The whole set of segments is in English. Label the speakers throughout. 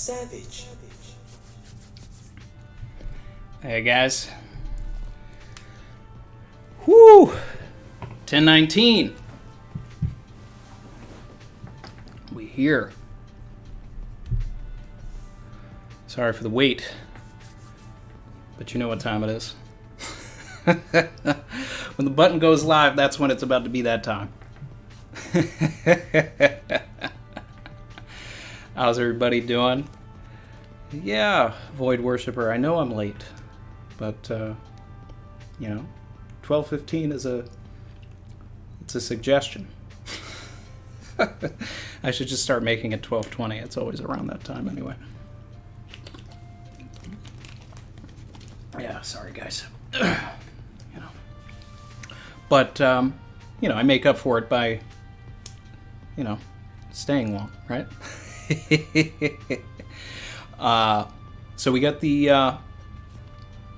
Speaker 1: Savage.
Speaker 2: Hey guys. Whoo! 10:19. We here. Sorry for the wait. But you know what time it is. When the button goes live, that's when it's about to be that time. How's everybody doing? Yeah, Void Worshipper, I know I'm late. But, 12:15 is a suggestion. I should just start making it 12:20. It's always around that time anyway. Yeah, sorry guys. But, I make up for it by, staying long, right? So we got the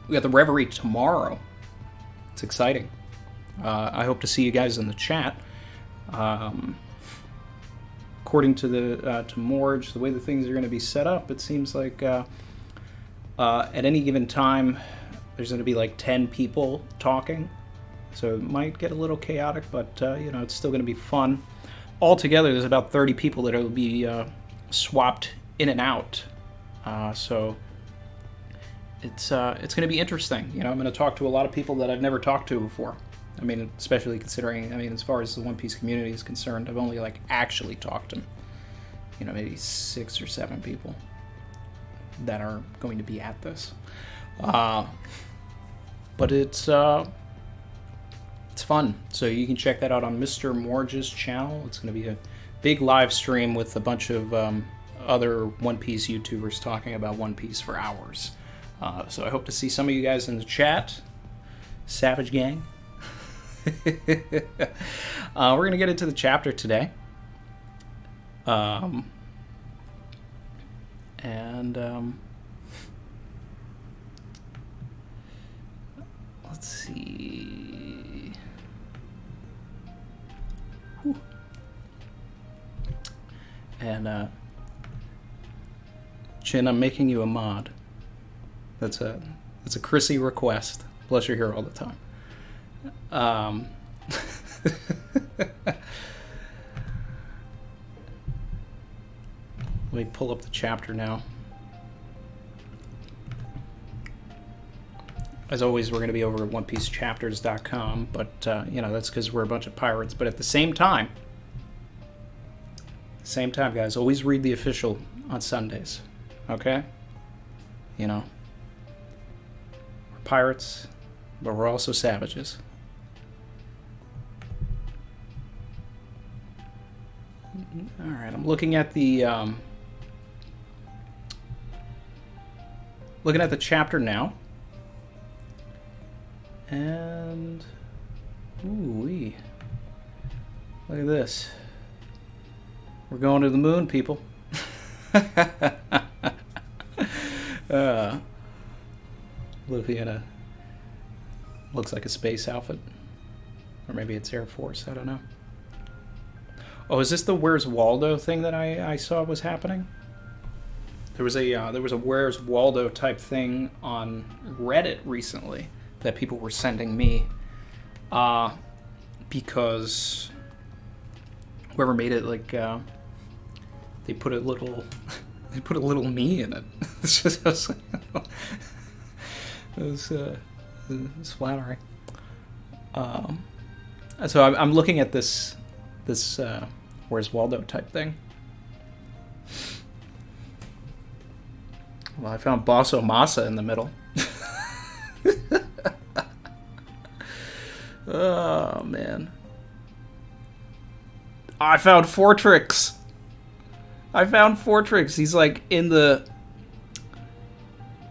Speaker 2: Reverie tomorrow. It's exciting. I hope to see you guys in the chat. According to to Morge, the way the things are going to be set up, it seems like at any given time, there's going to be like 10 people talking. So it might get a little chaotic, but it's still going to be fun. Altogether, there's about 30 people that will be swapped in and out. So it's going to be interesting. I'm going to talk to a lot of people that I've never talked to before. I mean, especially considering, as far as the One Piece community is concerned, I've only actually talked to, maybe 6 or 7 people that are going to be at this. But it's fun. So you can check that out on Mr. Morge's channel. It's going to be a big live stream with a bunch of other One Piece YouTubers talking about One Piece for hours. So I hope to see some of you guys in the chat. Savage Gang. We're going to get into the chapter today. Let's see. Whew. And Chin, I'm making you a mod. That's a Chrissy request. Plus, you're here all the time. Let me pull up the chapter now. As always, we're going to be over at OnePieceChapters.com, but that's because we're a bunch of pirates. But at the same time, guys, always read the official on Sundays. Okay? We're pirates, but we're also savages. All right, I'm looking at the chapter now, and ooh-wee, look at this. We're going to the moon, people. Luffy in a looks like a space outfit, or maybe it's Air Force. I don't know. Oh, is this the Where's Waldo thing that I saw was happening? There was a Where's Waldo type thing on Reddit recently that people were sending me, because whoever made it, they put a little me in it. It's just it was flattering. So I'm looking at this Where's Waldo type thing. Well, I found Bosso Massa in the middle. Oh, man. I found Fortrix. He's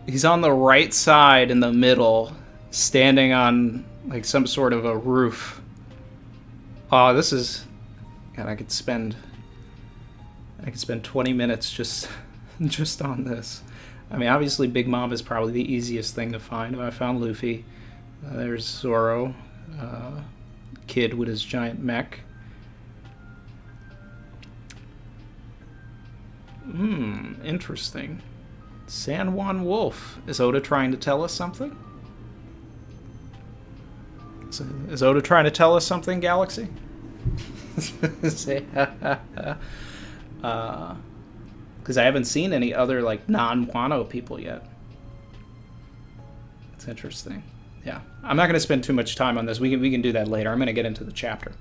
Speaker 2: he's on the right side in the middle, standing on some sort of a roof. Oh, this is... God, I could spend 20 minutes just on this. Obviously Big Mom is probably the easiest thing to find. I found Luffy. There's Zoro. Kid with his giant mech. Interesting. San Juan Wolf. Is Oda trying to tell us something? Is Oda trying to tell us something, Galaxy? Because I haven't seen any other like non-Wano people yet. It's interesting. Yeah, I'm not going to spend too much time on this. We can do that later. I'm going to get into the chapter.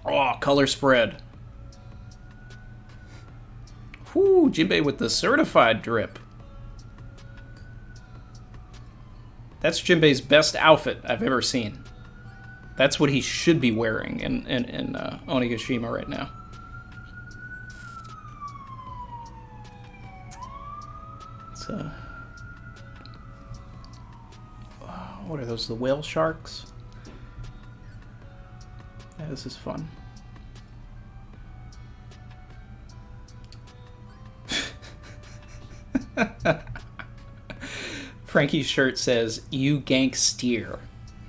Speaker 2: Oh, color spread. Whoo, Jinbei with the certified drip. That's Jinbei's best outfit I've ever seen. That's what he should be wearing in Onigashima right now. It's, what are those, the whale sharks? Yeah, this is fun. Frankie's shirt says, "You gank steer."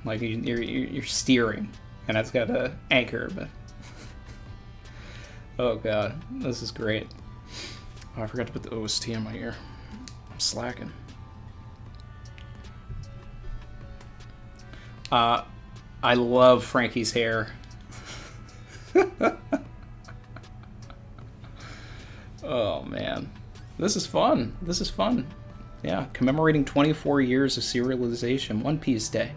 Speaker 2: Like you're steering. And that's got an anchor, but... Oh god, this is great. Oh, I forgot to put the OST in my ear. I'm slacking. I love Frankie's hair. Oh man, this is fun. This is fun. Yeah, commemorating 24 years of serialization, One Piece Day.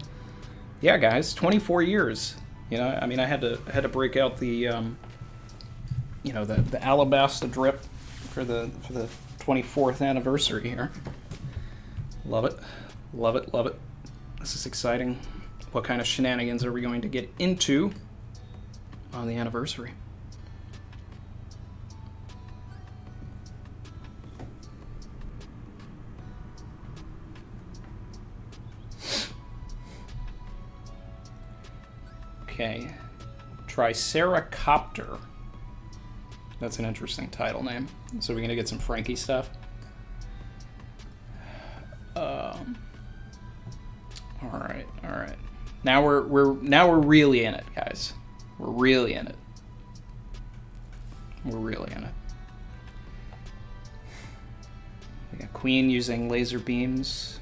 Speaker 2: Yeah, guys, 24 years. You know, I mean, I had to break out the, you know, the Alabasta drip for the 24th anniversary here. Love it, love it, love it. This is exciting. What kind of shenanigans are we going to get into on the anniversary? Okay, Triceracopter. That's an interesting title name. So we're gonna get some Frankie stuff. All right. Now we're really in it, guys. We're really in it. We're really in it. We got Queen using laser beams.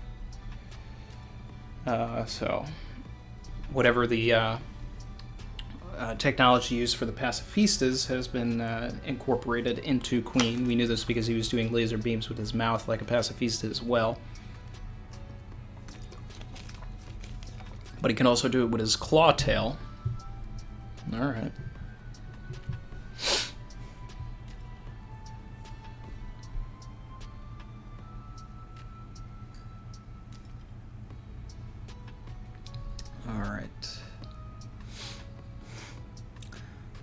Speaker 2: So whatever the technology used for the pacifistas has been incorporated into Queen. We knew this because he was doing laser beams with his mouth like a pacifista as well. But he can also do it with his claw tail. Alright. Alright.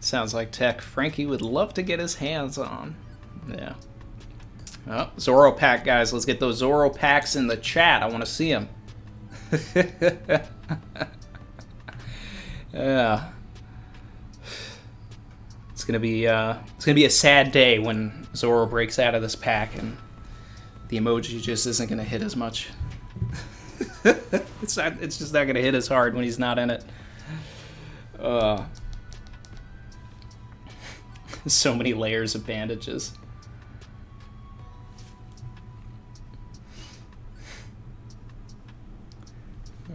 Speaker 2: Sounds like tech Frankie would love to get his hands on. Yeah. Oh, Zoro pack, guys. Let's get those Zoro packs in the chat. I want to see them. Yeah. It's gonna be a sad day when Zoro breaks out of this pack and the emoji just isn't gonna hit as much. It's just not gonna hit as hard when he's not in it. So many layers of bandages.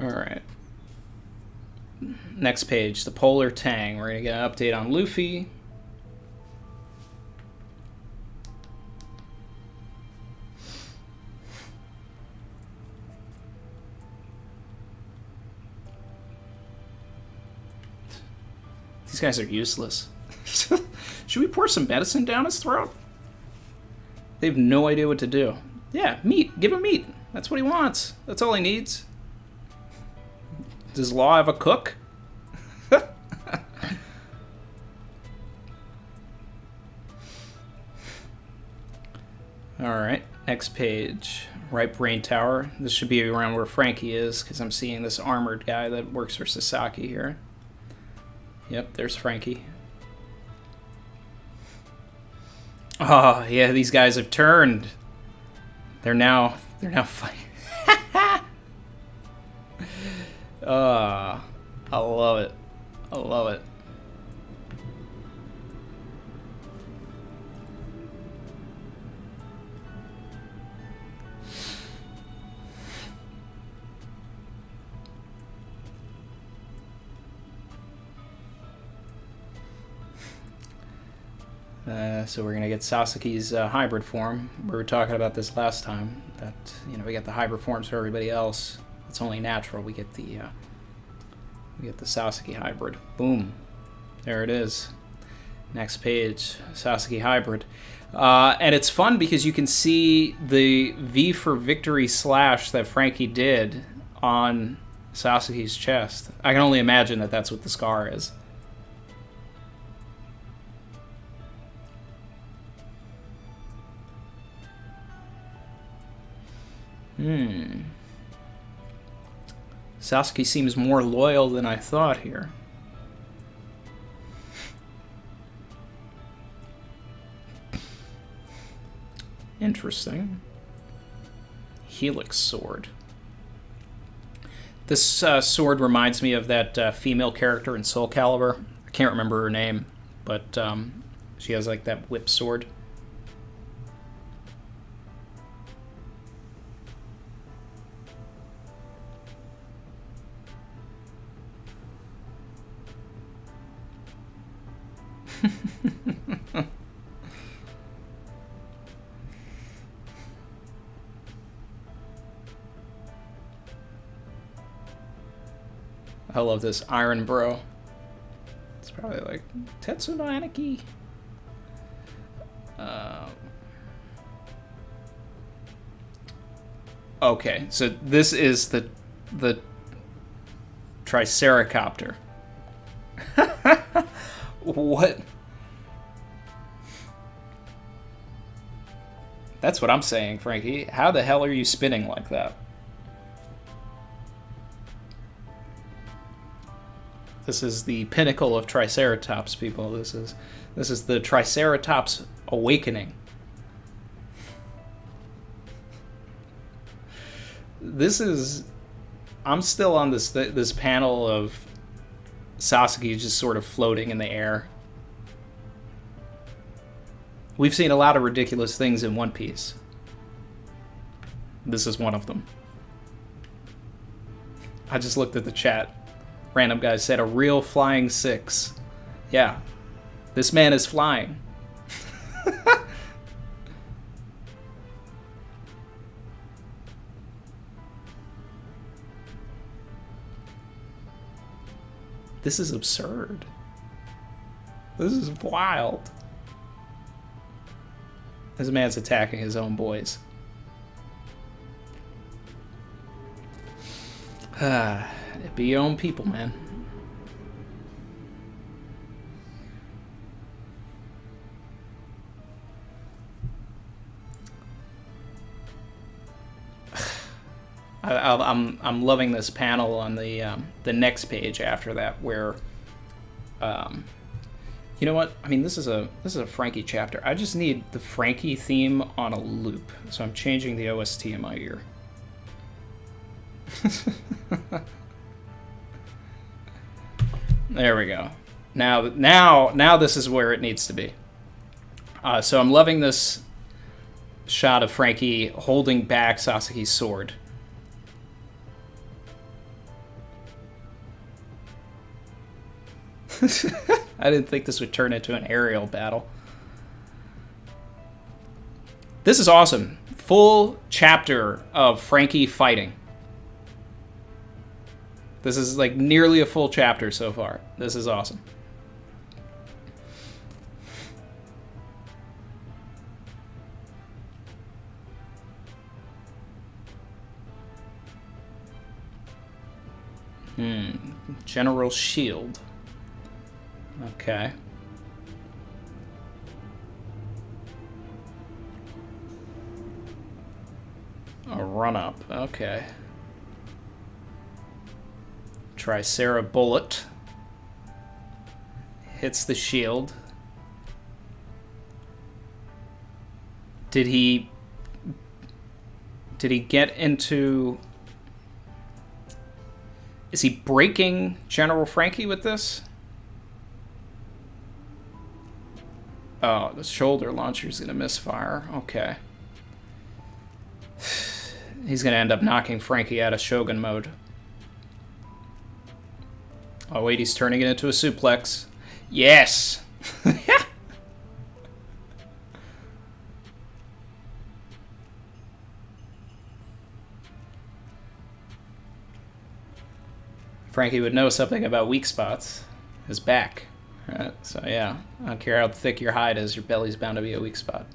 Speaker 2: Alright. Next page, the Polar Tang. We're gonna get an update on Luffy. These guys are useless. Should we pour some medicine down his throat? They have no idea what to do. Yeah, meat. Give him meat. That's what he wants. That's all he needs. Does Law have a cook? Alright, next page. Right Brain Tower. This should be around where Frankie is, because I'm seeing this armored guy that works for Sasaki here. Yep, there's Frankie. Oh, yeah, these guys have turned. They're now fighting. I love it. I love it. So we're gonna get Sasuke's hybrid form. We were talking about this last time. That we get the hybrid forms for everybody else. It's only natural we get the Sasuke hybrid. Boom, there it is. Next page, Sasuke hybrid, and it's fun because you can see the V for victory slash that Frankie did on Sasuke's chest. I can only imagine that that's what the scar is. Sasuke seems more loyal than I thought here. Interesting. Helix sword. This sword reminds me of that female character in Soul Calibur. I can't remember her name, but she has like that whip sword. I love this Iron Bro. It's probably like Tetsu no Aniki. Okay, so this is the Triceracopter. What? That's what I'm saying, Frankie. How the hell are you spinning like that? This is the pinnacle of Triceratops, people. This is the Triceratops awakening. I'm still on this panel of Sasuke just sort of floating in the air. We've seen a lot of ridiculous things in One Piece. This is one of them. I just looked at the chat. Random guy said a real flying six. Yeah. This man is flying. This is absurd. This is wild. This man's attacking his own boys. It be your own people, man. I'm loving this panel on the next page after that, where, you know what? I mean, this is a Frankie chapter. I just need the Frankie theme on a loop, so I'm changing the OST in my ear. There we go. Now this is where it needs to be. So I'm loving this shot of Frankie holding back Sasuke's sword. I didn't think this would turn into an aerial battle. This is awesome. Full chapter of Frankie fighting. This is like nearly a full chapter so far. This is awesome. General Shield. Okay. A run-up. Okay. Tricera bullet. Hits the shield. Did he get into... Is he breaking General Frankie with this? Oh, the shoulder launcher's going to misfire. Okay. He's going to end up knocking Frankie out of Shogun mode. Oh, wait, he's turning it into a suplex. Yes! Frankie would know something about weak spots. His back. Right? So, yeah. I don't care how thick your hide is, your belly's bound to be a weak spot.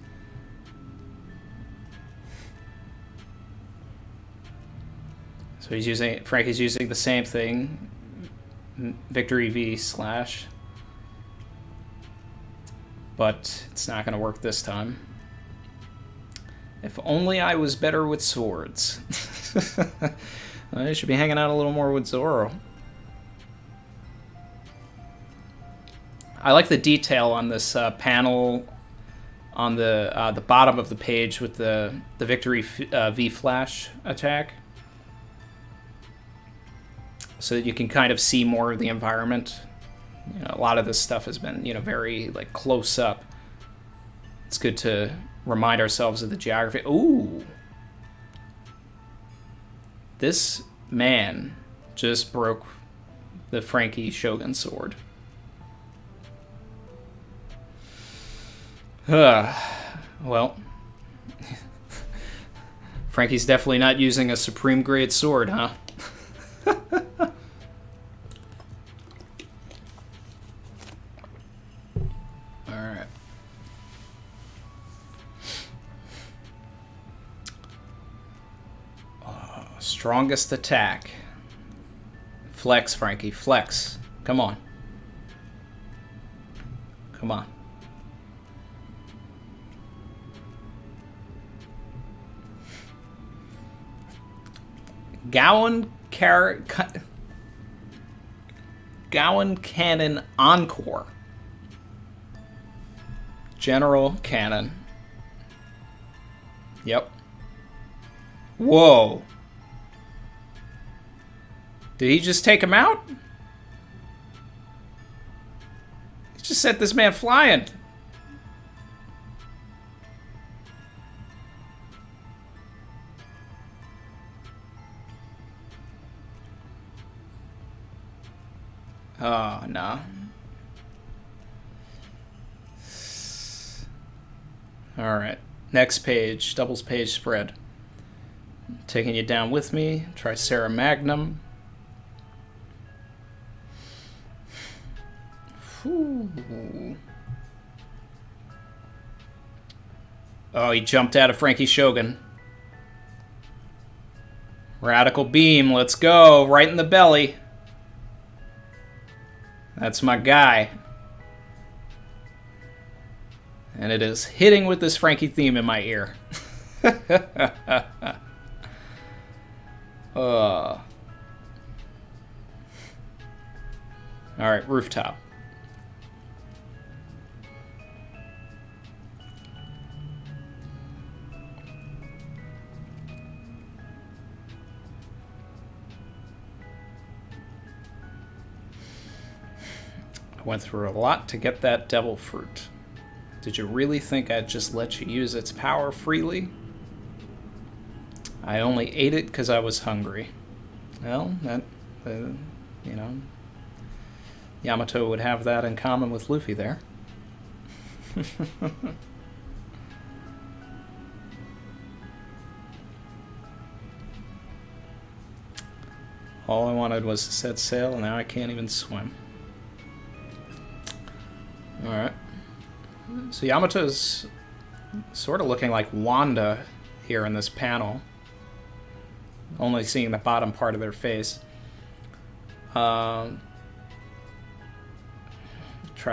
Speaker 2: So Frankie's using the same thing. Victory V slash. But it's not going to work this time. If only I was better with swords. I should be hanging out a little more with Zoro. I like the detail on this panel on the bottom of the page with the Victory V flash attack. So that you can kind of see more of the environment. You know, a lot of this stuff has been, very like close up. It's good to remind ourselves of the geography. Ooh. This man just broke the Frankie Shogun sword. Well, Frankie's definitely not using a supreme grade sword, huh? Alright. Strongest attack. Flex, Frankie. Flex. Come on. Come on. Gowan Cannon Encore. General Cannon. Yep. Whoa. Did he just take him out? He just set this man flying. Oh, no. Alright. Next page. Doubles page spread. Taking you down with me. Tricera Magnum. Whew. Oh, he jumped out of Frankie Shogun. Radical Beam. Let's go. Right in the belly. That's my guy. And it is hitting with this Frankie theme in my ear. Alright, rooftop. Went through a lot to get that devil fruit. Did you really think I'd just let you use its power freely? I only ate it because I was hungry. Well, that, Yamato would have that in common with Luffy there. All I wanted was to set sail, and now I can't even swim. Alright. So Yamato's sort of looking like Wanda here in this panel. Only seeing the bottom part of their face. Tried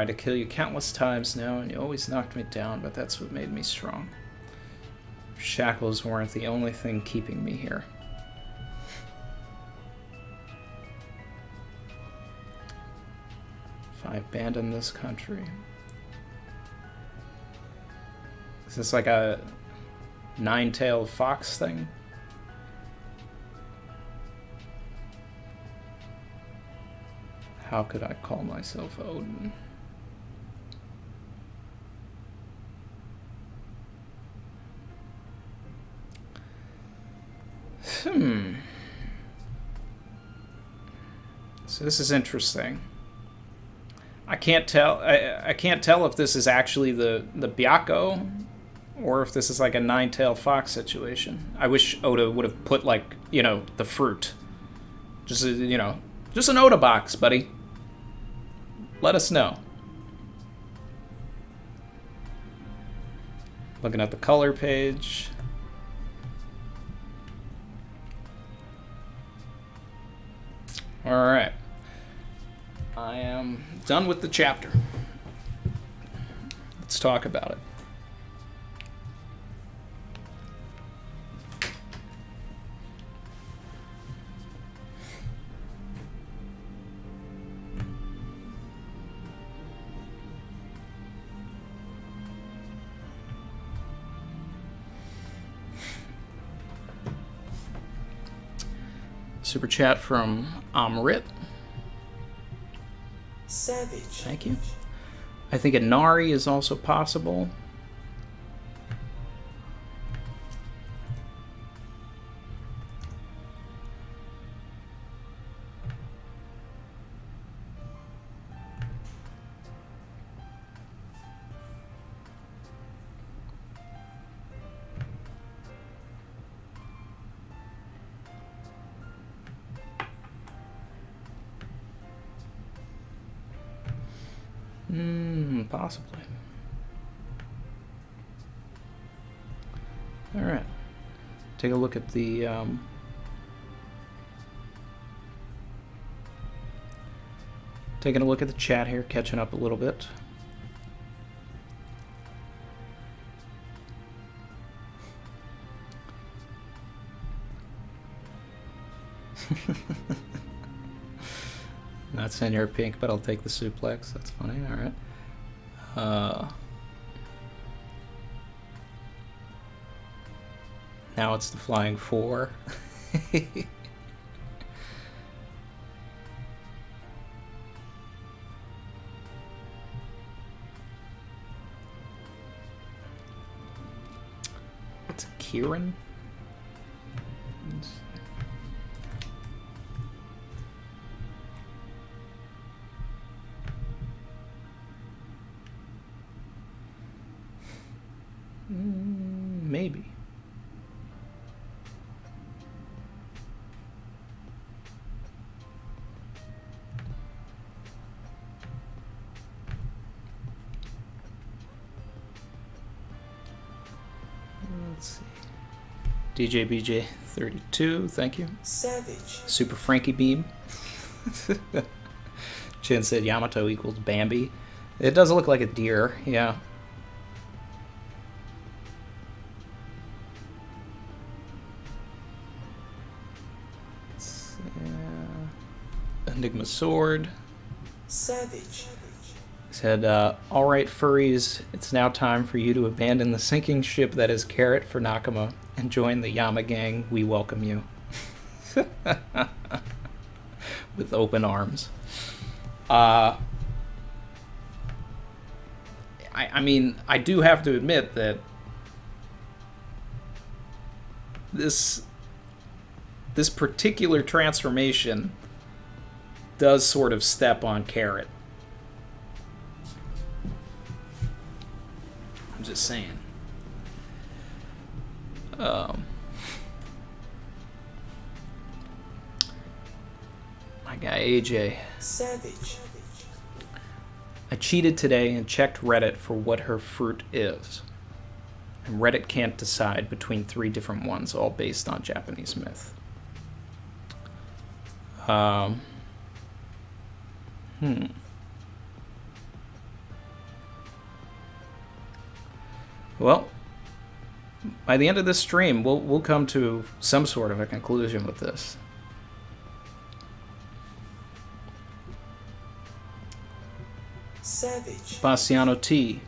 Speaker 2: to kill you countless times now, and you always knocked me down, but that's what made me strong. Shackles weren't the only thing keeping me here. If I abandon this country... Is this like a nine-tailed fox thing? How could I call myself Odin? So this is interesting. I can't tell. I can't tell if this is actually the Byakko, or if this is like a nine-tailed fox situation. I wish Oda would have put like, you know, the fruit. Just you know, just an Oda box, buddy. Let us know. Looking at the color page. All right. I am done with the chapter. Let's talk about it. Super chat from Amrit.
Speaker 1: Savage.
Speaker 2: Thank you. I think Inari is also possible. Possibly. All right. Take a look at the taking a look at the chat here, catching up a little bit. Not Senor Pink, but I'll take the suplex. That's funny. All right. Now it's the flying four. It's a Kieran. Maybe. Let's see. DJ BJ 32, thank you.
Speaker 1: Savage.
Speaker 2: Super Frankie Beam. Chin said Yamato equals Bambi. It does look like a deer, yeah. Enigma Sword.
Speaker 1: Savage.
Speaker 2: Said, alright furries, it's now time for you to abandon the sinking ship that is Carrot for Nakama and join the Yama gang. We welcome you. With open arms. I mean, I do have to admit that this particular transformation does sort of step on Carrot. I'm just saying. My guy AJ.
Speaker 1: Savage.
Speaker 2: I cheated today and checked Reddit for what her fruit is. And Reddit can't decide between 3 different ones, all based on Japanese myth. Well, by the end of this stream, we'll come to some sort of a conclusion with this.
Speaker 1: Savage.
Speaker 2: Bassiano T.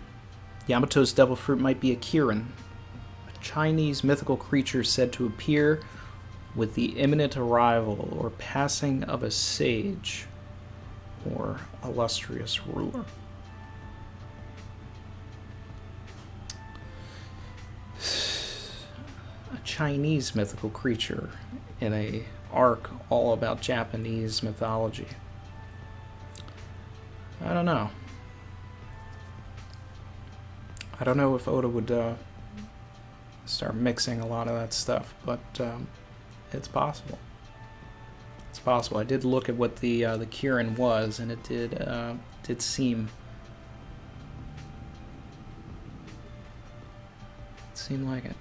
Speaker 2: Yamato's devil fruit might be a Kirin, a Chinese mythical creature said to appear with the imminent arrival or passing of a sage or illustrious ruler. A Chinese mythical creature in a arc all about Japanese mythology. I don't know. I don't know if Oda would start mixing a lot of that stuff, but it's possible. It's possible. I did look at what the Kirin was, and it did seem like it.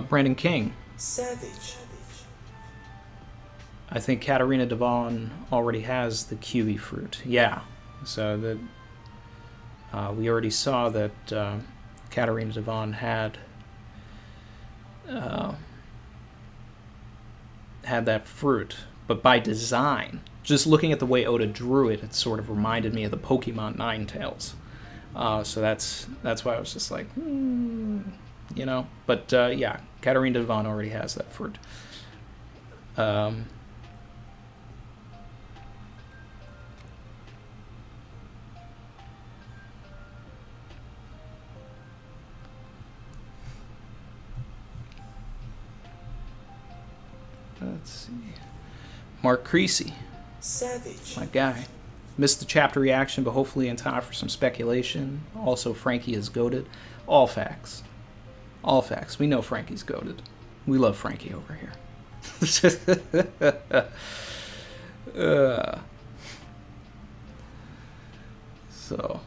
Speaker 2: Brandon King.
Speaker 1: Savage.
Speaker 2: I think Katarina Devon already has the kiwi fruit. Yeah. So that we already saw that Katarina Devon had that fruit, but by design. Just looking at the way Oda drew it, it sort of reminded me of the Pokemon Ninetales. So that's why I was just like, you know. But yeah, Katarina Devon already has that fruit. Let's see. Mark Creasy.
Speaker 1: Savage.
Speaker 2: My guy. Missed the chapter reaction, but hopefully in time for some speculation. Also, Frankie is goated. All facts. All facts. We know Frankie's goated. We love Frankie over here. So.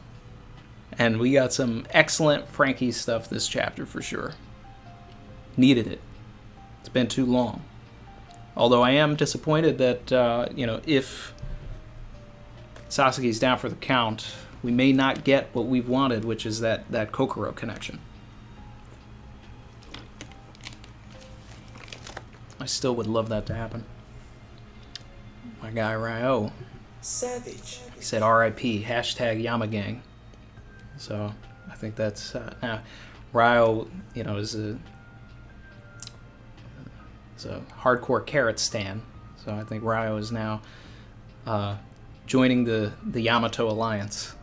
Speaker 2: And we got some excellent Frankie stuff this chapter for sure. Needed it. It's been too long. Although I am disappointed that, you know, if Sasuke's down for the count, we may not get what we've wanted, which is that Kokoro connection. I still would love that to happen. My guy Ryo.
Speaker 1: Savage.
Speaker 2: He said R.I.P. Hashtag Yamagang. So I think that's now Ryo, you know, is a hardcore Carrot stan. So I think Ryo is now joining the Yamato Alliance.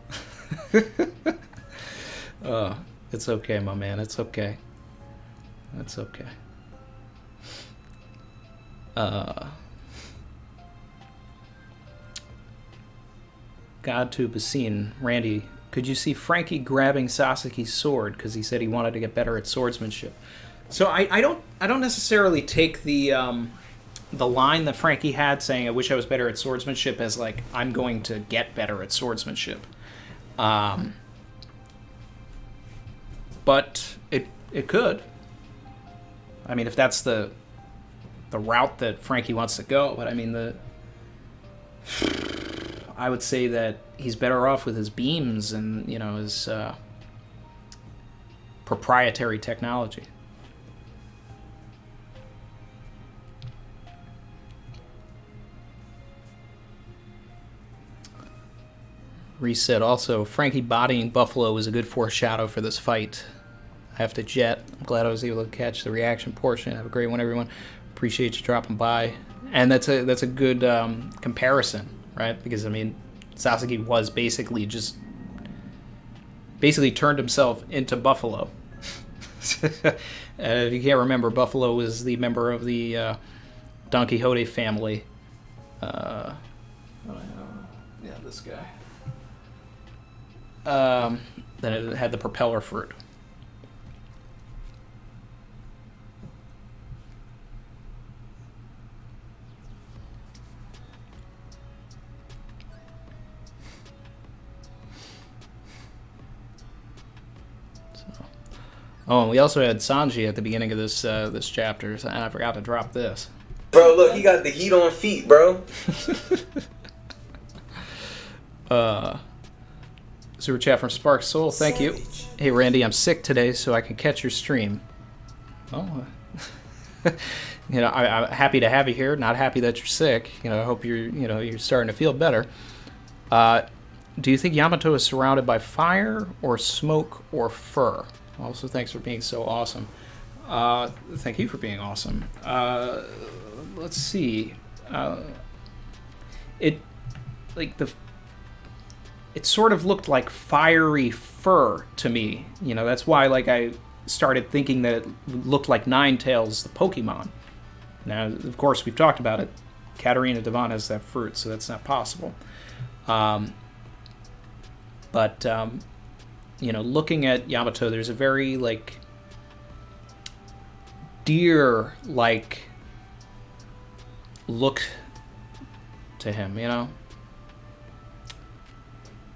Speaker 2: It's okay, my man. It's okay. It's okay. God to Basine. Randy, could you see Frankie grabbing Sasuke's sword because he said he wanted to get better at swordsmanship? So I don't necessarily take the line that Frankie had saying, I wish I was better at swordsmanship, as like, I'm going to get better at swordsmanship. But it could. I mean, if that's the route that Frankie wants to go. But I mean, I would say that he's better off with his beams and, you know, his proprietary technology. Reset. Also, Frankie bodying Buffalo was a good foreshadow for this fight. I have to jet. I'm glad I was able to catch the reaction portion. Have a great one, everyone. Appreciate you dropping by. And that's a good comparison, right? Because I mean, Sasuke was basically turned himself into Buffalo. If you can't remember, Buffalo was the member of the Don Quixote family. Yeah, this guy. Then it had the propeller fruit. Oh, and we also had Sanji at the beginning of this chapter, and I forgot to drop this.
Speaker 3: Bro, look, he got the heat on feet, bro.
Speaker 2: Super chat from Spark Soul, thank you. Hey Randy, I'm sick today, so I can catch your stream. Oh, you know, I'm happy to have you here. Not happy that you're sick. You know, I hope you're starting to feel better. Do you think Yamato is surrounded by fire or smoke or fur? Also, thanks for being so awesome. Thank you for being awesome. Let's see. it it sort of looked like fiery fur to me. You know, that's why like I started thinking that it looked like Ninetales, the Pokemon. Now, of course, we've talked about it. Katarina Devon has that fruit, so that's not possible. But you know, looking at Yamato, there's a very like deer-like look to him, you know,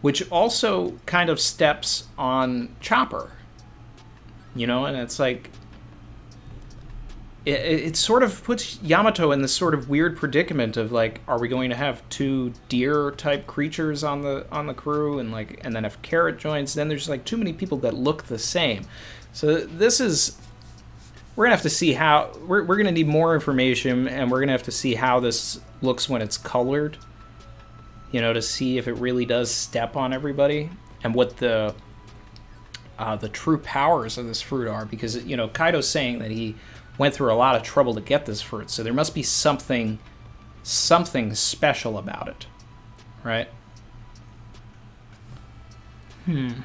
Speaker 2: which also kind of steps on Chopper, you know, and it's like it sort of puts Yamato in this sort of weird predicament of like, are we going to have two deer type creatures on the crew, and like, and then if Carrot joins, then there's like too many people that look the same. So this is, we're gonna have to see how we're gonna need more information, and we're gonna have to see how this looks when it's colored, you know, to see if it really does step on everybody and what the true powers of this fruit are, because, you know, Kaido's saying that he went through a lot of trouble to get this fruit, so there must be something special about it, right? I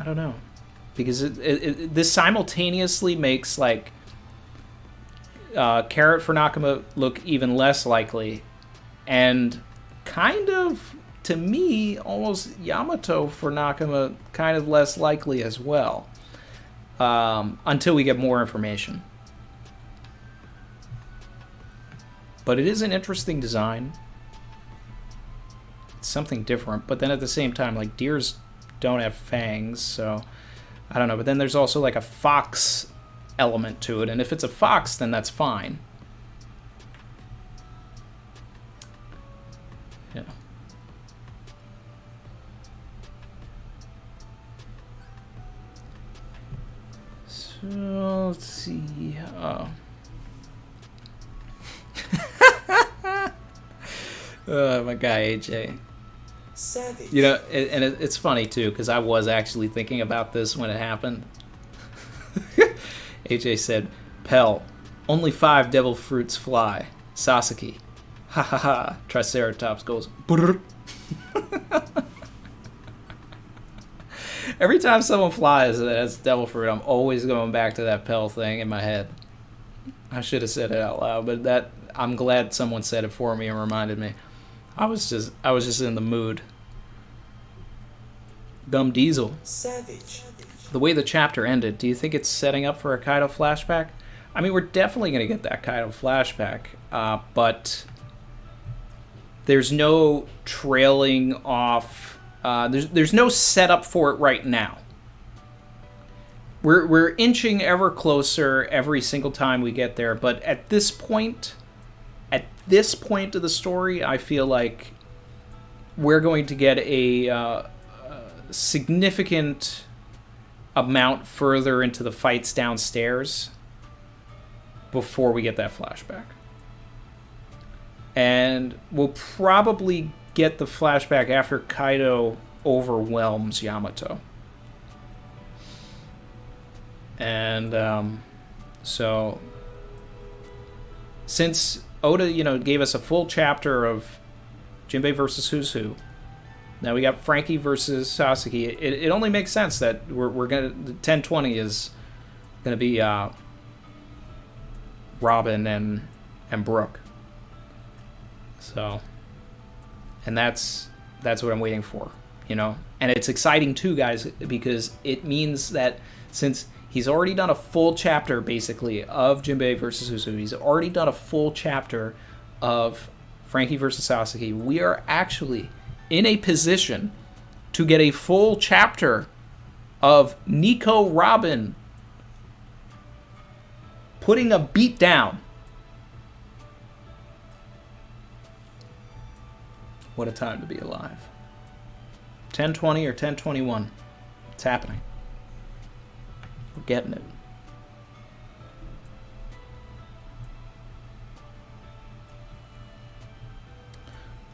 Speaker 2: don't know, because this simultaneously makes like Carrot for Nakama look even less likely, and kind of, to me, almost Yamato for Nakama kind of less likely as well, until we get more information. But it is an interesting design. It's something different, but then at the same time, like, deers don't have fangs, so I don't know. But then there's also like a fox element to it, and if it's a fox, then that's fine. Yeah. So let's see. My guy AJ.
Speaker 1: Savage.
Speaker 2: You know, and it's funny too, because I was actually thinking about this when it happened. AJ said, "Pell, only 5 devil fruits fly. Sasaki, ha ha ha." Triceratops goes, brrr. Every time someone flies as devil fruit, I'm always going back to that Pell thing in my head. I should have said it out loud, but that, I'm glad someone said it for me and reminded me. I was just in the mood. Gum Diesel.
Speaker 1: Savage.
Speaker 2: The way the chapter ended, do you think it's setting up for a Kaido flashback? I mean, we're definitely going to get that Kaido flashback, but there's no trailing off. There's no setup for it right now. We're inching ever closer every single time we get there, but at this point of the story, I feel like we're going to get a significant amount further into the fights downstairs before we get that flashback. And we'll probably get the flashback after Kaido overwhelms Yamato. And so since Oda, you know, gave us a full chapter of Jinbei versus Who's Who, now we got Frankie versus Sasaki. It only makes sense that we're gonna, 1020 is gonna be Robin and Brooke. So, and that's what I'm waiting for, you know. And it's exciting too, guys, because it means that since he's already done a full chapter, basically, of Jinbei versus Who's Who, he's already done a full chapter of Frankie versus Sasaki, we are actually in a position to get a full chapter of Nico Robin putting a beat down. What a time to be alive. 1020 or 1021. It's happening. We're getting it.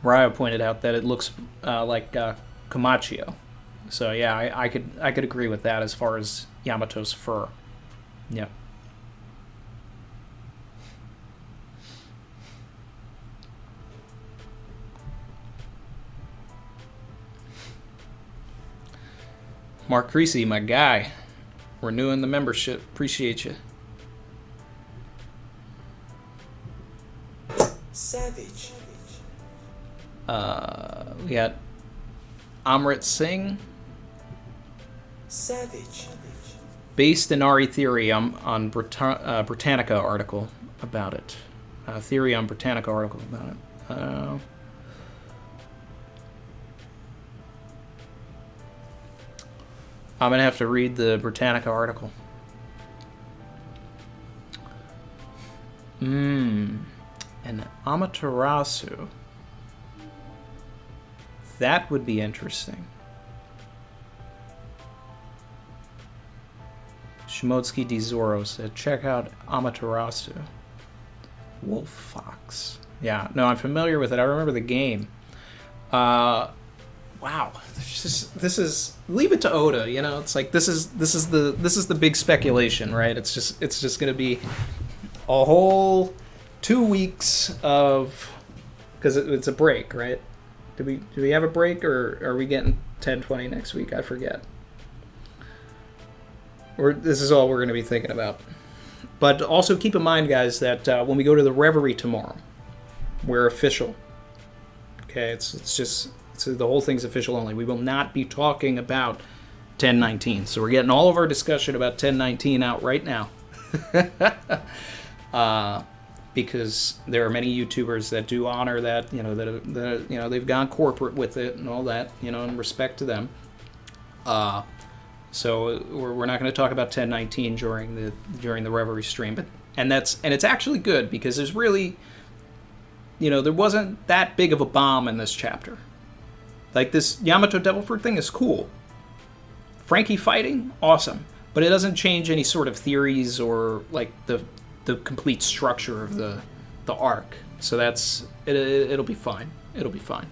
Speaker 2: Ryo pointed out that it looks like Kamachio. So yeah, I could agree with that as far as Yamato's fur. Yeah. Mark Creasy, my guy. Renewing the membership. Appreciate you.
Speaker 1: Savage.
Speaker 2: We got Amrit Singh.
Speaker 1: Savage.
Speaker 2: Based in RE Theory on Britannica article about it. Theory on Britannica article about it. I'm going to have to read the Britannica article. An Amaterasu. That would be interesting. Shimotsky D. Zoro said, check out Amaterasu. Wolf Fox. Yeah, no, I'm familiar with it. I remember the game. Wow. This is leave it to Oda, you know. It's like this is the big speculation, right? It's just going to be a whole 2 weeks of, because it's a break, right? Do we have a break, or are we getting 10/20 next week? I forget. This is all we're going to be thinking about. But also keep in mind, guys, that when we go to the Reverie tomorrow, we're official. Okay, it's the whole thing's official only. We will not be talking about 1019. So we're getting all of our discussion about 1019 out right now. Because there are many YouTubers that do honor that, you know, that you know, they've gone corporate with it and all that, you know, in respect to them. So we're not going to talk about 1019 during the Reverie stream, but it's actually good because there's really, you know, there wasn't that big of a bomb in this chapter. Like, this Yamato Devilfruit thing is cool. Frankie fighting, awesome, but it doesn't change any sort of theories or like the complete structure of the arc. So it'll be fine. It'll be fine.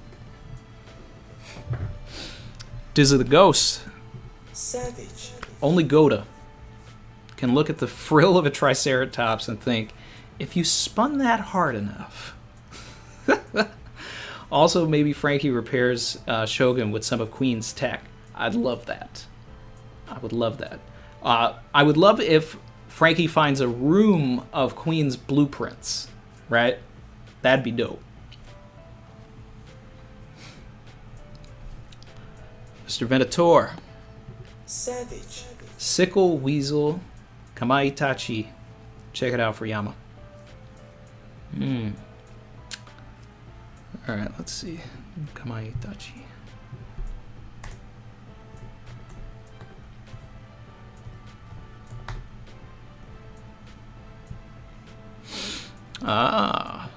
Speaker 2: Diz of the Ghost.
Speaker 1: Savage.
Speaker 2: Only Goda can look at the frill of a Triceratops and think, if you spun that hard enough. Also, maybe Frankie repairs Shogun with some of Queen's tech. I'd love that. I would love that. I would love if Frankie finds a room of Queen's blueprints, right? That'd be dope. Mr. Venator.
Speaker 1: Savage.
Speaker 2: Sickle, Weasel, Kamaitachi. Check it out for Yama. Alright, let's see. Kamaitachi. Ah.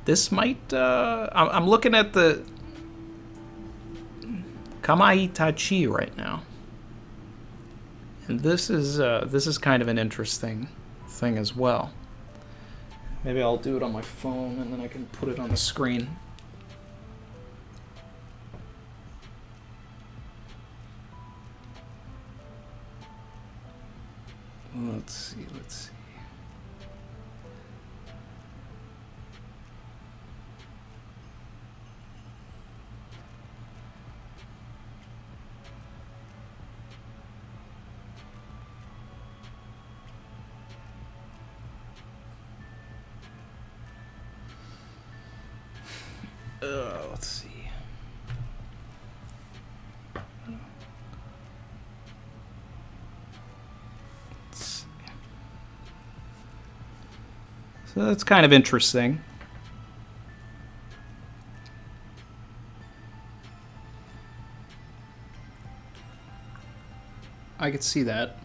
Speaker 2: This might, I'm looking at the Kamaitachi right now. And this is kind of an interesting thing as well. Maybe I'll do it on my phone and then I can put it on the screen. Let's see. Let's see. So that's kind of interesting. I could see that.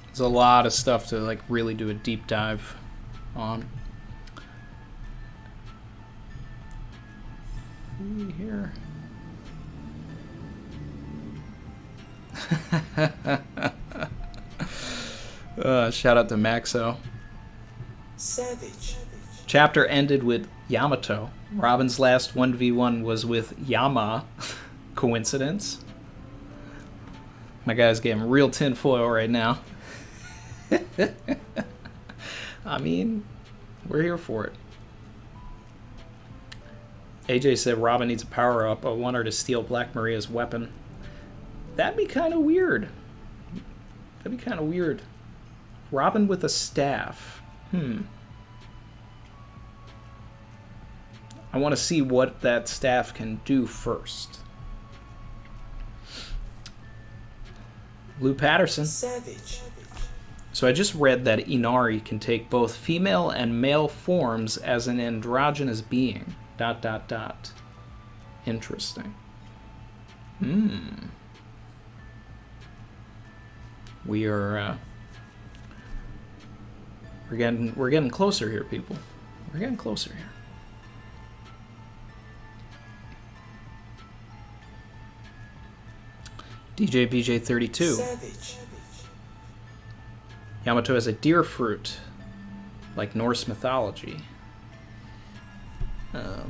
Speaker 2: There's a lot of stuff to like really do a deep dive on. Here. Shout out to Maxo.
Speaker 1: Savage.
Speaker 2: Chapter ended with Yamato. Robin's last 1v1 was with Yama. Coincidence? My guy's getting real tinfoil right now. I mean, we're here for it. AJ said Robin needs a power-up. I want her to steal Black Maria's weapon. That'd be kind of weird. That'd be kind of weird. Robin with a staff. I want to see what that staff can do first. Lou Patterson.
Speaker 1: savage,
Speaker 2: So I just read that Inari can take both female and male forms as an androgynous being. ... Interesting. We are we're getting closer here, people. We're getting closer here. DJ BJ 32.
Speaker 1: savage,
Speaker 2: Yamato has a deer fruit, like Norse mythology. I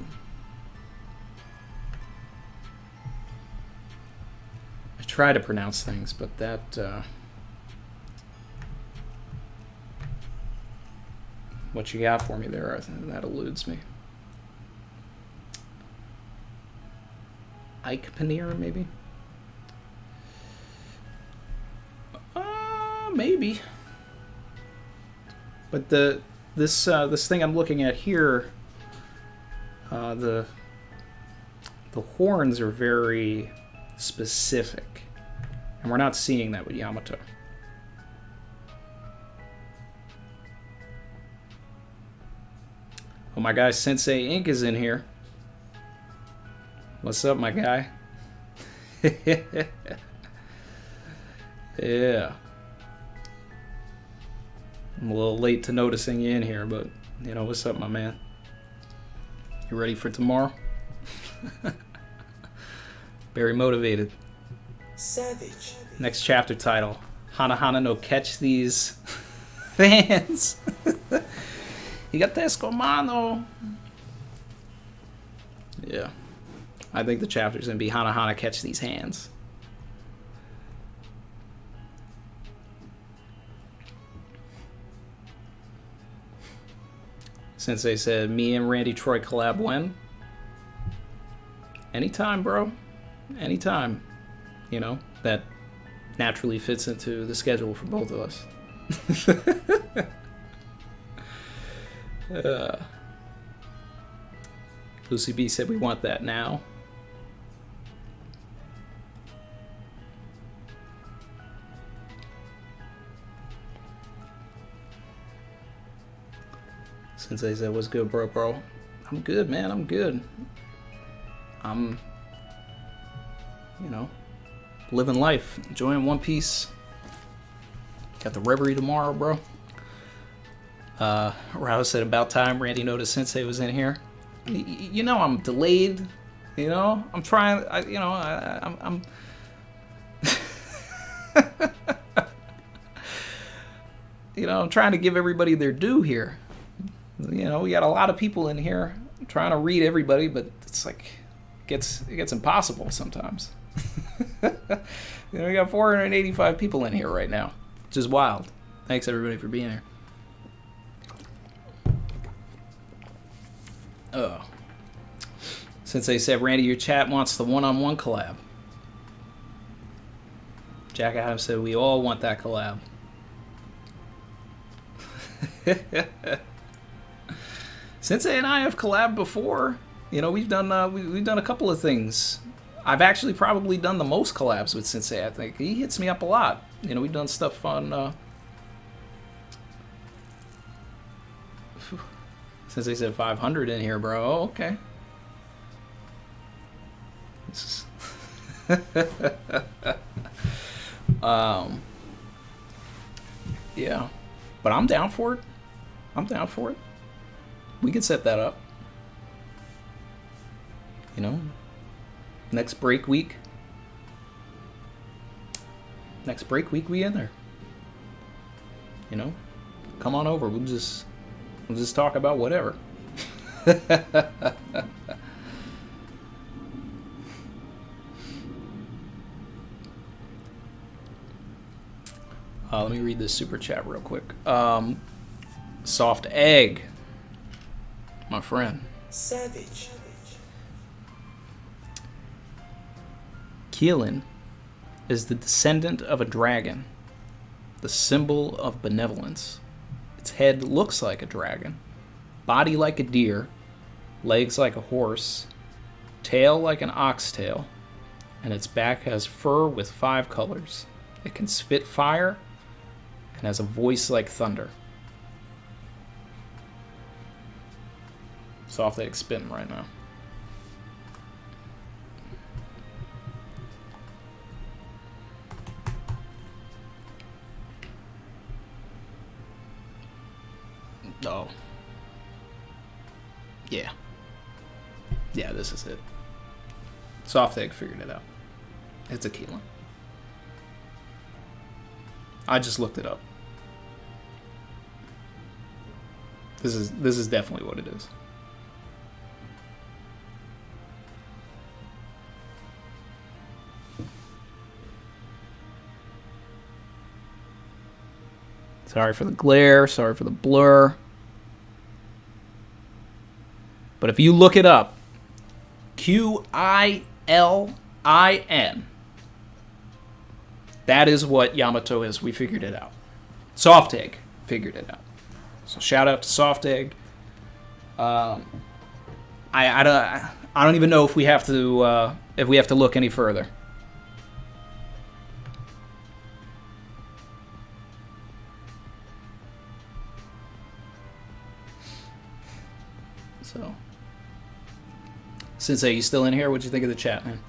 Speaker 2: try to pronounce things, but that what you got for me there, that eludes me. Ike Paneer, maybe? Maybe. But this thing I'm looking at here, the horns are very specific, and we're not seeing that with Yamato. Oh, my guy Synsei Inc. is in here. What's up, my guy? Yeah. I'm a little late to noticing you in here, but, you know, what's up, my man? You ready for tomorrow? Very motivated.
Speaker 1: savage,
Speaker 2: Next chapter title, Hana Hana no Catch These Fans. You got this, Comando. Yeah. I think the chapter's going to be Hana Hana Catch These Hands. Synsei said, me and Randy Troy collab when? Anytime, bro. Anytime. You know, that naturally fits into the schedule for both of us. Lucy B said we want that now. Sensei said, what's good, bro? I'm good, man. I'm good. I'm, you know, living life. Enjoying One Piece. Got the reverie tomorrow, bro. Rouse said, about time Randy noticed Sensei was in here. You know, I'm delayed. You know, I'm trying, I'm you know, I'm trying to give everybody their due here. You know, we got a lot of people in here. I'm trying to read everybody, but it's like it gets impossible sometimes. You know, we got 485 people in here right now, which is wild. Thanks everybody for being here. Oh. Since they said, Randy, your chat wants the one-on-one collab. Jack Adams said, we all want that collab. Sensei and I have collabed before. You know, we've done a couple of things. I've actually probably done the most collabs with Sensei, I think. He hits me up a lot. You know, we've done stuff on... Sensei said 500 in here, bro. Oh, okay. This is... yeah. But I'm down for it. I'm down for it. We can set that up. You know, next break week. Next break week, we in there. You know, come on over. We'll just talk about whatever. Let me read this super chat real quick. Soft Egg, my friend.
Speaker 1: Savage.
Speaker 2: Keelan is the descendant of a dragon, the symbol of benevolence. Its head looks like a dragon, body like a deer, legs like a horse, tail like an oxtail, and its back has fur with 5 colors. It can spit fire and has a voice like thunder. Soft Egg spitting right now. Oh. Yeah. Yeah, this is it. Soft Egg figured it out. It's a Keelan. I just looked it up. This is definitely what it is. Sorry for the glare, sorry for the blur. But if you look it up, Qilin, that is what Yamato is. We figured it out. Soft Egg figured it out. So shout out to Soft Egg. I don't even know if we have to look any further. So, Synsei, you still in here? What'd you think of the chat, man?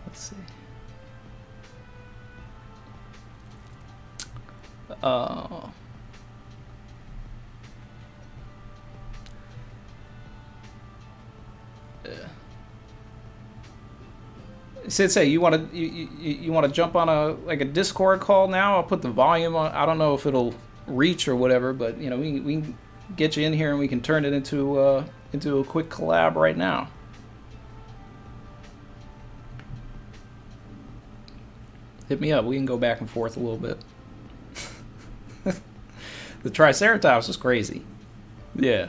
Speaker 2: Let's see. Synsei, you want to jump on a Discord call now? I'll put the volume on. I don't know if it'll reach or whatever, but we can get you in here and we can turn it into a quick collab right now. Hit me up. We can go back and forth a little bit. The Triceratops is crazy. Yeah.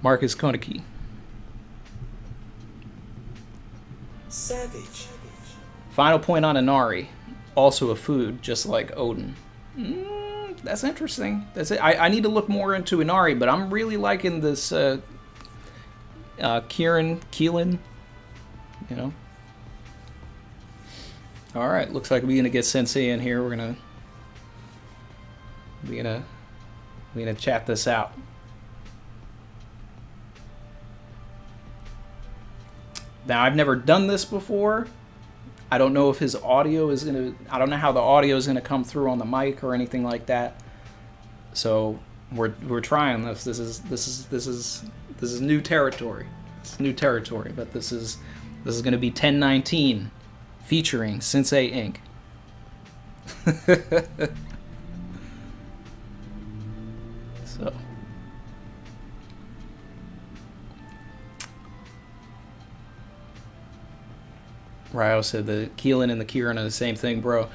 Speaker 2: Marcus Konecki.
Speaker 1: Savage.
Speaker 2: Final point on Inari. Also a food, just like Odin. That's interesting. That's it. I need to look more into Inari, but I'm really liking this Keelan. All right, looks like we're gonna get Synsei in here. We're gonna chat this out. Now, I've never done this before. I don't know if his audio is I don't know how the audio is gonna come through on the mic or anything like that. So we're trying this. This is new territory. It's new territory, but this is gonna be 1019 featuring Synsei Inc. So. Ryo said the Keelan and the Kieran are the same thing, bro.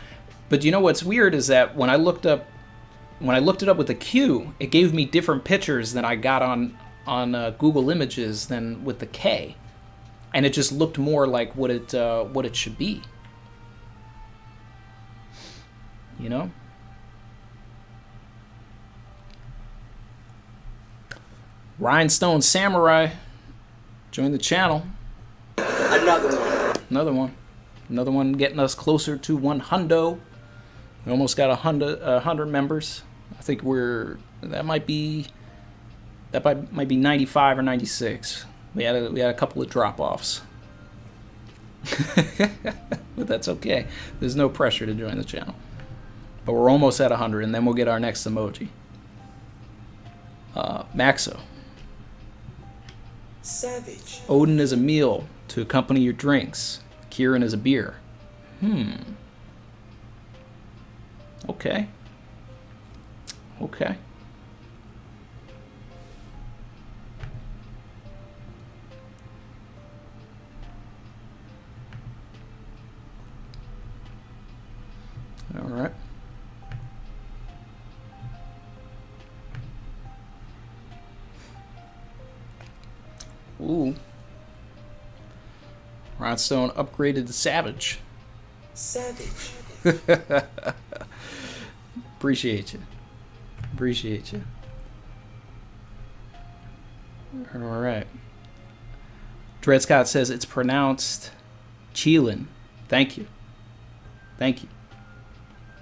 Speaker 2: But you know what's weird is that when I looked it up with the Q, it gave me different pictures than I got on Google Images than with the K, and it just looked more like what it should be. Rhinestone Samurai, join the channel. Another one getting us closer to 100. We almost got 100 members. I think that might be 95 or 96. We had a couple of drop-offs. But that's okay. There's no pressure to join the channel. But we're almost at 100, and then we'll get our next emoji. Maxo.
Speaker 1: Savage.
Speaker 2: Odin is a meal to accompany your drinks. Kieran is a beer. Okay. Okay. All right. Ooh. Rhinestone upgraded to Savage.
Speaker 1: Savage.
Speaker 2: Appreciate you. Appreciate you. All right. Dred Scott says it's pronounced Cheelin. Thank you. Thank you.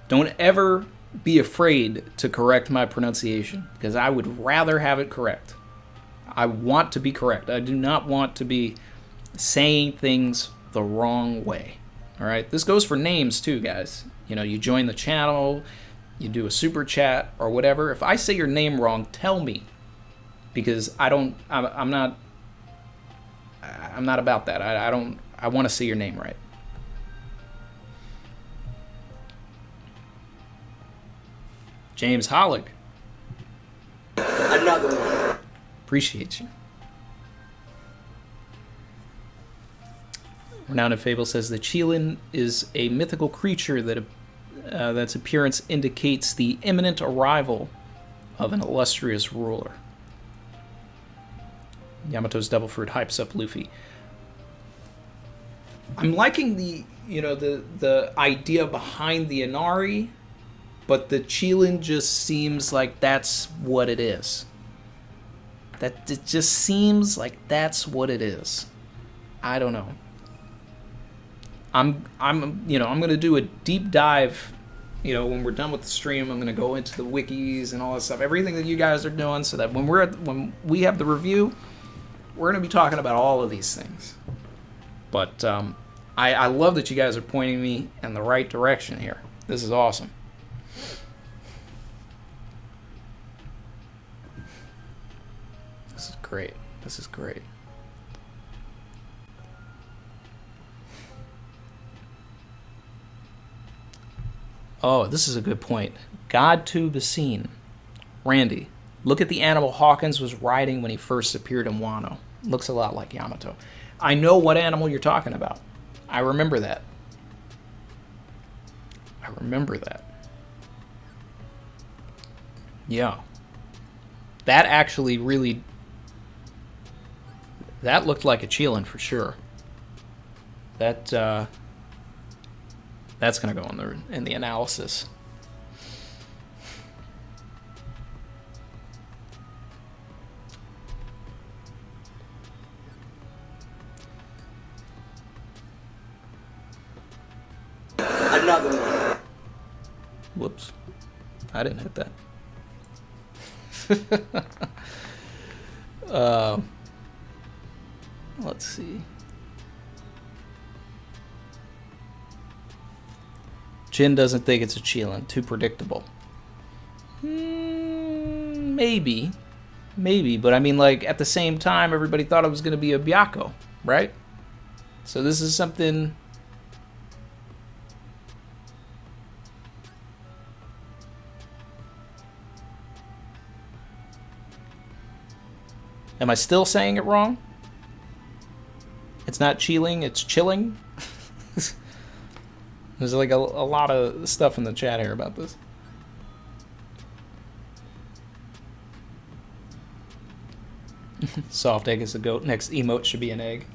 Speaker 2: Don't ever be afraid to correct my pronunciation, because I would rather have it correct. I want to be correct. I do not want to be saying things the wrong way. All right? This goes for names too, guys. You know, you join the channel, you do a super chat or whatever. If I say your name wrong, tell me, because I'm not about that. I want to say your name right. James Hollick.
Speaker 3: Another one.
Speaker 2: Appreciate you. Renowned Fable says the Cheelin is a mythical creature that that's appearance indicates the imminent arrival of an illustrious ruler. Yamato's Devil Fruit hypes up Luffy. I'm liking the idea behind the Inari, but the Cheelin just seems like that's what it is. That it just seems like that's what it is. I don't know. I'm gonna do a deep dive. When we're done with the stream, I'm gonna go into the wikis and all that stuff, everything that you guys are doing, so that when we have the review, we're gonna be talking about all of these things. But I love that you guys are pointing me in the right direction here. This is awesome. This is great. This is great. Oh, this is a good point. God to be seen. Randy, look at the animal Hawkins was riding when he first appeared in Wano. Looks a lot like Yamato. I know what animal you're talking about. I remember that. I remember that. Yeah. That actually really... That looked like a Cheelin for sure. That's going to go in the analysis.
Speaker 3: Another one.
Speaker 2: Whoops. I didn't hit that. Let's see. Jin doesn't think it's a Cheelin. Too predictable. Maybe. But I mean, like, at the same time, everybody thought it was going to be a Byakko, right? So this is something... Am I still saying it wrong? It's not Cheeling, it's chilling. There's like a lot of stuff in the chat here about this. Soft egg is a goat. Next emote should be an egg.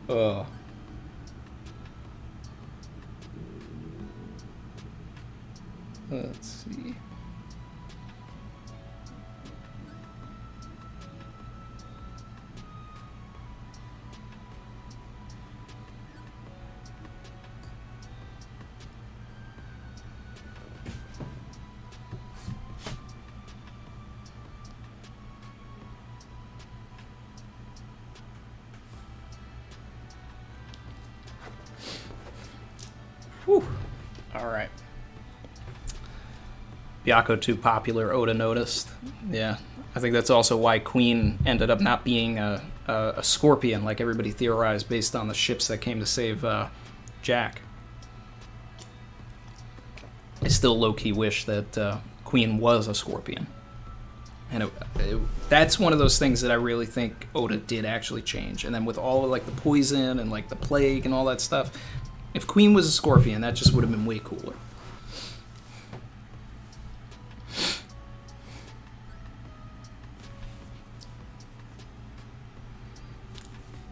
Speaker 2: Oh. Let's see. Whew. All right. Byakko too popular, Oda noticed. Yeah. I think that's also why Queen ended up not being a scorpion like everybody theorized based on the ships that came to save Jack. I still low-key wish that Queen was a scorpion. And that's one of those things that I really think Oda did actually change. And then with all of like the poison and like the plague and all that stuff, if Queen was a scorpion, that just would have been way cooler.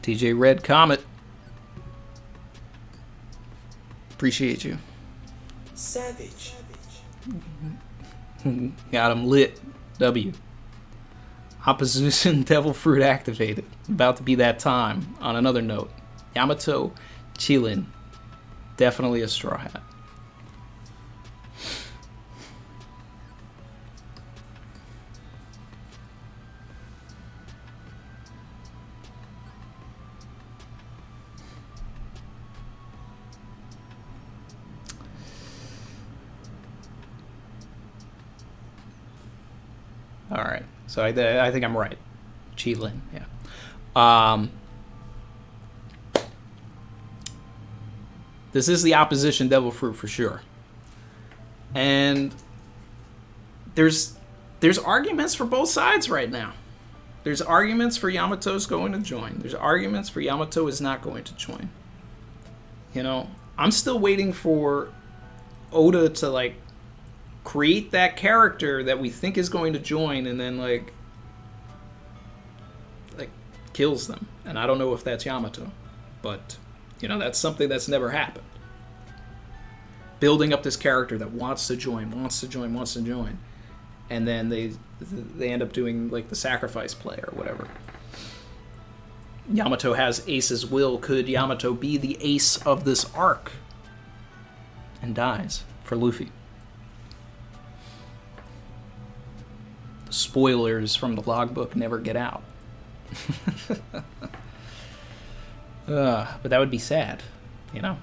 Speaker 2: TJ Red Comet. Appreciate you.
Speaker 1: Savage.
Speaker 2: Got him lit. W. Opposition Devil Fruit activated. About to be that time. On another note, Yamato chillin'. Definitely a straw hat. All right, so I think I'm right. Chilin, yeah. This is the opposition Devil Fruit for sure, and there's arguments for both sides right now. There's arguments for Yamato's going to join. There's arguments for Yamato is not going to join. You know, I'm still waiting for Oda to like create that character that we think is going to join and then like kills them. And I don't know if that's Yamato, but you know, that's something that's never happened. Building up this character that wants to join, and then they end up doing like the sacrifice play or whatever. Yamato has Ace's will. Could Yamato be the ace of this arc? And dies for Luffy. The spoilers from the logbook never get out. But that would be sad, you know?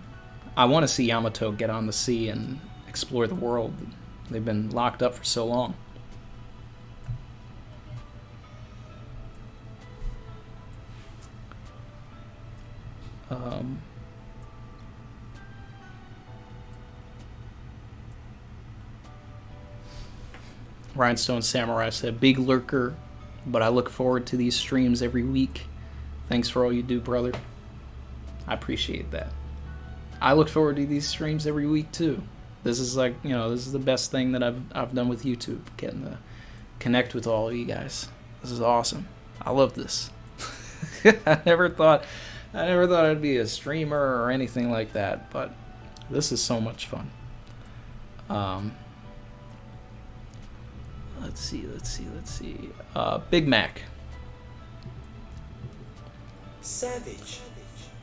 Speaker 2: I want to see Yamato get on the sea and explore the world. They've been locked up for so long. Rhinestone Samurai said, big lurker, but I look forward to these streams every week. Thanks for all you do, brother. I appreciate that. I look forward to these streams every week too. This is like, you know, this is the best thing that I've done with YouTube, getting to connect with all of you guys. This is awesome. I love this. I never thought I'd be a streamer or anything like that, but this is so much fun. Let's see. Big Mac.
Speaker 1: Savage.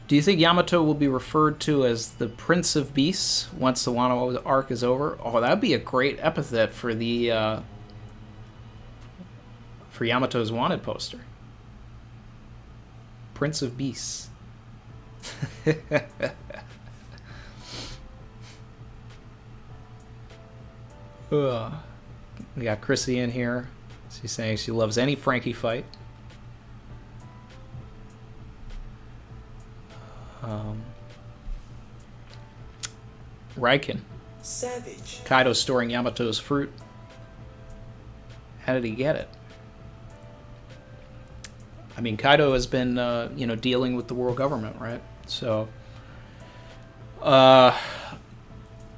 Speaker 2: Do you think Yamato will be referred to as the Prince of Beasts once the Wano arc is over? Oh, that'd be a great epithet for the for Yamato's wanted poster. Prince of Beasts. We got Chrissy in here. She's saying she loves any Frankie fight. Raiken.
Speaker 1: Savage.
Speaker 2: Kaido storing Yamato's fruit. How did he get it? I mean, Kaido has been, dealing with the world government, right? So,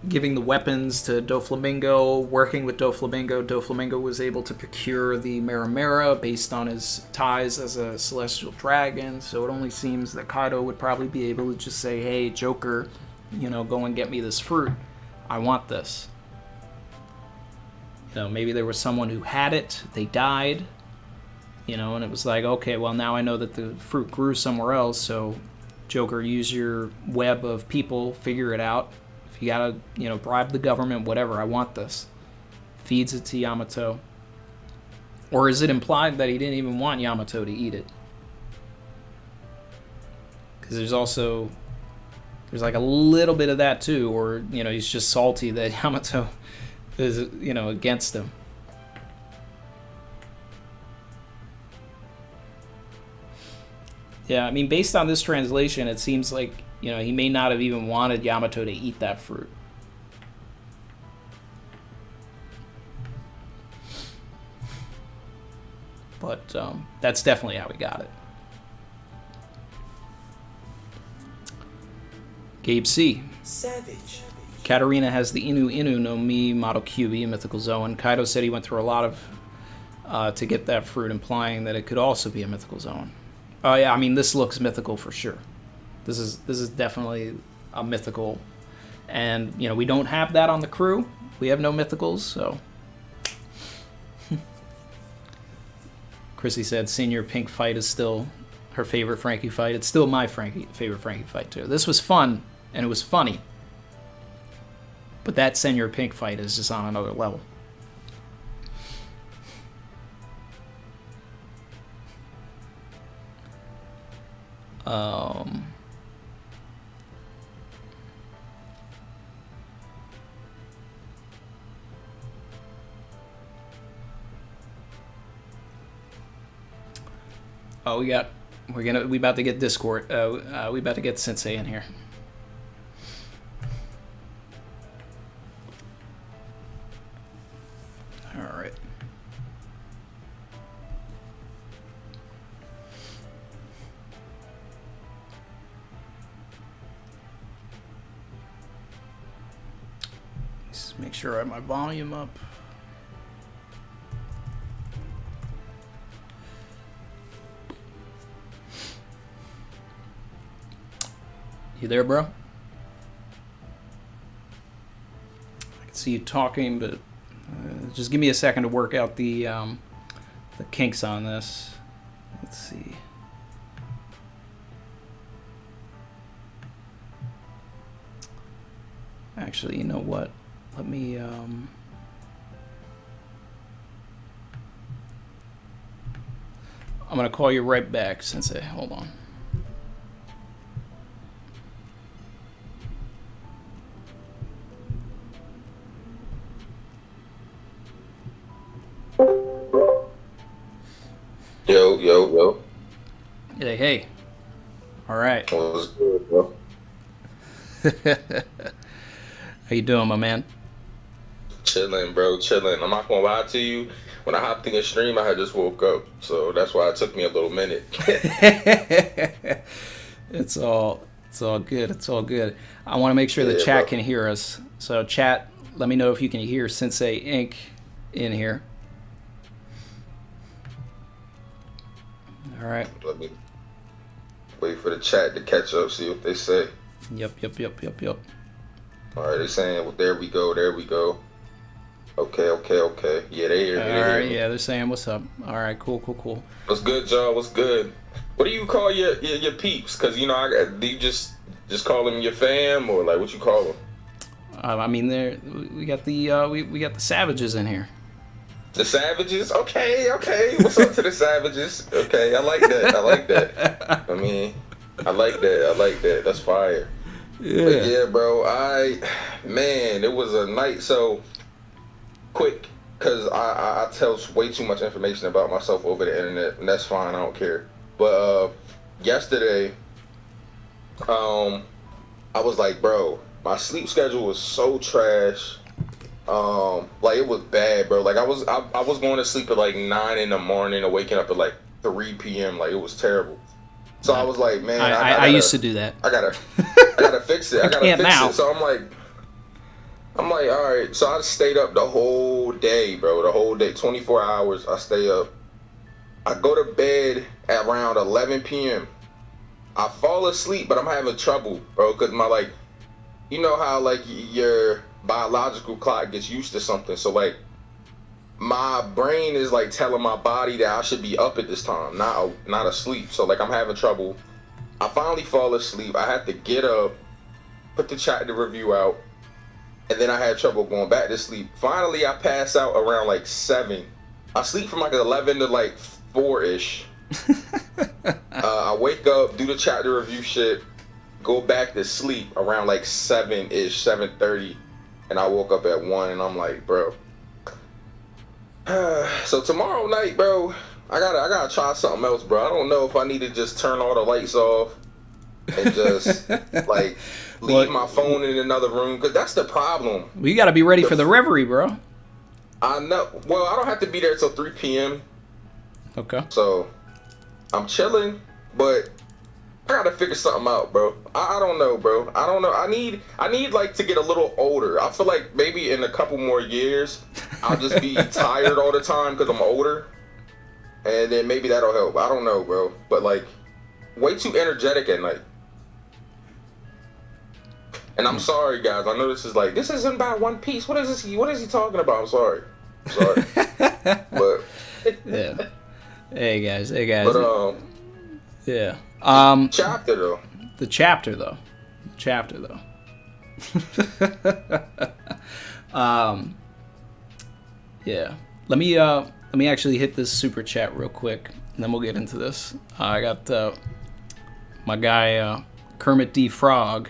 Speaker 2: giving the weapons to Doflamingo, working with Doflamingo. Doflamingo was able to procure the Maramara based on his ties as a celestial dragon. So it only seems that Kaido would probably be able to just say, hey, Joker, go and get me this fruit. I want this. Maybe there was someone who had it. They died. And it was like, okay, well, now I know that the fruit grew somewhere else. So Joker, use your web of people, figure it out. If you gotta, bribe the government, whatever, I want this. Feeds it to Yamato. Or is it implied that he didn't even want Yamato to eat it? Because there's like a little bit of that too, or, he's just salty that Yamato is, against him. Yeah, I mean, based on this translation, it seems like, he may not have even wanted Yamato to eat that fruit. But that's definitely how he got it. Gabe C.
Speaker 1: Savage.
Speaker 2: Katarina has the Inu Inu no Mi Model QB, a mythical zone. Kaido said he went through a lot of to get that fruit, implying that it could also be a mythical zone. Oh yeah, I mean, this looks mythical for sure. This is definitely a mythical, and we don't have that on the crew. We have no mythicals, so. Chrissy said Senior Pink fight is still her favorite Frankie fight. It's still my favorite Frankie fight too. This was fun and it was funny, but that Senior Pink fight is just on another level. Oh, we about to get Discord. We about to get Synsei in here. All right. Just make sure I have my volume up. You there, bro? I can see you talking, but just give me a second to work out the kinks on this. Let's see. Actually, you know what? Let me. I'm gonna call you right back, Sensei. Hold on.
Speaker 3: Yo.
Speaker 2: Hey. All right.
Speaker 3: What's good, bro?
Speaker 2: How you doing, my man?
Speaker 3: Chilling, bro. Chilling. I'm not gonna lie to you. When I hopped in the stream, I had just woke up, so that's why it took me a little minute.
Speaker 2: It's all good. It's all good. I want to make sure the chat can hear us. So, chat, let me know if you can hear Synsei Inc. in here. All right.
Speaker 3: Let me wait for the chat to catch up, see what they say.
Speaker 2: Yep.
Speaker 3: All right, they saying, well, there we go. Okay. Yeah, they hear me.
Speaker 2: All right, yeah, they're saying what's up. All right, cool.
Speaker 3: What's good, y'all? What's good? What do you call your peeps? Because, do you just call them your fam, or like what you call them?
Speaker 2: I mean, we got the savages in here.
Speaker 3: The savages? Okay. What's up to the savages? Okay, I like that. I mean, I like that. That's fire.
Speaker 2: Yeah.
Speaker 3: But yeah, bro, it was a night. So quick, because I tell way too much information about myself over the internet, and that's fine, I don't care. But yesterday, I was like, bro, my sleep schedule was so trash. Like it was bad, bro. Like I was going to sleep at like 9 in the morning and waking up at like 3 p.m. Like it was terrible. So I was like, man,
Speaker 2: I used to do that.
Speaker 3: I gotta fix it. I gotta fix it. So I'm like, all right. So I stayed up the whole day, bro. The whole day, 24 hours. I stay up. I go to bed at around 11 p.m. I fall asleep, but I'm having trouble, bro, because my you know how like your biological clock gets used to something. So like my brain is like telling my body that I should be up at this time, not asleep. So like I'm having trouble. I finally fall asleep. I had to get up, put the chat to review out, and then I had trouble going back to sleep. Finally, I pass out around like 7. I sleep from like 11 to like 4-ish. I wake up, do the chat to review shit, go back to sleep around like 7-ish, 7:30. and I woke up at 1, and I'm like, bro. So tomorrow night, bro, I gotta try something else, bro. I don't know if I need to just turn all the lights off and just like leave my phone in another room, because that's the problem.
Speaker 2: Well, you gotta be ready for the reverie, bro.
Speaker 3: I know. Well, I don't have to be there till 3 p.m.
Speaker 2: Okay.
Speaker 3: So I'm chilling, but I gotta figure something out, bro. I don't know, bro. I don't know. I need like to get a little older. I feel like maybe in a couple more years, I'll just be tired all the time because I'm older, and then maybe that'll help. I don't know, bro. But like, way too energetic at night. And I'm sorry, guys. I know this isn't about One Piece. What is this? What is he talking about? I'm sorry. But
Speaker 2: yeah. Hey guys.
Speaker 3: But
Speaker 2: yeah.
Speaker 3: Chapter though.
Speaker 2: The chapter though. Yeah. Let me actually hit this super chat real quick, and then we'll get into this. I got my guy Kermit D Frog,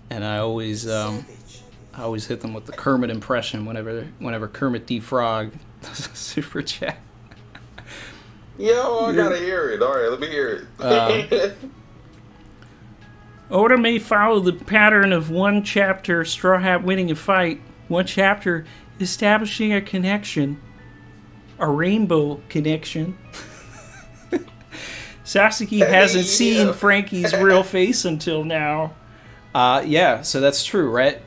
Speaker 2: and I always hit them with the Kermit impression whenever Kermit D Frog does a super chat.
Speaker 3: Yo, I gotta hear it. All right, let me hear it.
Speaker 2: Oda may follow the pattern of one chapter Straw Hat winning a fight, one chapter establishing a connection, a rainbow connection. Sasuke hasn't seen Frankie's real face until now. Yeah, so that's true, right?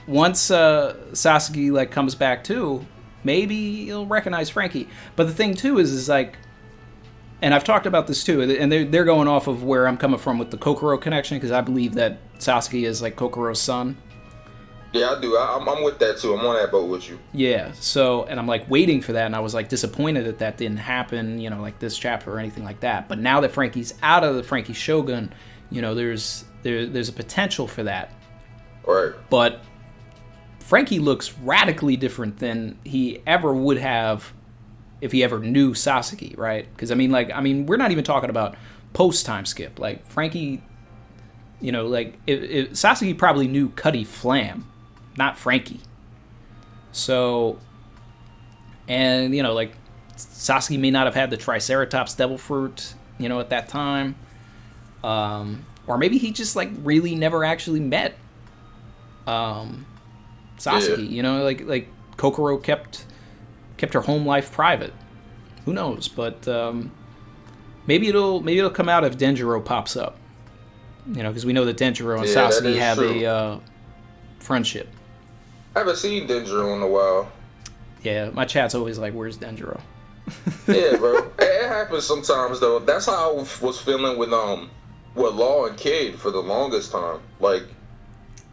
Speaker 2: Once Sasuke like comes back too, maybe he'll recognize Frankie. But the thing too is like, and I've talked about this too, and they're going off of where I'm coming from with the Kokoro connection, because I believe that Sasuke is like Kokoro's son.
Speaker 3: Yeah, I do. I'm with that too. I'm on that boat with you.
Speaker 2: Yeah. So, and I'm like waiting for that, and I was like disappointed that didn't happen, like this chapter or anything like that. But now that Frankie's out of the Frankie Shogun, there's a potential for that.
Speaker 3: Right.
Speaker 2: But Frankie looks radically different than he ever would have if he ever knew Sasuke, right? Because we're not even talking about post time skip. Like Frankie, if Sasuke probably knew Cuddy Flam, not Frankie. So, and Sasuke may not have had the Triceratops Devil Fruit, at that time, or maybe he just like really never actually met Sasuke.
Speaker 3: Yeah.
Speaker 2: Like Kokoro kept her home life private. Who knows? But maybe it'll come out if Denjiro pops up. Because we know that Denjiro and Sasuke have a friendship.
Speaker 3: I haven't seen Denjiro in a while.
Speaker 2: Yeah, my chat's always like, "Where's Denjiro?"
Speaker 3: Yeah, bro. It happens sometimes though. That's how I was feeling with Law and Kid for the longest time. Like,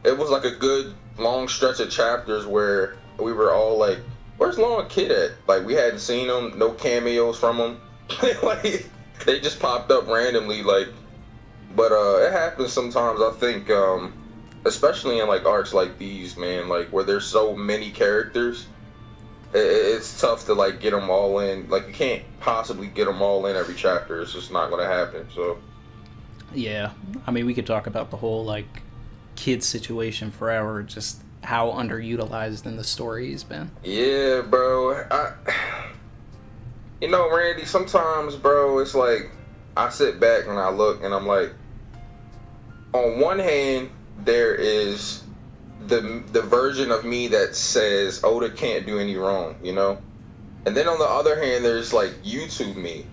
Speaker 3: it was like a good long stretch of chapters where we were all like, where's Law and Kid at? Like, we hadn't seen them, no cameos from them. Like, they just popped up randomly, like. But it happens sometimes, I think, especially in like arcs like these, man, like where there's so many characters, it's tough to like get them all in. Like, you can't possibly get them all in every chapter. It's just not gonna happen. So
Speaker 2: yeah, we could talk about the whole like kid situation forever, just how underutilized in the story he's been.
Speaker 3: Yeah, bro. Randy, sometimes, bro, it's like I sit back and I look and I'm like, on one hand, there is the version of me that says Oda can't do any wrong, and then on the other hand, there's like YouTube me,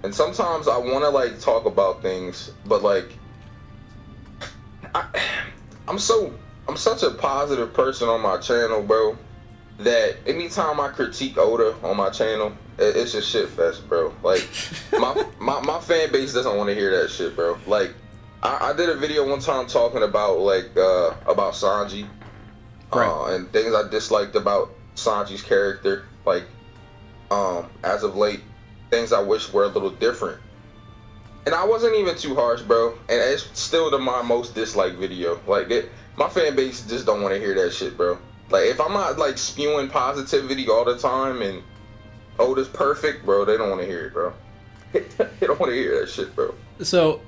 Speaker 3: and sometimes I want to like talk about things, but like I'm such a positive person on my channel, bro, that anytime I critique Oda on my channel, it's just shit fest, bro. Like, my fan base doesn't want to hear that shit, bro. Like, I did a video one time talking about like about Sanji,
Speaker 2: right,
Speaker 3: and things I disliked about Sanji's character, like as of late, things I wish were a little different. And I wasn't even too harsh, bro. And it's still my most disliked video. Like, my fan base just don't want to hear that shit, bro. Like, if I'm not like spewing positivity all the time and Oda's perfect, bro, they don't want to hear it, bro. You don't want to hear that shit, bro.
Speaker 2: So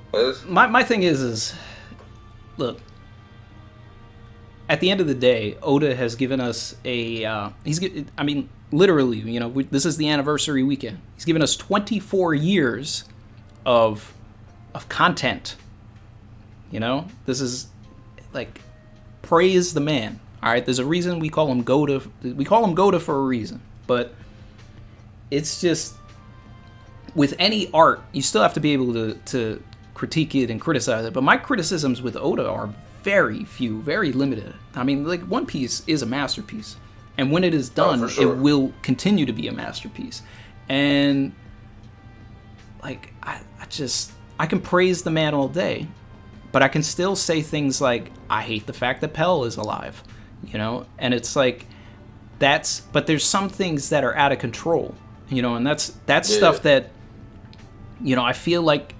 Speaker 2: my thing is look. At the end of the day, Oda has given us literally, this is the anniversary weekend. He's given us 24 years of content. This is like, praise the man. All right, there's a reason we call him Goda. We call him Goda for a reason. But it's just, with any art, you still have to be able to critique it and criticize it. But my criticisms with Oda are very few, very limited. I mean, like, One Piece is a masterpiece. And when it is done, it will continue to be a masterpiece. And, like, I can praise the man all day, but I can still say things like, I hate the fact that Pell is alive, And it's like, but there's some things that are out of control, and that's stuff that, I feel like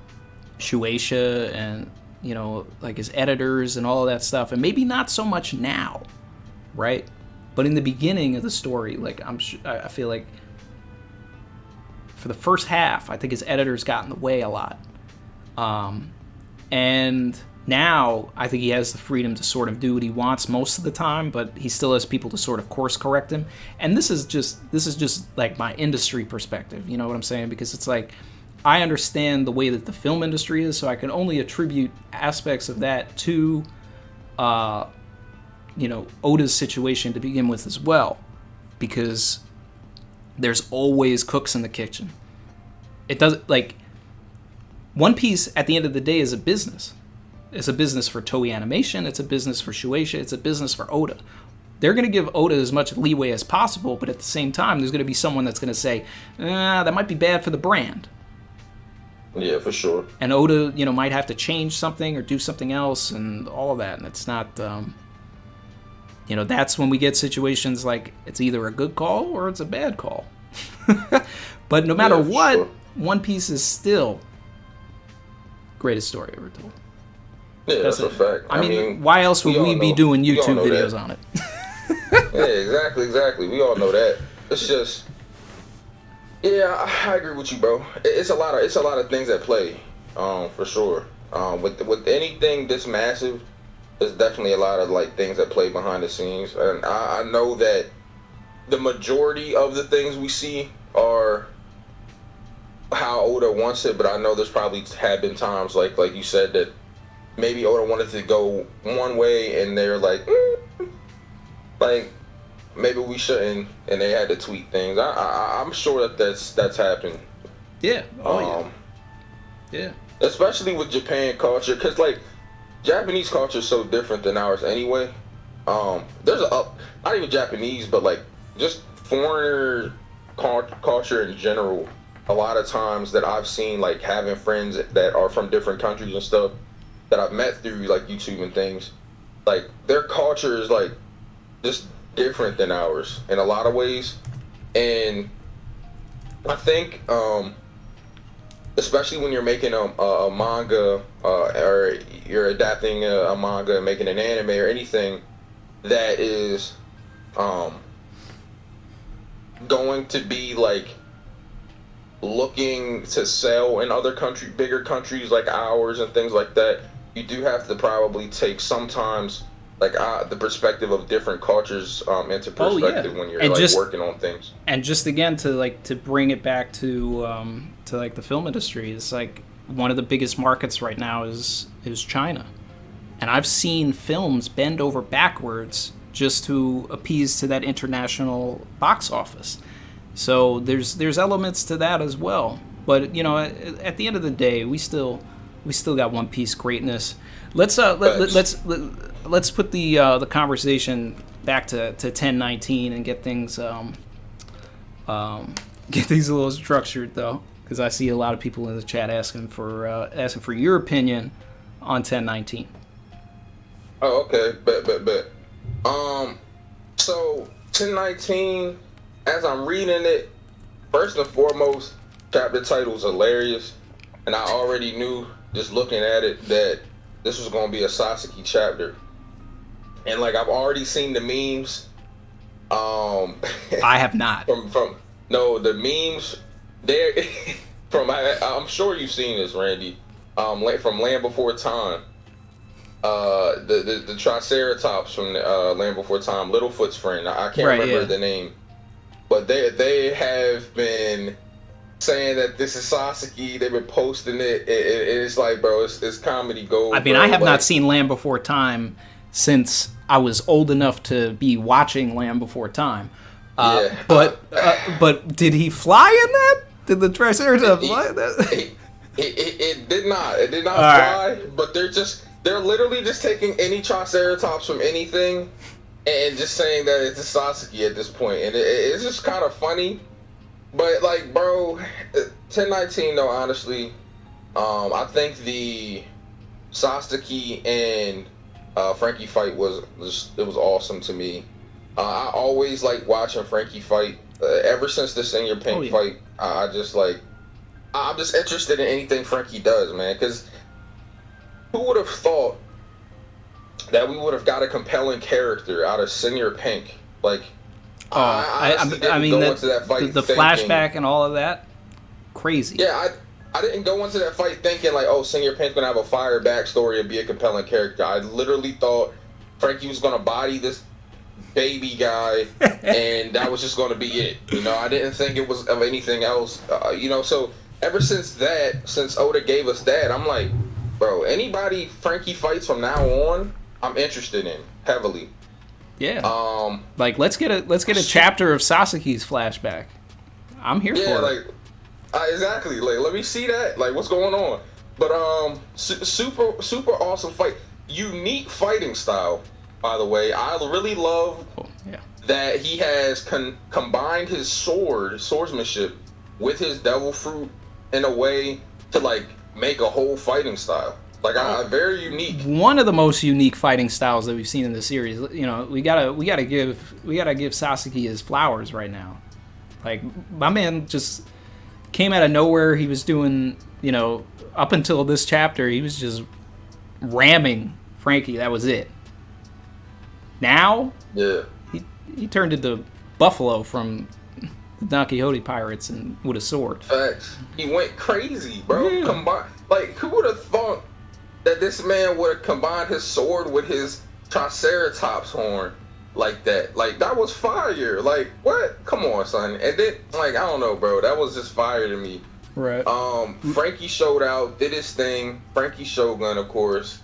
Speaker 2: Shueisha and, like his editors and all of that stuff, and maybe not so much now, right? But in the beginning of the story, like, I feel like for the first half, I think his editors got in the way a lot. And now I think he has the freedom to sort of do what he wants most of the time, but he still has people to sort of course correct him. And this is just like my industry perspective, you know what I'm saying? Because it's like, I understand the way that the film industry is, so I can only attribute aspects of that to, Oda's situation to begin with as well, because there's always cooks in the kitchen. It doesn't, like, One Piece at the end of the day is a business. It's a business for Toei Animation, it's a business for Shueisha, it's a business for Oda. They're going to give Oda as much leeway as possible, but at the same time, there's going to be someone that's going to say, that might be bad for the brand.
Speaker 3: Yeah, for sure.
Speaker 2: And Oda, might have to change something or do something else and all of that. And it's not, that's when we get situations like it's either a good call or it's a bad call. But no matter what, sure, One Piece is still greatest story ever told.
Speaker 3: Yeah, that's a fact.
Speaker 2: I mean, why else would we be doing YouTube videos on it?
Speaker 3: Yeah, exactly. We all know that. It's just... Yeah, I agree with you, bro. It's a lot of things at play, for sure. With anything this massive, there's definitely a lot of like things that play behind the scenes, and I know that the majority of the things we see are how Oda wants it, but I know there's probably have been times like you said that maybe Oda wanted to go one way, and they're like, like, maybe we shouldn't, and they had to tweak things. I'm sure that's happened.
Speaker 2: Yeah. Yeah.
Speaker 3: Especially with Japan culture, because like Japanese culture is so different than ours anyway. There's not even Japanese, but like just foreigner culture in general. A lot of times that I've seen, like having friends that are from different countries and stuff that I've met through like YouTube and things, like their culture is like just different than ours in a lot of ways. And I think especially when you're making a manga or you're adapting a manga and making an anime or anything that is going to be like looking to sell in other bigger countries like ours and things like that, you do have to probably take sometimes like the perspective of different cultures into perspective when you're working on things. And
Speaker 2: just again to bring it back to like the film industry, it's like one of the biggest markets right now is China, and I've seen films bend over backwards just to appease to that international box office. So there's elements to that as well. But at the end of the day, we still got One Piece greatness. Let's put the conversation back to 1019 and get things a little structured though, because I see a lot of people in the chat asking for your opinion on 1019.
Speaker 3: Oh, okay, bet. So 1019, as I'm reading it, first and foremost, chapter title's hilarious, and I already knew just looking at it that this was gonna be a Sasuke chapter, and like I've already seen the memes.
Speaker 2: I have not.
Speaker 3: From the memes there. I'm sure you've seen this, Randy. From Land Before Time. The Triceratops from Land Before Time, Littlefoot's friend. I can't remember the name, but they have been saying that this is Sasuke. They've been posting it. It's like, bro, it's comedy gold.
Speaker 2: I mean,
Speaker 3: bro.
Speaker 2: I have not seen Land Before Time since I was old enough to be watching Land Before Time. But did he fly in that? Did the Triceratops fly in that?
Speaker 3: It did not. It did not fly. Right. But they're literally just taking any Triceratops from anything and just saying that it's a Sasuke at this point, and it's just kind of funny. But like, bro, 1019 though, honestly, I think the Sasuke and Frankie fight was awesome to me. I always like watching Frankie fight. Ever since the Senior Pink fight, I'm just interested in anything Frankie does, man. Because who would have thought that we would have got a compelling character out of Senior Pink? Like, I mean, go into that fight
Speaker 2: the flashback and all of that, crazy.
Speaker 3: Yeah, I didn't go into that fight thinking like, oh, Senior Pink's gonna have a fire backstory and be a compelling character. I literally thought Frankie was gonna body this baby guy, and that was just gonna be it. You know, I didn't think it was of anything else. You know, so ever since Oda gave us that, I'm like, bro, anybody Frankie fights from now on, I'm interested in heavily.
Speaker 2: Yeah. Like let's get a chapter of Sasuke's flashback. I'm here for it.
Speaker 3: Like, exactly. Like, let me see that. Like, what's going on? But super awesome fight. Unique fighting style, by the way. I really love that he has combined his swordsmanship with his devil fruit in a way to like make a whole fighting style. Like, very unique.
Speaker 2: One of the most unique fighting styles that we've seen in the series. You know, we gotta give Sasuke his flowers right now. Like, my man just came out of nowhere. He was doing, you know, up until this chapter, he was just ramming Frankie. That was it. Now, he turned into Buffalo from the Don Quixote pirates and with a sword.
Speaker 3: Facts. He went crazy, bro. Yeah. Like, who would have thought that this man would have combined his sword with his Triceratops horn like that? Like, that was fire. Like, what? Come on, son. And then, like, I don't know, bro. That was just fire to me.
Speaker 2: Right.
Speaker 3: Frankie showed out, did his thing. Frankie Shogun, of course,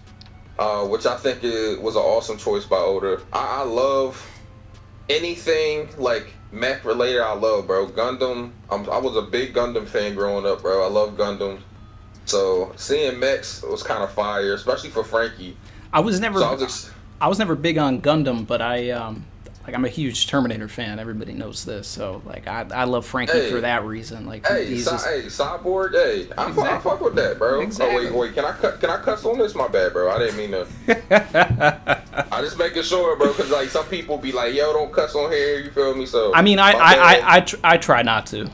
Speaker 3: which I think was an awesome choice by Oda. I love anything like mech related. I love, bro. Gundam. I was a big Gundam fan growing up, bro. I love Gundam. So seeing mechs was kind of fire, especially for Frankie.
Speaker 2: I was never big on Gundam, but I'm a huge Terminator fan. Everybody knows this, so like I love Frankie for that reason. Like,
Speaker 3: Cyborg. Hey, I fuck with that, bro. Exactly. Oh wait, can I cuss on this? My bad, bro. I didn't mean to. I just making sure, bro, because like some people be like, yo, don't cuss on here. You feel me? So
Speaker 2: I mean, I try not to.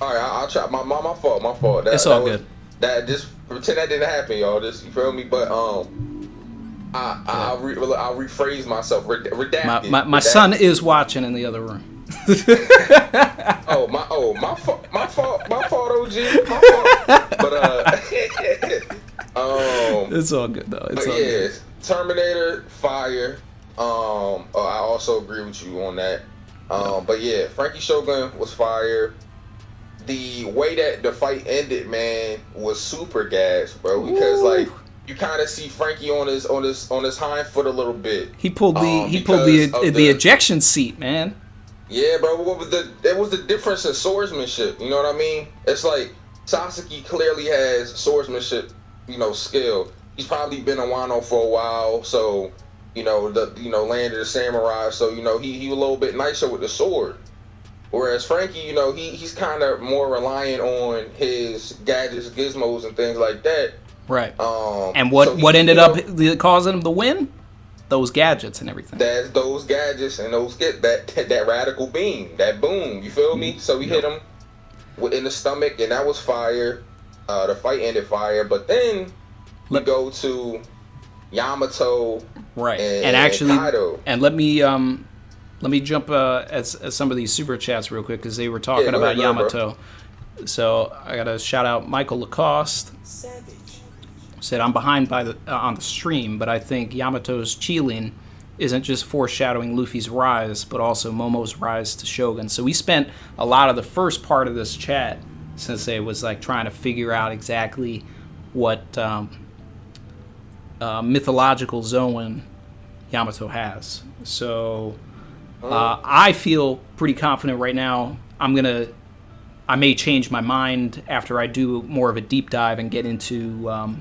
Speaker 3: All right, I'll try. My fault.
Speaker 2: It's all good.
Speaker 3: That just pretend that didn't happen, y'all. Just, you feel me? But I'll rephrase myself. Redacted.
Speaker 2: My son is watching in the other room.
Speaker 3: My fault, OG. My fault. But
Speaker 2: it's all good though. It's all
Speaker 3: good. Terminator, fire. I also agree with you on that. But yeah, Frankie Shogun was fire. The way that the fight ended, man, was super gas, bro. Because like you kind of see Frankie on his hind foot a little bit.
Speaker 2: He pulled the ejection seat, man.
Speaker 3: Yeah, bro. It was the difference in swordsmanship. You know what I mean? It's like Sasuke clearly has swordsmanship, you know, skill. He's probably been a Wano for a while, so you know land of the samurai. So you know he was a little bit nicer with the sword. Whereas Frankie, you know, he's kind of more reliant on his gadgets, gizmos, and things like that.
Speaker 2: Right. And what ended up causing him to win? Those gadgets and everything.
Speaker 3: That's those gadgets and that radical beam, that boom. You feel me? So we hit him in the stomach, and that was fire. The fight ended fire, but then we go to Yamato,
Speaker 2: right?
Speaker 3: And
Speaker 2: actually,
Speaker 3: Kaido.
Speaker 2: And let me jump at some of these super chats real quick because they were talking about Yamato. So I gotta shout out Michael Lacoste.
Speaker 1: Savage.
Speaker 2: Said I'm behind on the stream, but I think Yamato's Chilin isn't just foreshadowing Luffy's rise, but also Momo's rise to Shogun. So we spent a lot of the first part of this chat, Synsei was like trying to figure out exactly what mythological Zoan Yamato has. So I feel pretty confident right now. I may change my mind after I do more of a deep dive and get into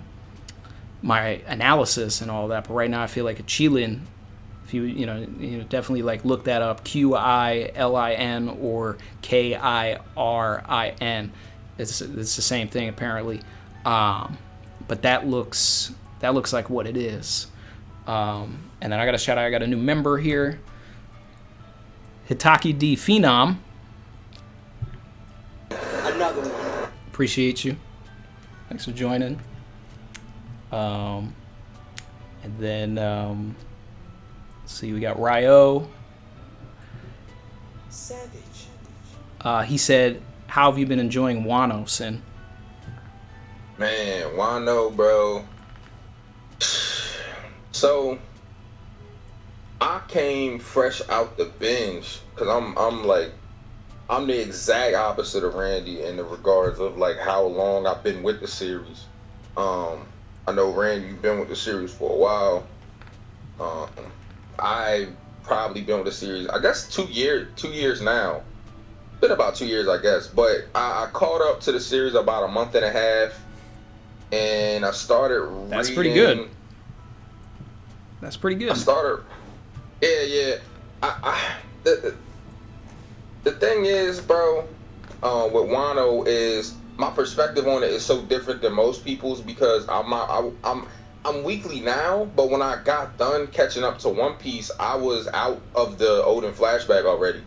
Speaker 2: my analysis and all that. But right now I feel like a Chilin, if you definitely like look that up, Qilin or Kirin. It's the same thing apparently. But that looks like what it is. And then I got a shout out, I got a new member here. Hitaki D Phenom.
Speaker 1: Another one.
Speaker 2: Appreciate you. Thanks for joining. And then let's see, we got Ryo.
Speaker 1: Savage.
Speaker 2: He said, "How have you been enjoying Wano, Sin?"
Speaker 3: Man, Wano, bro. So I came fresh out the binge because I'm the exact opposite of Randy in the regards of like how long I've been with the series. I know Randy, you've been with the series for a while. I've probably been with the series, I guess 2 years now. Been about 2 years, I guess. But I caught up to the series about a month and a half, and I started reading.
Speaker 2: That's pretty good. That's pretty good.
Speaker 3: I started. Yeah. The thing is, bro, with Wano is my perspective on it is so different than most people's because I'm weekly now, but when I got done catching up to One Piece, I was out of the Oden flashback already.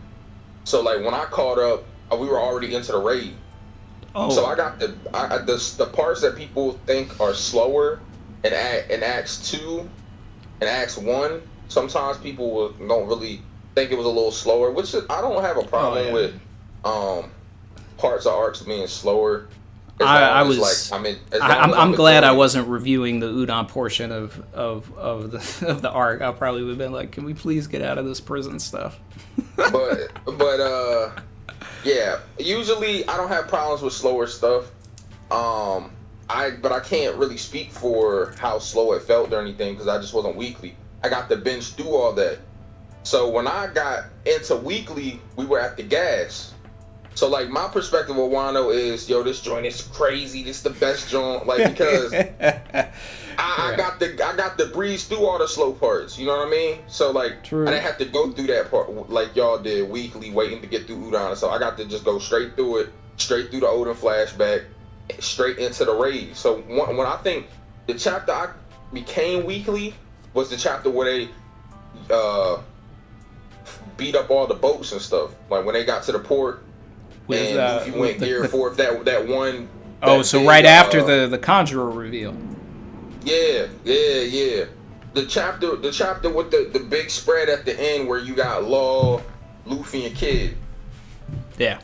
Speaker 3: So like when I caught up, we were already into the raid.
Speaker 2: Oh.
Speaker 3: So I got the parts that people think are slower in Acts 2 and Acts 1. Sometimes people don't really think it was a little slower, which I don't have a problem with parts of arcs being slower.
Speaker 2: I'm glad I
Speaker 3: story.
Speaker 2: wasn't reviewing the Udon portion of the arc. I probably would have been like, can we please get out of this prison stuff?
Speaker 3: but yeah, usually I don't have problems with slower stuff. But I can't really speak for how slow it felt or anything because I just wasn't weekly. I got to binge through all that. So when I got into weekly, we were at the gas. So like my perspective of Wano is, yo, this joint is crazy. This the best joint, like because I got the breeze through all the slow parts. You know what I mean? So like
Speaker 2: True.
Speaker 3: I didn't have to go through that part like y'all did weekly, waiting to get through Udon. So I got to just go straight through it, straight through the Oden flashback, straight into the raid. So when I think the chapter I became weekly was the chapter where they beat up all the boats and stuff. Like when they got to the port. And Luffy went gear for that one.
Speaker 2: Oh, so right after the Conjurer reveal.
Speaker 3: Yeah. The chapter with the big spread at the end where you got Law, Luffy, and Kid.
Speaker 2: Yeah.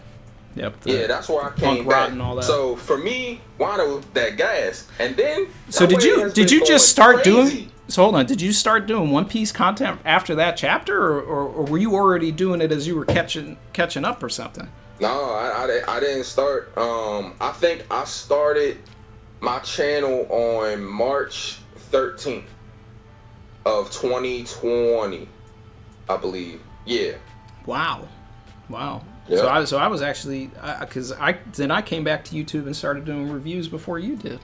Speaker 2: Yep.
Speaker 3: Yeah, that's where I came back.
Speaker 2: And all that.
Speaker 3: So for me, Wano that gas, and then.
Speaker 2: So did you just start doing? So hold on, did you start doing One Piece content after that chapter, or were you already doing it as you were catching up or something?
Speaker 3: No, I didn't start. I think I started my channel on March 13th of 2020, I believe. Yeah.
Speaker 2: Wow.
Speaker 3: Yep.
Speaker 2: So I was actually because I came back to YouTube and started doing reviews before you did.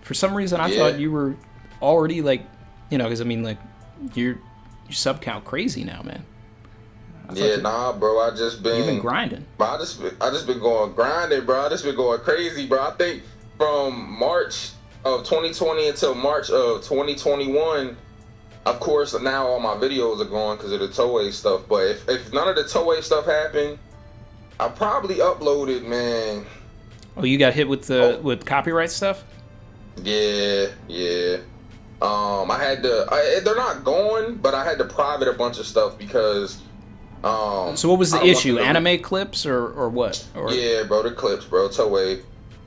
Speaker 2: For some reason, I thought you were already like, because I mean like your sub count crazy now, man.
Speaker 3: Yeah, nah, bro. You've
Speaker 2: been grinding.
Speaker 3: Bro, I just been going grinding, bro. I just been going crazy, bro. I think from March of 2020 until March of 2021, of course, now all my videos are going because of the Toei stuff. But if none of the Toei stuff happened, I probably uploaded, man.
Speaker 2: Oh, you got hit with with copyright stuff?
Speaker 3: Yeah. I had to. They're not going, but I had to private a bunch of stuff because
Speaker 2: So what was the issue? Anime clips or what? Or...
Speaker 3: Yeah, bro, the clips, bro. Toei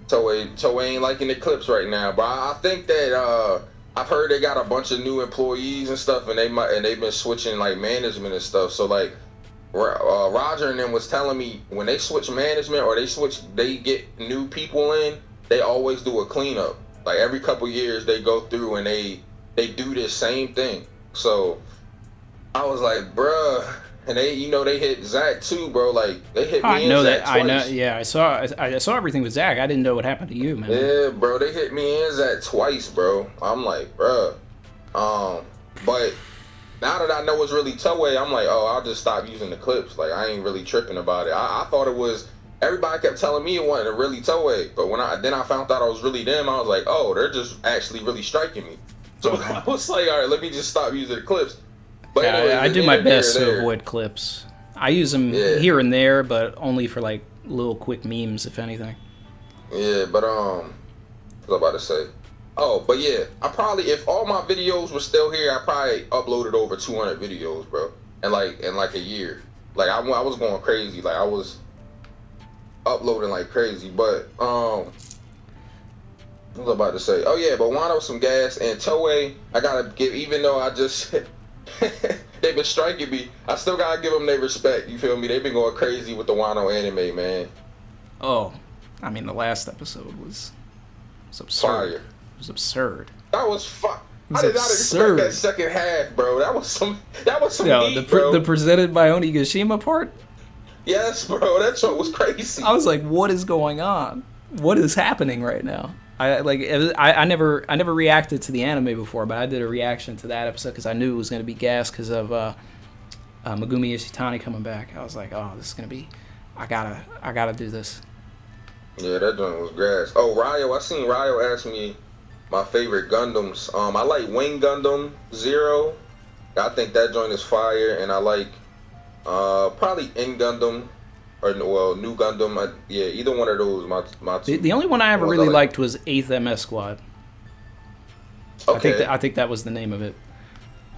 Speaker 3: ain't liking the clips right now. But I think that I've heard they got a bunch of new employees and stuff, and they've been switching like management and stuff. So like Roger and them was telling me when they switch management or they get new people in, they always do a cleanup. Like every couple years they go through and they do this same thing. So I was like, bruh. And they hit Zach too, bro. Like they hit me.
Speaker 2: I know
Speaker 3: Zach
Speaker 2: that.
Speaker 3: twice.
Speaker 2: I know. Yeah, I saw everything with Zach. I didn't know what happened to you, man.
Speaker 3: Yeah, bro. They hit me and Zach twice, bro. I'm like, bruh. But now that I know it's really Toei, I'm like, oh, I'll just stop using the clips. Like I ain't really tripping about it. I thought it was. Everybody kept telling me it wasn't really Toei, but when I found out it was really them, I was like, oh, they're just actually really striking me. So I was like, all right, let me just stop using the clips. But
Speaker 2: yeah,
Speaker 3: anyway,
Speaker 2: I do my best to avoid clips. I use them here and there, but only for like little quick memes, if anything.
Speaker 3: Yeah, but what was I about to say? Oh, but yeah, I probably, if all my videos were still here, I probably uploaded over 200 videos, bro, in like a year. Like I was going crazy. Like I was uploading like crazy. But what was I about to say? Oh yeah, but Wano some gas and Toei. I gotta give, even though I just. They've been striking me. I still gotta give them their respect. You feel me? They've been going crazy with the Wano anime, man.
Speaker 2: Oh, I mean, the last episode was absurd.
Speaker 3: Fire.
Speaker 2: It was absurd.
Speaker 3: That was fun. I did not expect that second half, bro. That was some heat, bro.
Speaker 2: The presented by Onigashima part?
Speaker 3: Yes, bro. That show was crazy.
Speaker 2: I was like, what is going on? What is happening right now? I never reacted to the anime before, but I did a reaction to that episode because I knew it was going to be gas because of Megumi Ishitani coming back. I was like, oh, this is going to be, I gotta do this.
Speaker 3: Yeah, that joint was grass. Oh, Ryo, I seen Ryo ask me my favorite Gundams. I like Wing Gundam Zero. I think that joint is fire, and I like probably In Gundam. Or well, New Gundam, yeah, either one of those. My two.
Speaker 2: The only one I ever really liked was 8th MS Squad.
Speaker 3: Okay.
Speaker 2: I think that was the name of it.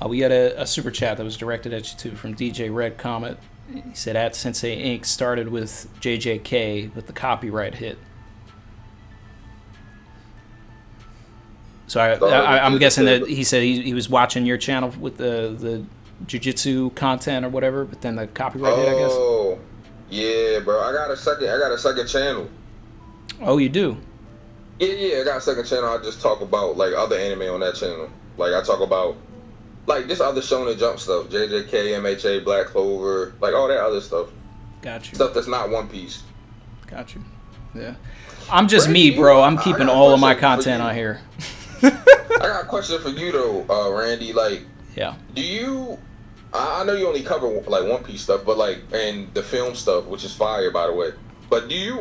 Speaker 2: We had a super chat that was directed at you too from DJ Red Comet. He said at Synsei Inc. started with JJK, but the copyright hit. So I'm guessing that he said he was watching your channel with the jujitsu content or whatever, but then the copyright hit, I guess.
Speaker 3: Oh. Yeah, bro. I got a second channel.
Speaker 2: Oh, you do?
Speaker 3: Yeah. I got a second channel. I just talk about like other anime on that channel. Like I talk about like just other Shonen Jump stuff, JJK, MHA, Black Clover, like all that other stuff.
Speaker 2: Got you.
Speaker 3: Stuff that's not One Piece.
Speaker 2: Got you. Yeah. I'm just me, bro. I'm keeping all of my content on here.
Speaker 3: I got a question for you though, Randy. Like,
Speaker 2: yeah.
Speaker 3: Do you? I know you only cover like One Piece stuff, but like and the film stuff, which is fire, by the way. But do you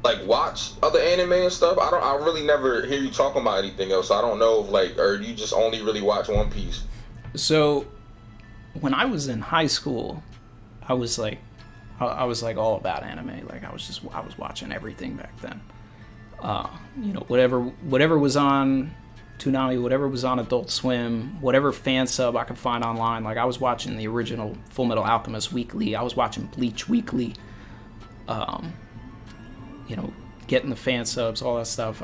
Speaker 3: like watch other anime and stuff? I really never hear you talking about anything else. So I don't know if like, or you just only really watch One Piece.
Speaker 2: So when I was in high school, I was like all about anime. Like I was watching everything back then. Whatever was on Toonami, whatever was on Adult Swim, whatever fan sub I could find online. Like I was watching the original Full Metal Alchemist weekly. I was watching Bleach weekly. Getting the fan subs, all that stuff.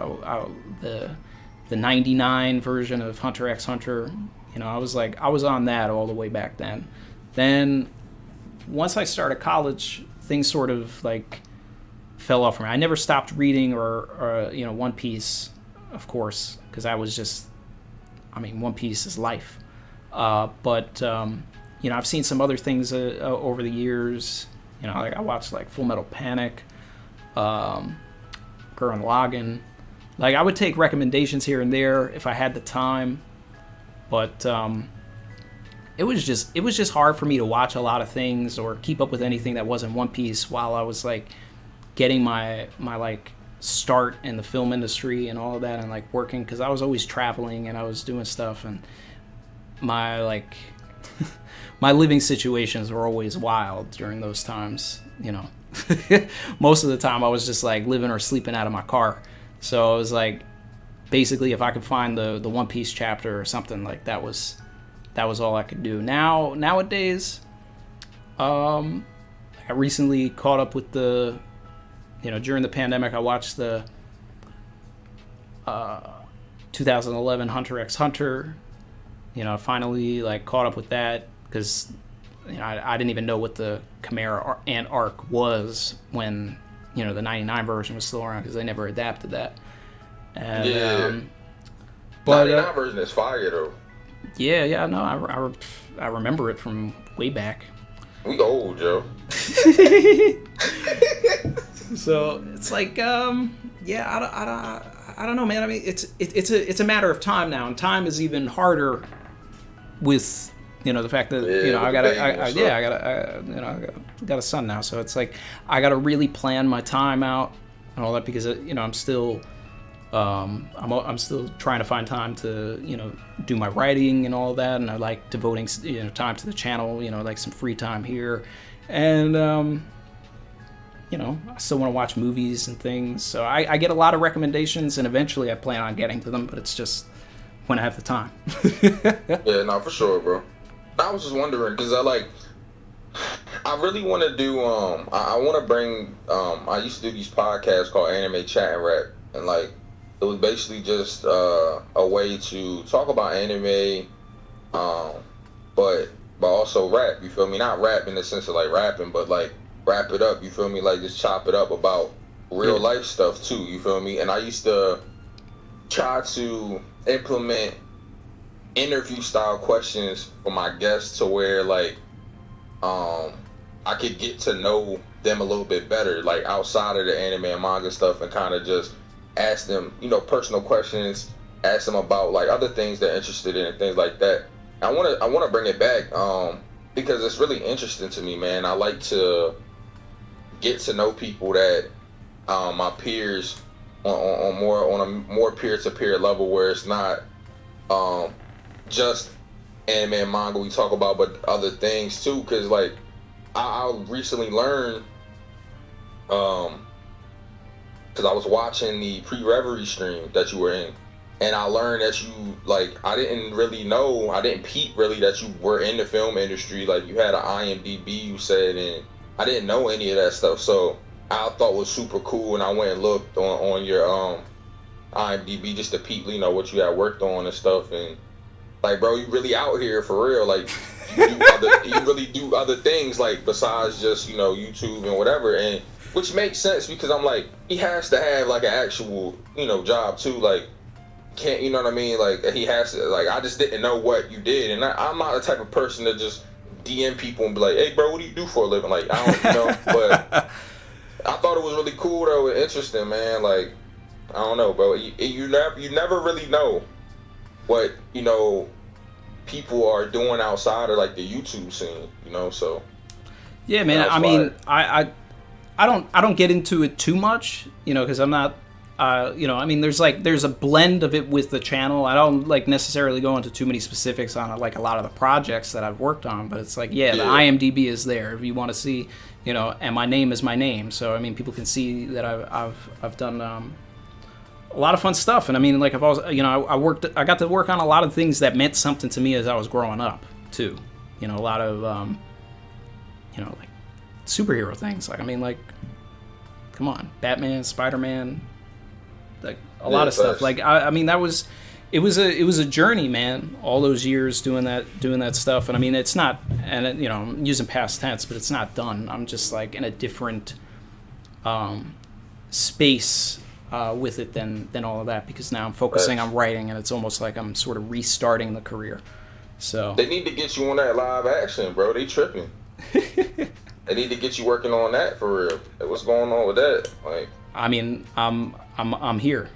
Speaker 2: The 99 version of Hunter x Hunter. I was on that all the way back then. Then once I started college, things sort of like fell off for me. I never stopped reading or One Piece, of course, because One Piece is life. But I've seen some other things over the years. Like I watched like Full Metal Panic, Gurren Lagann. Like I would take recommendations here and there if I had the time, but it was just hard for me to watch a lot of things or keep up with anything that wasn't One Piece while I was like getting my like start in the film industry and all of that and like working, because I was always traveling and I was doing stuff, and my like my living situations were always wild during those times. Most of the time I was just like living or sleeping out of my car, so I was like basically if I could find the One Piece chapter or something, like that was all I could do. Nowadays I recently caught up with the, during the pandemic, I watched the 2011 Hunter x Hunter. Finally caught up with that because I didn't even know what the Chimera Ant arc was when the 99 version was still around because they never adapted that. And,
Speaker 3: but 99 version is fire though.
Speaker 2: Yeah, no, I remember it from way back.
Speaker 3: We old, Joe.
Speaker 2: So it's like, I don't know, man. I mean, it's a matter of time now, and time is even harder with the fact that I got a son now, so it's like I got to really plan my time out and all that because I'm still I'm still trying to find time to do my writing and all that, and I like devoting time to the channel, like some free time here, and I still want to watch movies and things, so I get a lot of recommendations, and eventually I plan on getting to them, but it's just when I have the time.
Speaker 3: Yeah, no, for sure, bro. I was just wondering because I really want to do I want to bring I used to do these podcasts called Anime Chat and Rap, and it was basically just a way to talk about anime, but also rap. You feel me? Not rap in the sense of rapping, but wrap it up. You feel me? Just chop it up about real life stuff too. You feel me? And I used to try to implement interview style questions for my guests to where I could get to know them a little bit better, outside of the anime and manga stuff, and kind of just ask them, personal questions, ask them about other things they're interested in and things like that. I want to bring it back because it's really interesting to me, man. I like to get to know people that my peers on a more peer-to-peer level, where it's not just anime and manga we talk about, but other things too. Because I recently learned because I was watching the pre-Reverie stream that you were in, and I learned that you I didn't peep really that you were in the film industry. You had an IMDb, you said, and I didn't know any of that stuff. So I thought it was super cool, and I went and looked on your IMDb just to peep, what you had worked on and stuff. And bro, you really out here for real. You really do other things besides just YouTube and whatever, and which makes sense because I'm he has to have an actual job too. Can't, you know what I mean? He has to, I just didn't know what you did, and I'm not the type of person to just DM people and be like, hey bro, what do you do for a living? I don't but I thought it was really cool though and interesting, man. I don't know, bro. You never really know what people are doing outside of the YouTube scene, so
Speaker 2: yeah, man. I mean, I don't get into it too much, because I'm not, I mean, there's a blend of it with the channel. I don't necessarily go into too many specifics on a lot of the projects that I've worked on, but it's the IMDb is there if you want to see, and my name is my name. So I mean, people can see that I've done a lot of fun stuff, and I mean, I've also, I got to work on a lot of things that meant something to me as I was growing up too. A lot of superhero things. I mean, come on, Batman, Spider-Man, a lot of stuff. I mean, it was a journey, man. All those years doing that stuff, and I mean, it's not, and I'm using past tense, but it's not done. I'm just in a different space with it than all of that, because now I'm focusing on writing, and it's almost like I'm sort of restarting the career. So
Speaker 3: they need to get you on that live action, bro. They tripping. They need to get you working on that for real. What's going on with that?
Speaker 2: I mean, I'm here.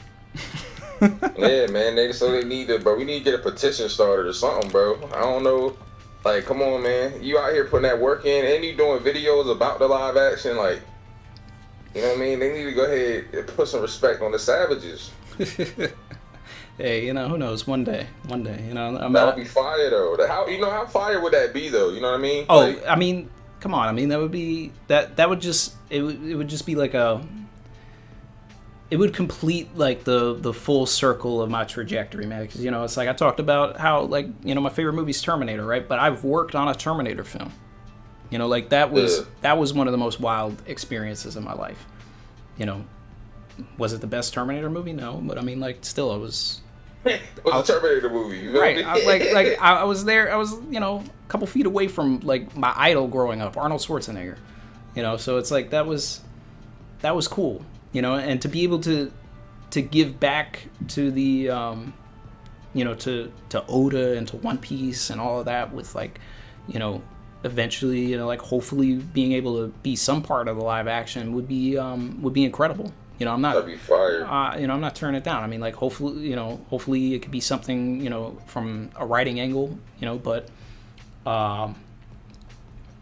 Speaker 3: Yeah, man. They need to, bro. We need to get a petition started or something, bro. I don't know. Come on, man. You out here putting that work in, and you doing videos about the live action, you know what I mean? They need to go ahead and put some respect on the savages.
Speaker 2: Hey, who knows? One day, that
Speaker 3: would be fire though. How fire would that be though? You know what I mean?
Speaker 2: Oh, I mean, come on. I mean, that would be that would just it would just be it would complete the full circle of my trajectory, man. Because it's I talked about how my favorite movie's Terminator, right? But I've worked on a Terminator film. You know, like that was one of the most wild experiences in my life. You know, was it the best Terminator movie? No, but I mean, like, still, it was.
Speaker 3: It was a Terminator movie, you know?
Speaker 2: Right? I was there. I was, you know, a couple feet away from like my idol growing up, Arnold Schwarzenegger. You know, so it's like that was cool. You know, and to be able to give back to the you know, to Oda and to One Piece and all of that with, like, you know, eventually, you know, like, hopefully being able to be some part of the live action would be incredible. You know, I'm not.
Speaker 3: That'd be fire.
Speaker 2: You know, I'm not turning it down. I mean, like, hopefully it could be something, you know, from a writing angle, you know, but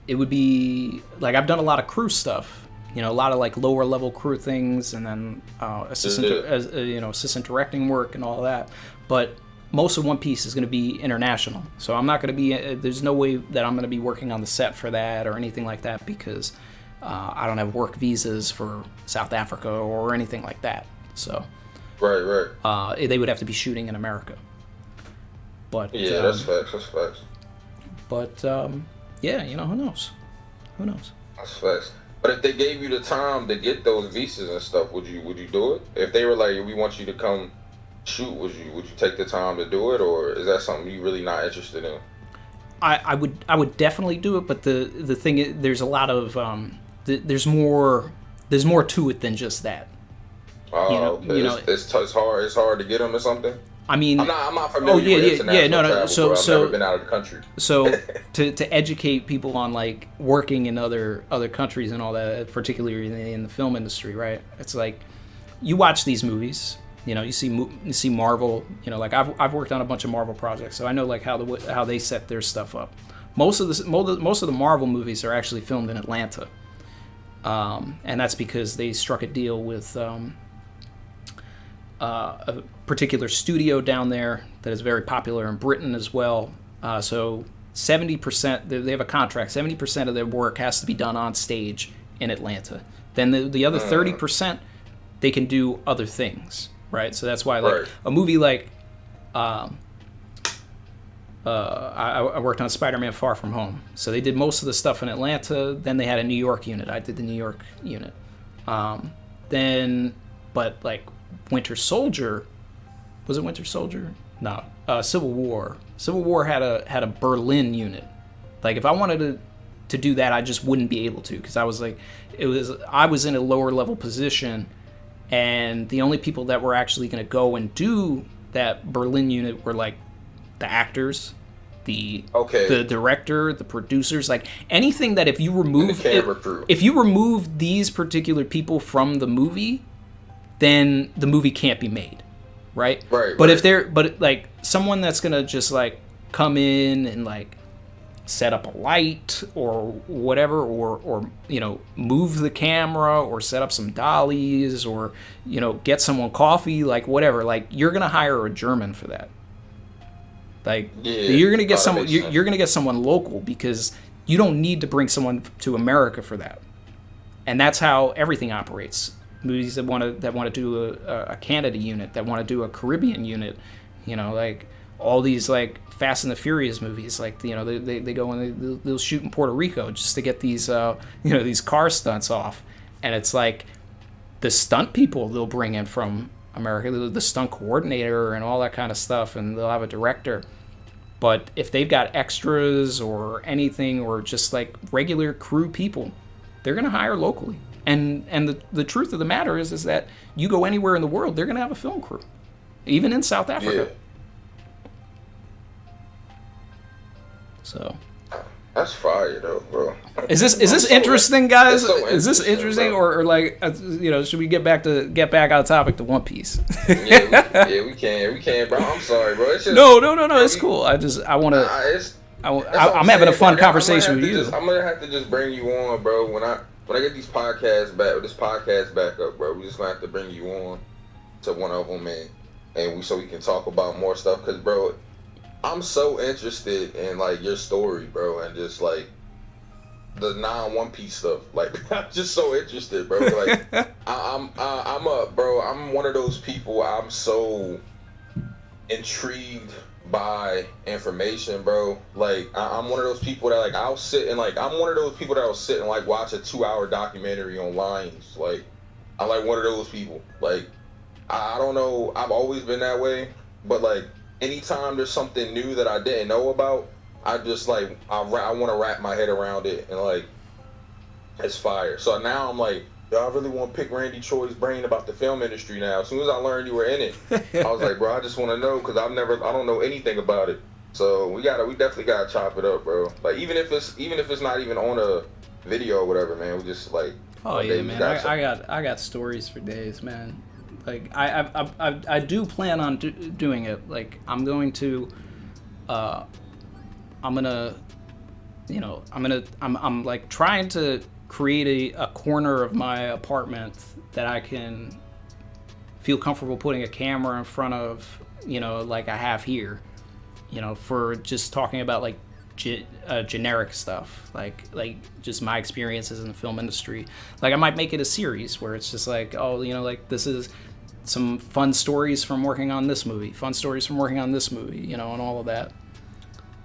Speaker 2: it would be like, I've done a lot of crew stuff. You know, a lot of like lower level crew things, and then assistant directing work and all that. But most of One Piece is going to be international, so I'm not going to be. There's no way that I'm going to be working on the set for that or anything like that, because I don't have work visas for South Africa or anything like that. So,
Speaker 3: right.
Speaker 2: They would have to be shooting in America. But
Speaker 3: yeah, that's facts. That's facts.
Speaker 2: But yeah, you know, who knows? Who knows?
Speaker 3: That's facts. But if they gave you the time to get those visas and stuff, would you do it? If they were like, we want you to come shoot, would you take the time to do it, or is that something you really not interested in?
Speaker 2: I would definitely do it, but the thing is, there's a lot of there's more to it than just that.
Speaker 3: Oh,
Speaker 2: you know,
Speaker 3: okay. You know, it's hard to get them or something.
Speaker 2: I mean,
Speaker 3: I'm not familiar with international travel,
Speaker 2: so
Speaker 3: I've never been out of the country.
Speaker 2: So to educate people on like working in other countries and all that, particularly in the film industry, right? It's like you watch these movies, you know, you see Marvel, you know, like I've worked on a bunch of Marvel projects, so I know like how they set their stuff up. Most of the Marvel movies are actually filmed in Atlanta, and that's because they struck a deal with a particular studio down there that is very popular in Britain as well. So 70%, they have a contract, 70% of their work has to be done on stage in Atlanta. Then the other 30%, they can do other things, right? So that's why, like, a movie like, I worked on Spider-Man Far From Home. So they did most of the stuff in Atlanta, then they had a New York unit. I did the New York unit. But like, Winter Soldier, was it Winter Soldier? No, Civil War. Civil War had a Berlin unit. Like, if I wanted to do that, I just wouldn't be able to, because I was in a lower level position, and the only people that were actually going to go and do that Berlin unit were like the actors, the director, the producers, like anything that if you remove these particular people from the movie, then the movie can't be made, right? But like someone that's gonna just like come in and like set up a light or whatever, or you know, move the camera or set up some dollies, or you know, get someone coffee, like whatever, like you're gonna hire a German for that. Like, you're gonna get you're gonna get someone local, because you don't need to bring someone to America for that. And that's how everything operates. Movies that want to do a Canada unit, that want to do a Caribbean unit, you know, like all these like Fast and the Furious movies, like, you know, they go and they'll shoot in Puerto Rico just to get these you know, these car stunts off, and it's like the stunt people they'll bring in from America, the stunt coordinator and all that kind of stuff, and they'll have a director. But if they've got extras or anything, or just like regular crew people, they're gonna hire locally. And the truth of the matter is that you go anywhere in the world, they're going to have a film crew, even in South Africa. Yeah. So
Speaker 3: that's fire, though, bro.
Speaker 2: Is this interesting, guys? Is this interesting, or like, you know, should we get back on topic to One Piece?
Speaker 3: yeah, we can, bro. I'm sorry, bro. It's just,
Speaker 2: no. It's cool. I want to. I'm having a fun conversation with you.
Speaker 3: I'm gonna have to just bring you on, bro. When I get this podcast back up, bro, we just gonna have to bring you on to one of them, and so we can talk about more stuff. Cause, bro, I'm so interested in like your story, bro, and just like the non-One Piece stuff. Like, I'm just so interested, bro. Like, I'm one of those people. I'm so intrigued by information, bro. Like I'm one of those people that like I'll sit and like I'm one of those people that'll sit and like watch a 2-hour documentary on lions. Like I'm like one of those people. Like I don't know. I've always been that way, but like anytime there's something new that I didn't know about, I just like I want to wrap my head around it and like it's fire. So now I'm like, yo, I really want to pick Randy Choi's brain about the film industry now. As soon as I learned you were in it, I was like, bro, I just want to know because I don't know anything about it. So we definitely gotta chop it up, bro. Like even if it's not even on a video or whatever, man, we just like.
Speaker 2: Oh yeah, man. I got stories for days, man. Like I do plan on doing it. Like I'm like trying to create a corner of my apartment that I can feel comfortable putting a camera in front of, like I have here, for just talking about like generic stuff, like just my experiences in the film industry. Like I might make it a series where it's just like, oh, like this is some fun stories from working on this movie, and all of that.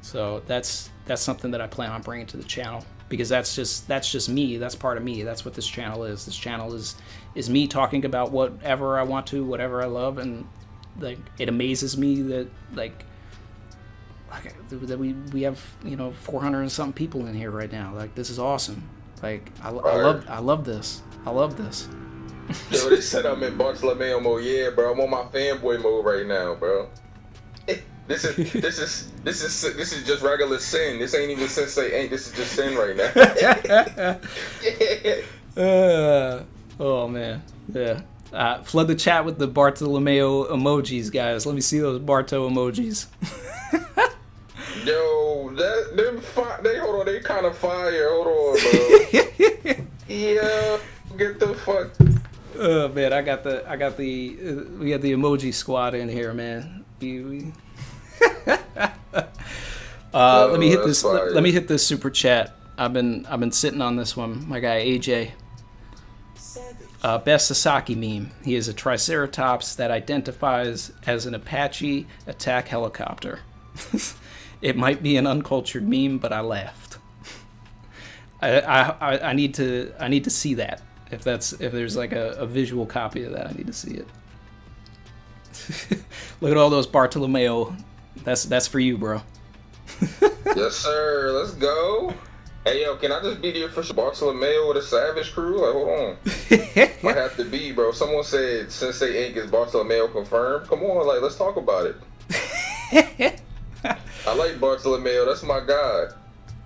Speaker 2: So that's something that I plan on bringing to the channel, because that's just me. That's part of me. That's what this channel is. This channel is me talking about whatever I want to, whatever I love, and like it amazes me that that we have 400 and something people in here right now. Like this is awesome. Like I love this.
Speaker 3: Yo, they said I'm in Bartolomeo mode. Yeah, bro, I'm on my fanboy mode right now, bro. This is just regular sin. This ain't even Synsei ain't. This is just sin right
Speaker 2: now. Oh man, yeah. Flood the chat with the Bartolomeo emojis, guys. Let me see those Barto emojis.
Speaker 3: Yo, they hold on. They kind of fire. Hold on, bro. Yeah, get the fuck.
Speaker 2: Oh man, we got the emoji squad in here, man. Let me hit this. Let me hit this super chat. I've been sitting on this one. My guy AJ. Best Sasaki meme. He is a Triceratops that identifies as an Apache attack helicopter. It might be an uncultured meme, but I laughed. I need to see that. If there's like a visual copy of that, I need to see it. Look at all those Bartolomeo. That's for you, bro.
Speaker 3: Yes, sir. Let's go. Hey, yo, can I just be the official Bartolomeo with a Savage crew? Like, hold on. Might have to be, bro. Someone said Synsei Inc. is Bartolomeo confirmed. Come on, like, let's talk about it. I like Bartolomeo. That's my guy.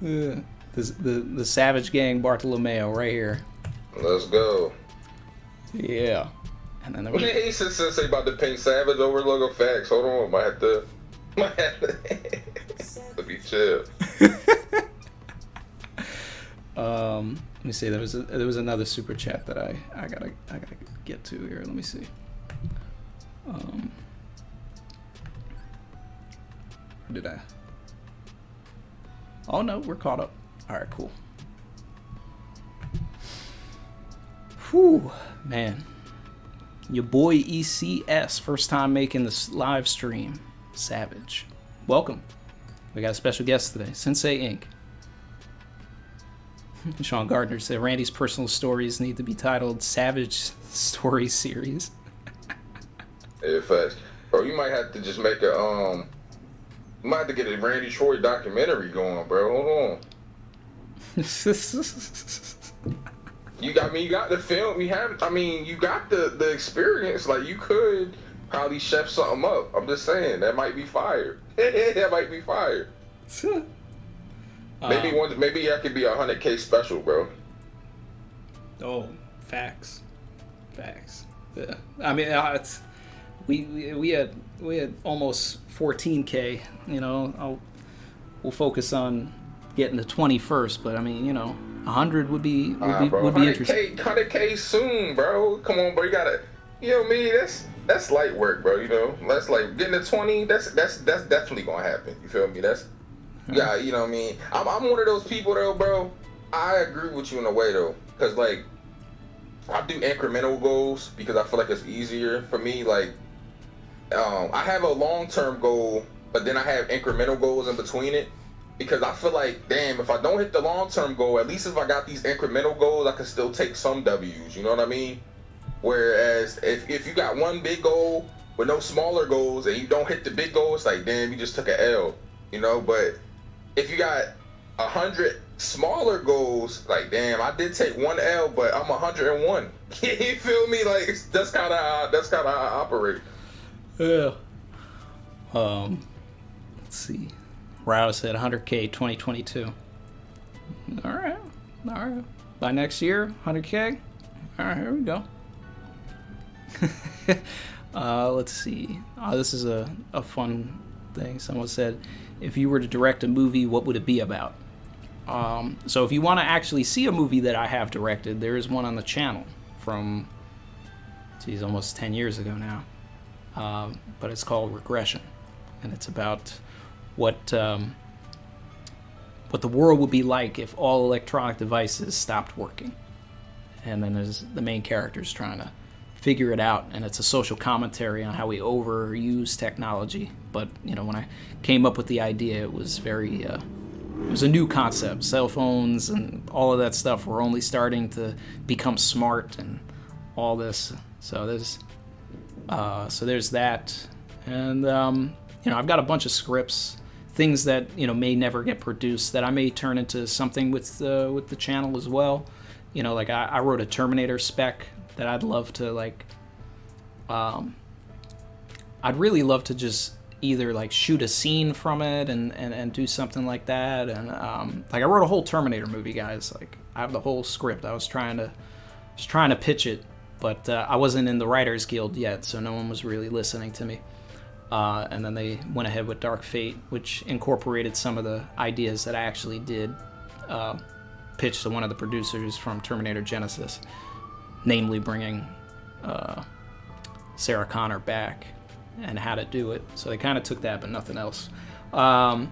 Speaker 2: Yeah. The Savage Gang Bartolomeo right here.
Speaker 3: Let's go.
Speaker 2: Yeah. And then
Speaker 3: what he said Synsei about to paint Savage over logo facts. Hold on, might have to be chill.
Speaker 2: Let me see. There was another super chat that I gotta get to here. Let me see. Where did I? Oh no, we're caught up. All right, cool. Whew, man. Your boy ECS, first time making this live stream. Savage. Welcome. We got a special guest today, Synsei Inc. Sean Gardner said Randy's personal stories need to be titled Savage Story Series.
Speaker 3: Yeah, facts. Bro, you might have to just make you might have to get a Randy Troy documentary going, bro. Hold on. You got the film. You got the experience. Like, you could probably chef something up. I'm just saying that might be fire. That might be fire. Maybe I could be 100K special, bro.
Speaker 2: Oh, facts. Yeah. I mean, it's we had almost 14K. We'll focus on getting to 20 first, but I mean, 100 would be interesting.
Speaker 3: 100K soon, bro. Come on, bro. You gotta, me. That's light work, bro. That's like getting to 20. That's definitely gonna happen. You feel me? Yeah. You know what I mean? I'm one of those people though, bro. I agree with you in a way though, because like I do incremental goals because I feel like it's easier for me. Like I have a long-term goal but then I have incremental goals in between it. Because I feel like, damn, if I don't hit the long-term goal, at least if I got these incremental goals, I can still take some W's, you know what I mean? Whereas if you got one big goal with no smaller goals and you don't hit the big goal, it's like, damn, you just took an L, you know? But if you got 100 smaller goals, like, damn, I did take one L, but I'm 101. You feel me? Like, that's kind of how I operate.
Speaker 2: Yeah. Let's see. Rouse at 100K 2022. All right. By next year, 100K. All right, here we go. Let's see. This is a fun thing. Someone said, if you were to direct a movie, what would it be about? So if you want to actually see a movie that I have directed, there is one on the channel from, almost 10 years ago now. But it's called Regression. And it's about what the world would be like if all electronic devices stopped working. And then there's the main characters trying to figure it out, and it's a social commentary on how we overuse technology. But when I came up with the idea, it was it was a new concept. Cell phones and all of that stuff were only starting to become smart and all this. So there's that, and I've got a bunch of scripts, things that may never get produced that I may turn into something with the channel as well. Like I wrote a Terminator spec that I'd love to I'd really love to just either shoot a scene from it and do something like that. And I wrote a whole Terminator movie, guys. I have the whole script. I was trying to pitch it, but I wasn't in the Writers Guild yet, so no one was really listening to me. And then they went ahead with Dark Fate, which incorporated some of the ideas that I actually did pitch to one of the producers from Terminator Genesis, namely bringing Sarah Connor back and how to do it. So they kind of took that, but nothing else. But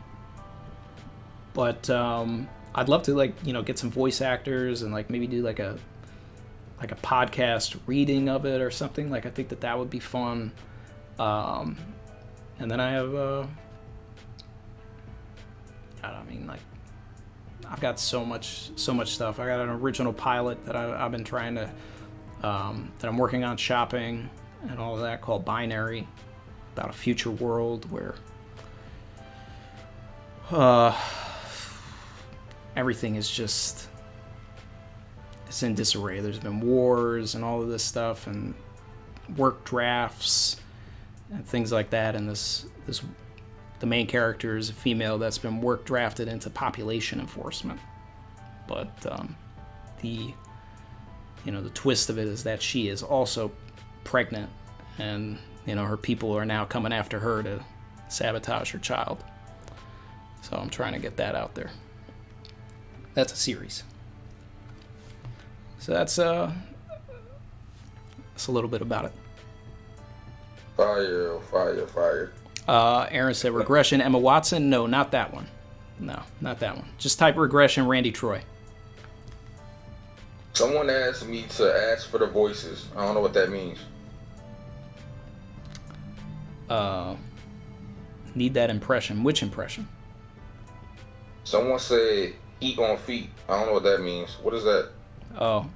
Speaker 2: I'd love to get some voice actors and maybe do a podcast reading of it or something. I think that would be fun. And then I have I've got so much stuff. I got an original pilot that I've been trying to that I'm working on shopping and all of that, called Binary, about a future world where everything is it's in disarray. There's been wars and all of this stuff and work drafts and things like that, and the main character is a female that's been work drafted into population enforcement. But the twist of it is that she is also pregnant, and her people are now coming after her to sabotage her child. So I'm trying to get that out there. That's a series. So that's a little bit about it.
Speaker 3: Fire.
Speaker 2: Aaron said Regression, Emma Watson. No, not that one. No, not that one. Just type Regression, Randy Troy.
Speaker 3: Someone asked me to ask for the voices. I don't know what that means.
Speaker 2: Need that impression. Which impression?
Speaker 3: Someone said eat on feet. I don't know what that means. What is that?
Speaker 2: Oh,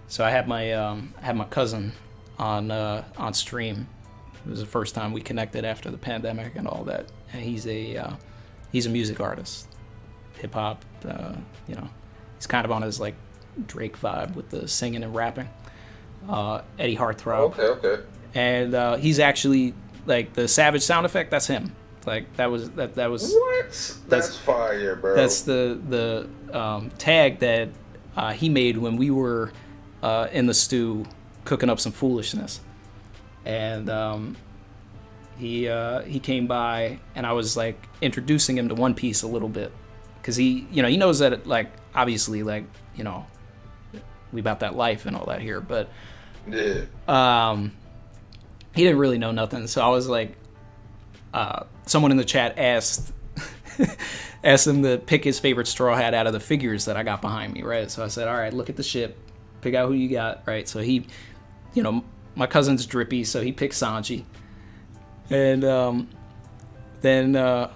Speaker 2: so I had my cousin on stream. It was the first time we connected after the pandemic and all that. And he's a music artist, hip hop. He's kind of on his Drake vibe with the singing and rapping. Eddie Heartthrob.
Speaker 3: Okay.
Speaker 2: And he's actually the Savage sound effect. That's him. That was.
Speaker 3: What? That's fire, bro.
Speaker 2: That's the tag that he made when we were in the stew cooking up some foolishness. And he came by, and I was introducing him to One Piece a little bit, because he knows that obviously we about that life and all that here, but
Speaker 3: yeah.
Speaker 2: He didn't really know nothing. So I was someone in the chat asked him to pick his favorite Straw Hat out of the figures that I got behind me, right? So I said, all right, look at the ship, pick out who you got, right? So he, my cousin's Drippy, so he picked Sanji. And then I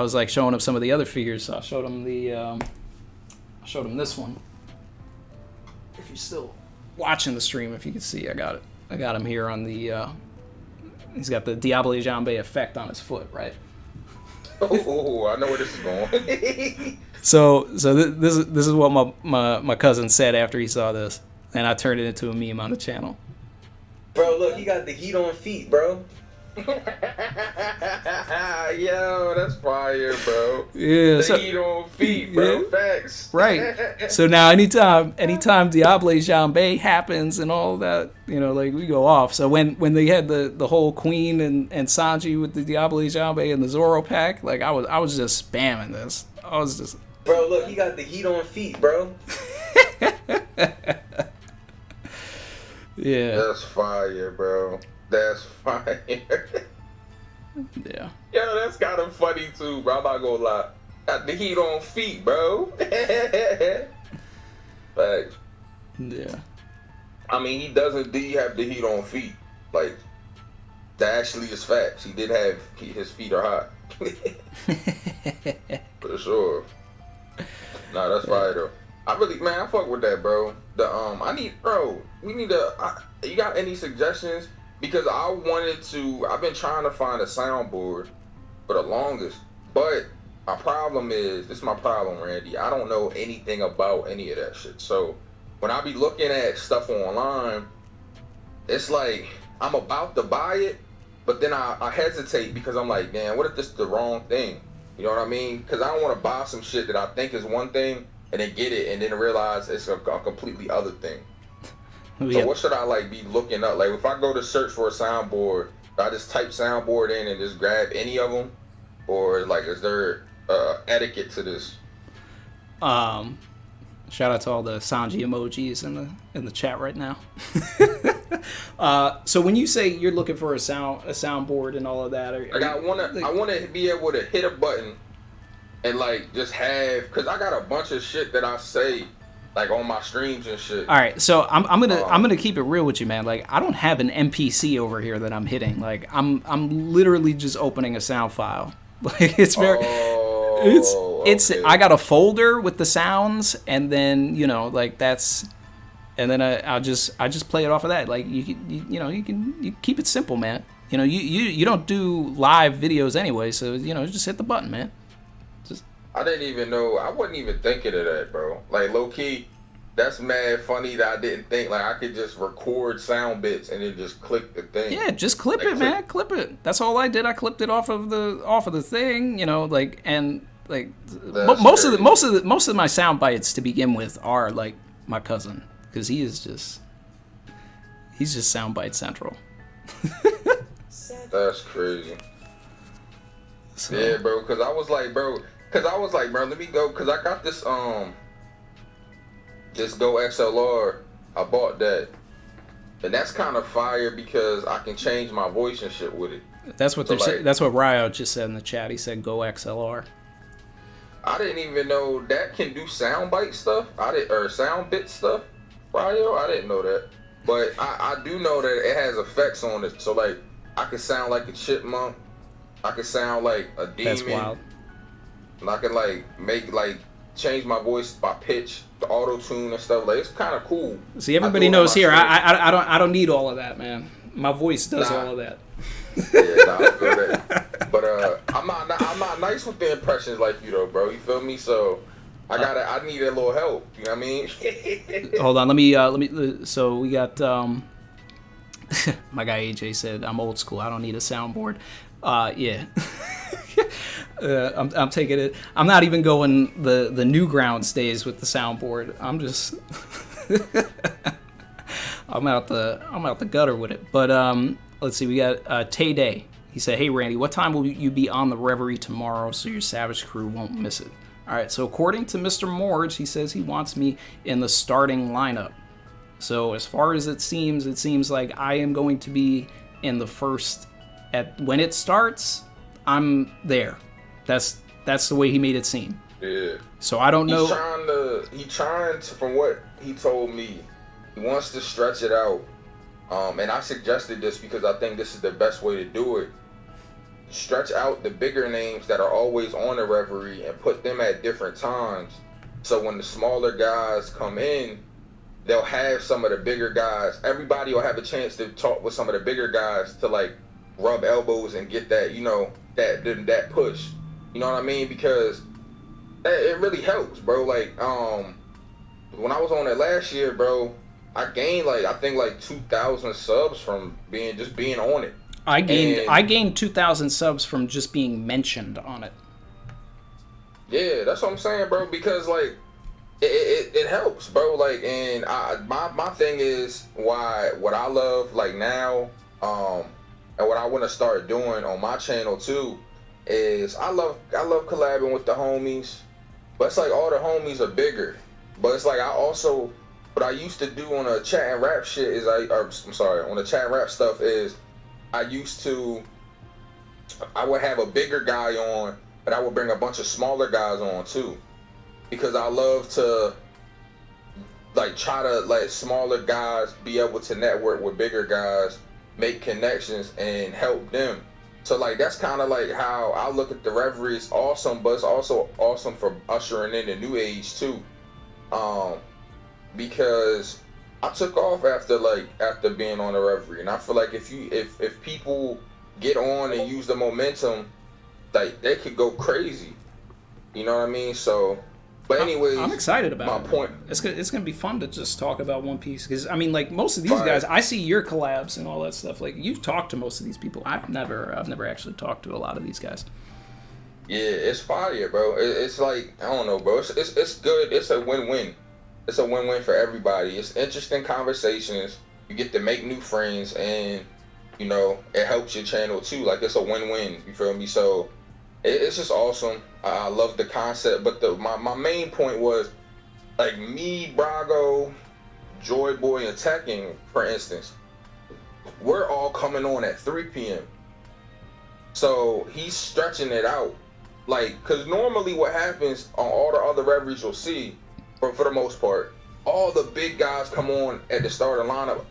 Speaker 2: was like showing him some of the other figures. So I showed him this one. If you're still watching the stream, if you can see, I got him here on the. He's got the Diable Jambe effect on his foot, right?
Speaker 3: Oh, I know where this is going.
Speaker 2: So this is what my cousin said after he saw this, and I turned it into a meme on the channel.
Speaker 1: Bro, look, he got the heat on feet, bro.
Speaker 3: Yo, that's fire, bro.
Speaker 2: Yeah,
Speaker 3: the heat on feet, bro. Yeah. Facts.
Speaker 2: Right. So now anytime Diable Jambe happens and all that, like we go off. So when they had the whole Queen and Sanji with the Diable Jambe and the Zoro pack, like I was just spamming this. I was just.
Speaker 1: Bro, look, he got the heat on feet, bro.
Speaker 2: Yeah.
Speaker 3: That's fire, bro. That's fire.
Speaker 2: Yeah.
Speaker 3: Yo, that's kind of funny too, bro. I'm not gonna lie. Got the heat on feet, bro. Facts.
Speaker 2: Yeah.
Speaker 3: I mean, he does indeed have the heat on feet. Like, that actually is facts. He did have his feet are hot. For sure. Nah, that's fire though. I fuck with that, bro. You got any suggestions? Because I've been trying to find a soundboard for the longest, but this is my problem, Randy. I don't know anything about any of that shit. So when I be looking at stuff online, it's like I'm about to buy it, but then I hesitate because I'm like, damn, what if this is the wrong thing? You know what I mean? Because I don't want to buy some shit that I think is one thing and then get it and then realize it's a completely other thing. So what should I be looking up? Like if I go to search for a soundboard, do I just type soundboard in and just grab any of them, or is there etiquette to this?
Speaker 2: Shout out to all the Sanji emojis in the chat right now. So when you say you're looking for a soundboard and all of that,
Speaker 3: I want to be able to hit a button and just have, because I got a bunch of shit that I say on my streams and shit.
Speaker 2: All right, so I'm gonna keep it real with you, man. Like I don't have an MPC over here that I'm hitting. Like I'm literally just opening a sound file. Like it's very. It's
Speaker 3: okay.
Speaker 2: I got a folder with the sounds, and then that's, and then I just play it off of that. Like you keep it simple, man. You don't do live videos anyway, so just hit the button, man.
Speaker 3: I didn't even know. I wasn't even thinking of that, bro. Like low key, that's mad funny that I didn't think I could just record sound bits and then just click the thing.
Speaker 2: Yeah, just clip it, man. Clip it. That's all I did. I clipped it off of the thing, most of my sound bites to begin with are my cousin, because he's just soundbite central.
Speaker 3: That's crazy. So. Yeah, bro. Because I was like, bro, let me go, because I got this this Go XLR. I bought that, and that's kind of fire because I can change my voice and shit with it.
Speaker 2: That's what that's what Ryo just said in the chat. He said Go XLR.
Speaker 3: I didn't even know that can do soundbite stuff. Or sound bit stuff. Ryo, I didn't know that. But I do know that it has effects on it. So I could sound like a chipmunk. I could sound like a demon.
Speaker 2: That's wild.
Speaker 3: And I could make change my voice by pitch, the auto tune and stuff. It's kind of cool.
Speaker 2: See, everybody knows here. I don't need all of that, man. My voice does all of that.
Speaker 3: Yeah, I feel that. But I'm not nice with the impressions like you though, bro. You feel me? So I need a little help. You know what I mean?
Speaker 2: Hold on, let me. So we got my guy AJ said I'm old school. I don't need a soundboard. Yeah. I'm taking it. I'm not even going the Newgrounds days with the soundboard. I'm just I'm out the gutter with it. But let's see. We got Tay Day. He said, "Hey Randy, what time will you be on the Reverie tomorrow so your Savage crew won't miss it?" All right. So according to Mr. Morge, he says he wants me in the starting lineup. So as far as it seems like I am going to be in the first. When it starts, I'm there. That's the way he made it seem.
Speaker 3: Yeah.
Speaker 2: So I don't know.
Speaker 3: He's trying to, from what he told me, he wants to stretch it out. And I suggested this because I think this is the best way to do it. stretch out the bigger names that are always on the referee and put them at different times. So when the smaller guys come in, they'll have some of the bigger guys. Everybody will have a chance to talk with some of the bigger guys to like rub elbows and get that, you know, that push. You know what I mean? Because it really helps, bro. Like, when I was on it last year, bro, I gained I think 2,000 subs from being on it.
Speaker 2: I gained 2,000 subs from just being mentioned on it.
Speaker 3: Yeah, that's what I'm saying, bro. Because like it helps, bro. Like, and my thing is what I love like now, and what I want to start doing on my channel too, is I love collabing with the homies, but it's like all the homies are bigger. But it's like what I used to do on a chat and rap shit is on the chat and rap stuff is I would have a bigger guy on, but I would bring a bunch of smaller guys on too, because I love to like try to let smaller guys be able to network with bigger guys, make connections, and help them. So like that's kind of like how I look at the referee. It's awesome, but it's also awesome for ushering in the new age too. Because I took off after being on the referee, and I feel like if people get on and use the momentum, like they could go crazy. You know what I mean? So, but anyways,
Speaker 2: I'm excited about
Speaker 3: my point.
Speaker 2: It's gonna be fun to just talk about One Piece, because I mean, like most of these guys, I see your collabs and all that stuff. Like you've talked to most of these people. I've never actually talked to a lot of these guys.
Speaker 3: Yeah, it's fire, bro. It's like, I don't know, bro. It's good. It's a win-win. It's a win-win for everybody. It's interesting conversations. You get to make new friends, and you know it helps your channel too. Like it's a win-win. You feel me? So it's just awesome. I love the concept. But my main point was like me, Brago, Joy Boy, and Tekken, for instance. We're all coming on at 3 p.m. So he's stretching it out. Like, because normally what happens on all the other referees you'll see, for the most part, all the big guys come on at the start of the lineup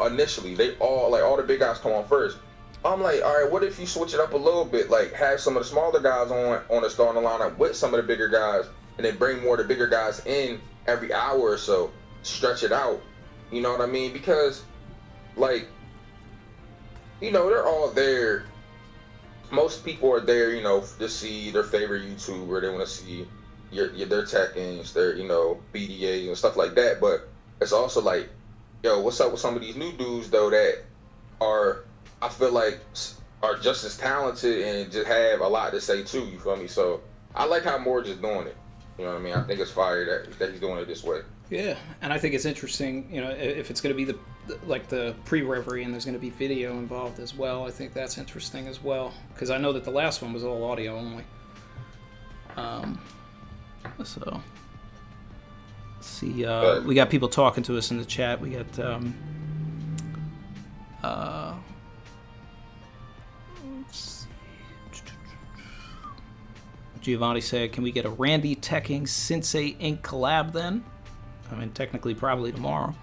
Speaker 3: initially. All the big guys come on first. I'm like, all right, what if you switch it up a little bit? Like, have some of the smaller guys on the starting lineup with some of the bigger guys, and then bring more of the bigger guys in every hour or so. Stretch it out. You know what I mean? Because, like, you know, they're all there. Most people are there, you know, to see their favorite YouTuber. They want to see their Tekkens, their, you know, BDAs and stuff like that. But it's also like, yo, what's up with some of these new dudes though that are, I feel like, are just as talented and just have a lot to say too. You feel me? So I like how Morge is doing it. You know what I mean? I think it's fire that he's doing it this way.
Speaker 2: Yeah, and I think it's interesting, you know, if it's going to be the pre-reverie and there's going to be video involved as well. I think that's interesting as well, because I know that the last one was all audio only. So, let's see, we got people talking to us in the chat. We got, let's see. Giovanni said, can we get a Randy Tekking Synsei Inc. collab then? I mean, technically, probably tomorrow.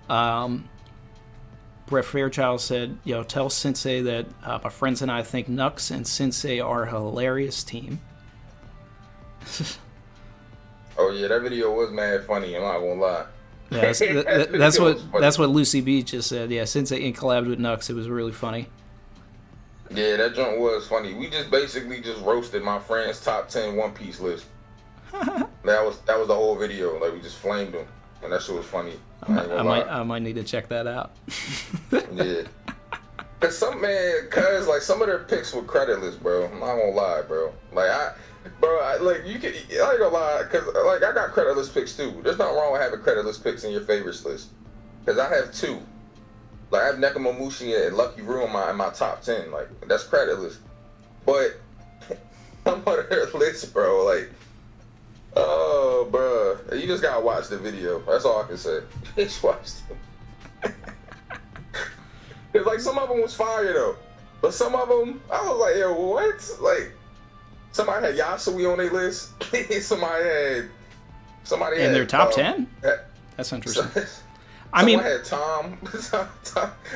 Speaker 2: Brett Fairchild said, yo, tell Synsei that my friends and I think Nux and Synsei are a hilarious team.
Speaker 3: Oh, yeah, that video was mad funny, I'm not gonna lie.
Speaker 2: Yeah, that's what Lucy B just said. Yeah, Synsei Inc. collabed with Nux. It was really funny.
Speaker 3: Yeah, that joint was funny. We just basically just roasted my friend's top 10 One Piece list. That was the whole video. Like, we just flamed them, and that shit was funny.
Speaker 2: I might need to check that out.
Speaker 3: Yeah, cause some of their picks were creditless, bro. I'm not gonna lie, bro. I ain't gonna lie, cause like I got creditless picks too. There's nothing wrong with having creditless picks in your favorites list. Cause I have 2. Like I have Nekomamushi and Lucky Roo in my top 10. Like that's creditless. But some of their lists, bro, like. Oh, bro, you just gotta watch the video. That's all I can say. Just watch them. Cause like some of them was fire though, but some of them I was like, yo, what? Like somebody had Yasui on their list. somebody
Speaker 2: in
Speaker 3: had
Speaker 2: their top 10. That's interesting. I mean,
Speaker 3: had Tom.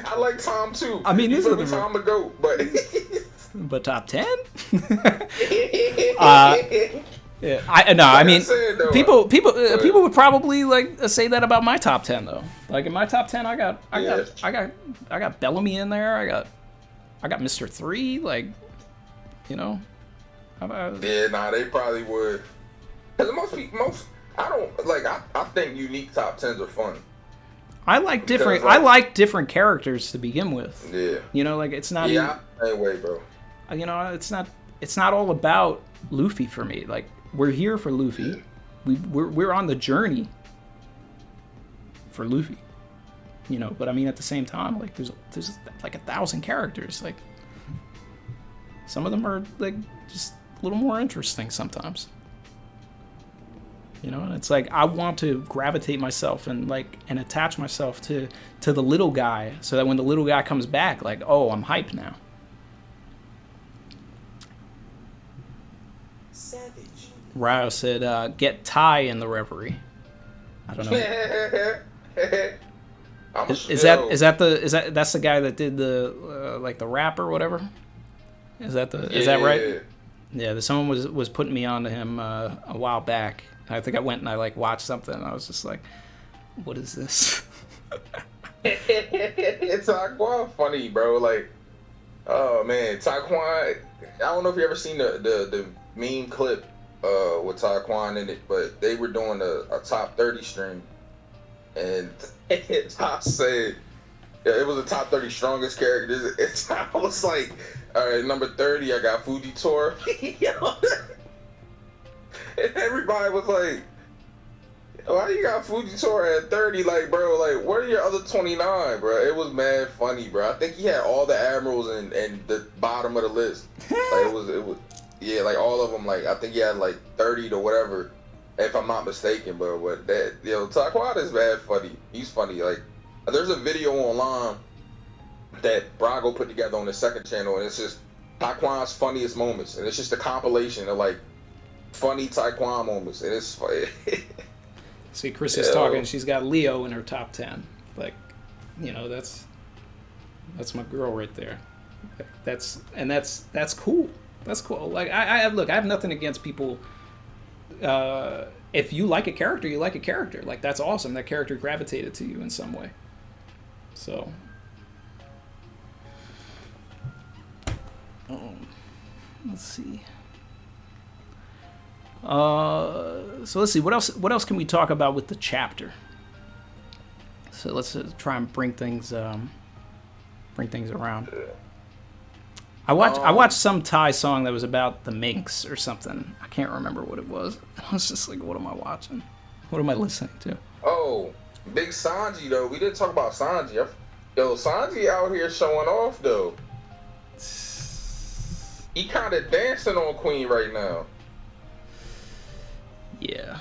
Speaker 3: I like Tom too.
Speaker 2: I mean, these are the
Speaker 3: Tom the GOAT, but
Speaker 2: but top 10? Yeah, I mean, people would probably like say that about my top 10 though. Like in my top 10, I got Bellamy in there. I got Mr. 3. Like, you know.
Speaker 3: They probably would. Cause I don't like. I think unique top 10s are fun.
Speaker 2: I like different characters to begin with.
Speaker 3: Yeah.
Speaker 2: You know, like it's not.
Speaker 3: Yeah, same way, bro.
Speaker 2: You know, it's not all about Luffy for me. Like we're here for Luffy. We're on the journey for Luffy. You know, but I mean at the same time, like there's like 1,000 characters. Like some of them are like just a little more interesting sometimes. You know, and it's like I want to gravitate myself and attach myself to the little guy, so that when the little guy comes back, like, oh, I'm hyped now.
Speaker 1: Savage.
Speaker 2: Ryo said, "Get Ty in the reverie." I don't know. That's the guy that did the like the rap or whatever? Is that right? Yeah, someone was putting me onto him a while back. I think I went and I like watched something and I was just like, what is this?
Speaker 3: It's Taekwon funny, bro. Like, oh man, Taekwon. I don't know if you ever seen the meme clip with Taekwon in it, but they were doing a top 30 stream, and Top said it was a top 30 strongest characters. I was like, all right, number 30, I got Fujitora. And everybody was like, why you got Fujitora at 30? Like, bro, like, what are your other 29, bro? It was mad funny, bro. I think he had all the admirals and the bottom of the list. Like, it was, yeah, like, all of them, like, I think he had, like, 30 to whatever, if I'm not mistaken, bro. But that, Taekwon is mad funny. He's funny. Like, there's a video online that Brago put together on the second channel, and it's just Taekwon's funniest moments. And it's just a compilation of, like, funny Taekwon moments, and it's funny.
Speaker 2: See, Chris is talking. She's got Leo in her top 10. Like, you know, that's my girl right there. That's cool. That's cool. Like, I have nothing against people. If you like a character, you like a character. Like, that's awesome. That character gravitated to you in some way. So, let's see. So let's see what else can we talk about with the chapter. So let's try and bring things around. I watched some Thai song that was about the minks or something. I can't remember what it was. I was just like, what am I watching? What am I listening to?
Speaker 3: Oh, big Sanji though. We didn't talk about Sanji. Yo, Sanji out here showing off though. He kind of dancing on Queen right now.
Speaker 2: Yeah.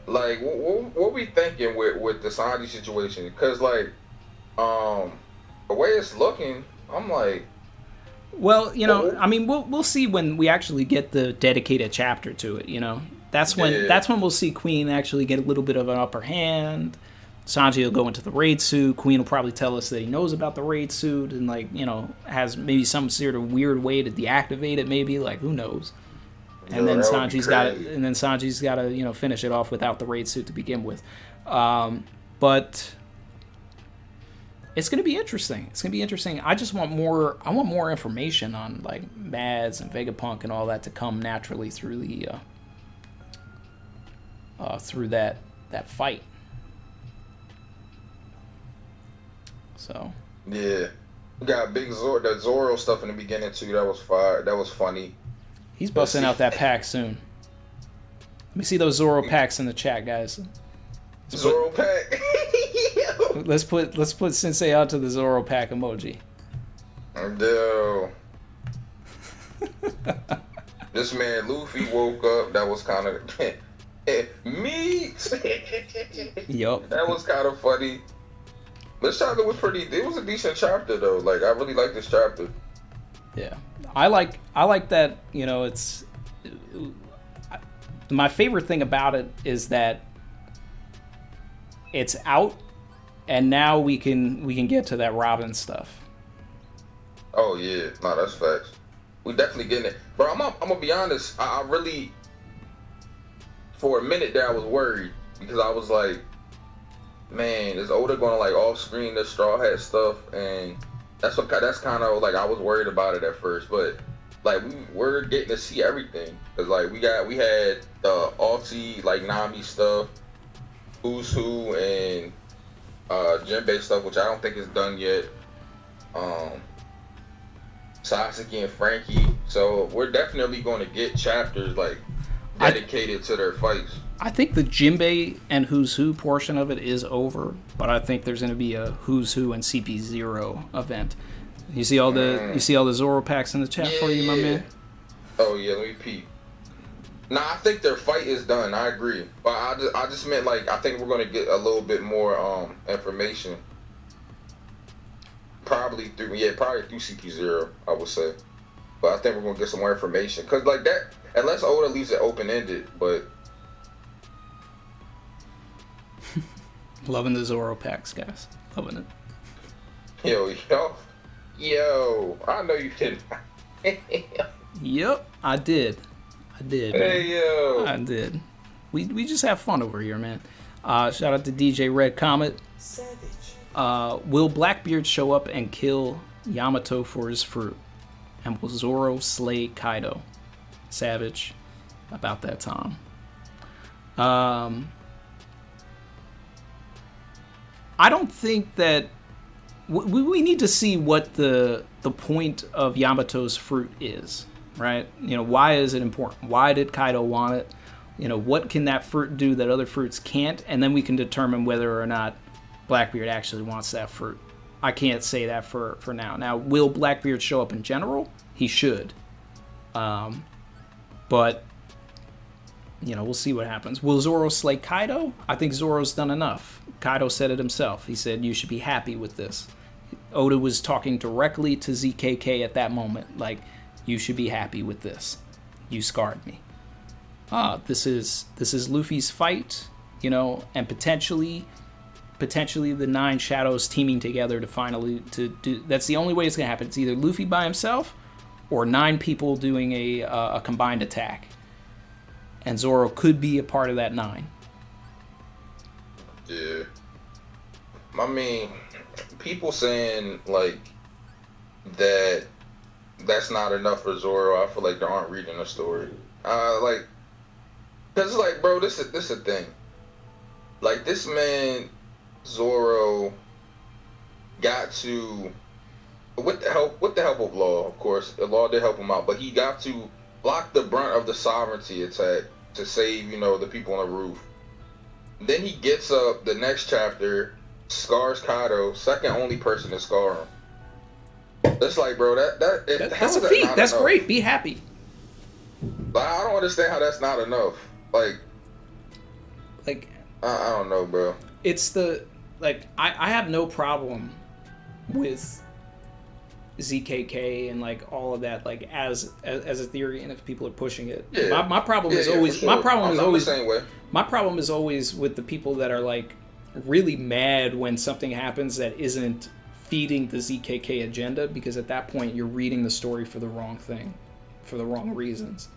Speaker 3: Like, what we thinking with the Sanji situation? Because, like, the way it's looking, I'm like...
Speaker 2: Well, you know, I mean, we'll see when we actually get the dedicated chapter to it, you know? That's when we'll see Queen actually get a little bit of an upper hand. Sanji will go into the raid suit. Queen will probably tell us that he knows about the raid suit and, like, you know, has maybe some sort of weird way to deactivate it, maybe. Like, who knows? And then Sanji's got to, you know, finish it off without the raid suit to begin with. But it's going to be interesting. It's going to be interesting. I just want more. I want more information on like Mads and Vegapunk and all that to come naturally through the through that fight. So
Speaker 3: yeah, we got big that Zoro stuff in the beginning too. That was fire. That was funny.
Speaker 2: He's busting out that pack soon. Let me see those Zoro packs in the chat, guys.
Speaker 3: Zoro pack.
Speaker 2: Let's put Synsei onto the Zoro pack emoji.
Speaker 3: No. This man Luffy woke up. That was kind of meat.
Speaker 2: Yup.
Speaker 3: That was kind of funny. This chapter was pretty. It was a decent chapter though. Like I really like this chapter.
Speaker 2: Yeah, I like that. You know, it's my favorite thing about it is that it's out, and now we can get to that Robin stuff.
Speaker 3: Oh yeah, no, that's facts. We definitely getting it, bro. I'm gonna be honest. I really, for a minute there, I was worried because I was like, man, is Oda gonna like off screen the Straw Hat stuff? And that's kind of like I was worried about it at first, but like we're getting to see everything because like we had the Alti like Nami stuff, Who's Who, and Jinbei stuff, which I don't think is done yet. Sasuke and Frankie, so we're definitely going to get chapters like dedicated to their fights.
Speaker 2: I think the Jinbei and Who's Who portion of it is over, but I think there's going to be a Who's Who and CP0 event. You see all the Zoro packs in the chat for you, my man?
Speaker 3: Oh yeah, let me peep. Nah, I think their fight is done. I agree, but I just meant like I think we're going to get a little bit more information. Probably through CP0, I would say. But I think we're gonna get some more information because like that, unless Oda leaves it open ended. But
Speaker 2: loving the Zoro packs, guys. Loving it.
Speaker 3: Yo! I know you did.
Speaker 2: Yep, I did.
Speaker 3: Hey
Speaker 2: man.
Speaker 3: yo!
Speaker 2: I did. We just have fun over here, man. Shout out to DJ Red Comet.
Speaker 1: Savage.
Speaker 2: Will Blackbeard show up and kill Yamato for his fruit? And will Zoro slay Kaido? Savage. About that time. I don't think that... We need to see what the point of Yamato's fruit is, right? You know, why is it important? Why did Kaido want it? You know, what can that fruit do that other fruits can't? And then we can determine whether or not Blackbeard actually wants that fruit. I can't say that for now. Now, will Blackbeard show up in general? He should. But, you know, we'll see what happens. Will Zoro slay Kaido? I think Zoro's done enough. Kaido said it himself. He said, you should be happy with this. Oda was talking directly to ZKK at that moment. Like, you should be happy with this. You scarred me. This is Luffy's fight, you know, and potentially the 9 shadows teaming together to finally do. That's the only way it's gonna happen. It's either Luffy by himself or 9 people doing a combined attack, and Zoro could be a part of that 9.
Speaker 3: Yeah, I mean, people saying like that's not enough for Zoro. I feel like they aren't reading the story. Like, cause it's like, bro, this is a thing. Like, this man Zoro got to, with the help of Law, of course, the Law did help him out, but he got to block the brunt of the sovereignty attack to save, you know, the people on the roof. Then he gets up the next chapter, scars Kaido, second only person to scar him. That's like, bro, that's
Speaker 2: a feat. That's enough? Great. Be happy.
Speaker 3: Like, I don't understand how that's not enough. Like I don't know, bro.
Speaker 2: It's the, like, I have no problem with ZKK and like all of that, like as a theory, and if people are pushing it.
Speaker 3: Yeah.
Speaker 2: My problem is always sure. My problem is always with the people that are like really mad when something happens that isn't feeding the ZKK agenda, because at that point you're reading the story for the wrong thing, for the wrong reasons.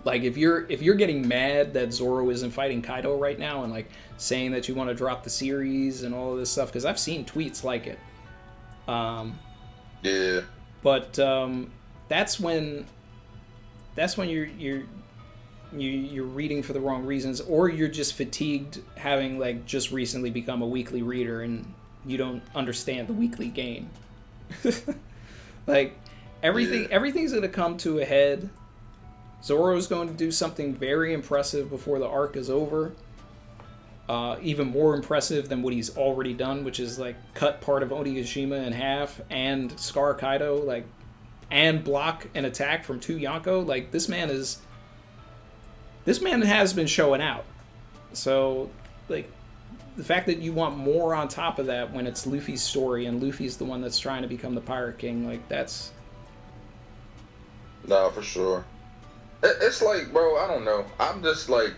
Speaker 2: Like, if you're getting mad that Zoro isn't fighting Kaido right now and like saying that you want to drop the series and all of this stuff, because I've seen tweets like it.
Speaker 3: Yeah.
Speaker 2: But that's when you're reading for the wrong reasons, or you're just fatigued having like just recently become a weekly reader and you don't understand the weekly game. Like, everything's gonna come to a head. Zoro's going to do something very impressive before the arc is over. Even more impressive than what he's already done, which is like cut part of Onigashima in half and scar Kaido, like, and block an attack from 2 Yonko. Like, this man has been showing out. So, like, the fact that you want more on top of that when it's Luffy's story and Luffy's the one that's trying to become the Pirate King, like, that's...
Speaker 3: Nah, for sure. It's like, bro, I don't know. I'm just like,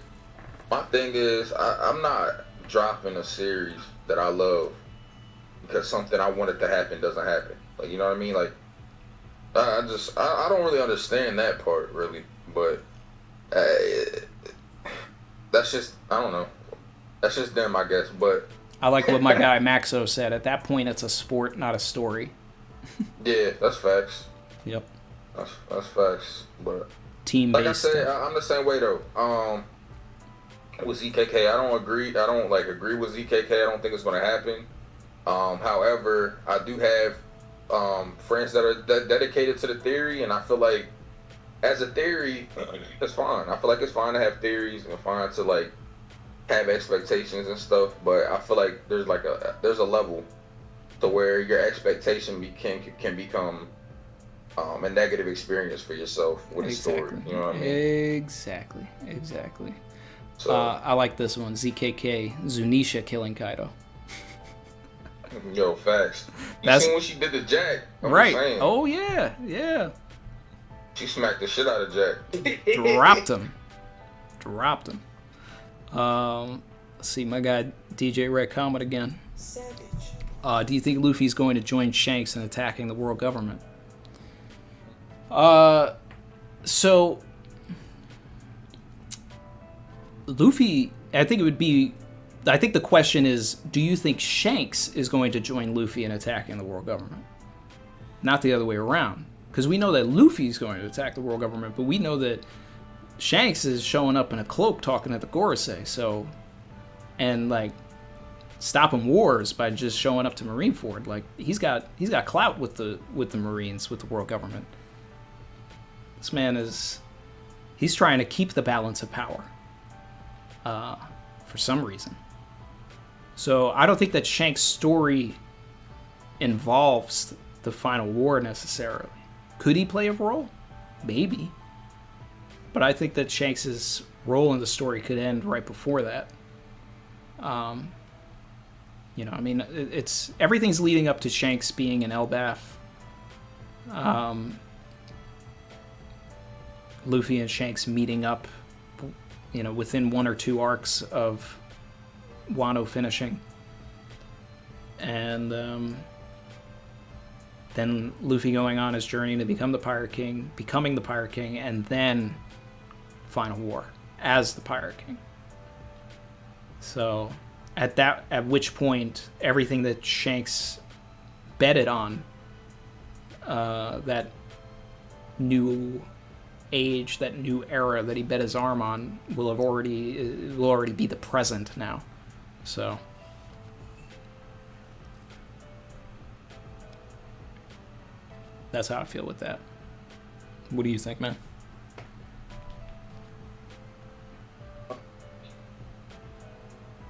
Speaker 3: my thing is, I'm not dropping a series that I love because something I wanted to happen doesn't happen. Like, you know what I mean? Like, I don't really understand that part, really. But that's just, I don't know. That's just them, I guess. But
Speaker 2: I like what my guy Maxo said. At that point, it's a sport, not a story.
Speaker 3: Yeah, that's facts.
Speaker 2: Yep.
Speaker 3: That's facts. But
Speaker 2: team
Speaker 3: like I said, I'm the same way though. With ZKK, I don't agree. I don't agree with ZKK. I don't think it's gonna happen. However, I do have friends that are dedicated to the theory, and I feel like as a theory, it's fine. I feel like it's fine to have theories and fine to have expectations and stuff. But I feel like there's a level to where your expectation can become a negative experience for yourself with a story. You know what I mean?
Speaker 2: Exactly.
Speaker 3: So,
Speaker 2: I like this one. ZKK, Zunisha killing Kaido.
Speaker 3: Yo, facts. You seen what she did to Jack?
Speaker 2: Right. Oh, yeah.
Speaker 3: She smacked the shit out of Jack.
Speaker 2: Dropped him. Let's see, my guy DJ Red Comet again.
Speaker 4: Savage.
Speaker 2: Do you think Luffy's going to join Shanks in attacking the world government? So Luffy, I think the question is, do you think Shanks is going to join Luffy in attacking the world government? Not the other way around. Because we know that Luffy's going to attack the world government, but we know that Shanks is showing up in a cloak talking at the Gorosei, and stopping wars by just showing up to Marineford. He's got clout with the Marines, with the world government. This man he's trying to keep the balance of power. For some reason. So I don't think that Shanks' story involves the final war necessarily. Could he play a role? Maybe. But I think that Shanks' role in the story could end right before that. It's everything's leading up to Shanks being in Elbaf. Luffy and Shanks meeting up, within one or two arcs of Wano finishing. And then Luffy going on his journey to becoming the Pirate King, and then final war as the Pirate King. So at which point everything that Shanks betted on, that new age, that new era that he bet his arm on, will already be the present now. So that's how I feel with that. What do you think, man?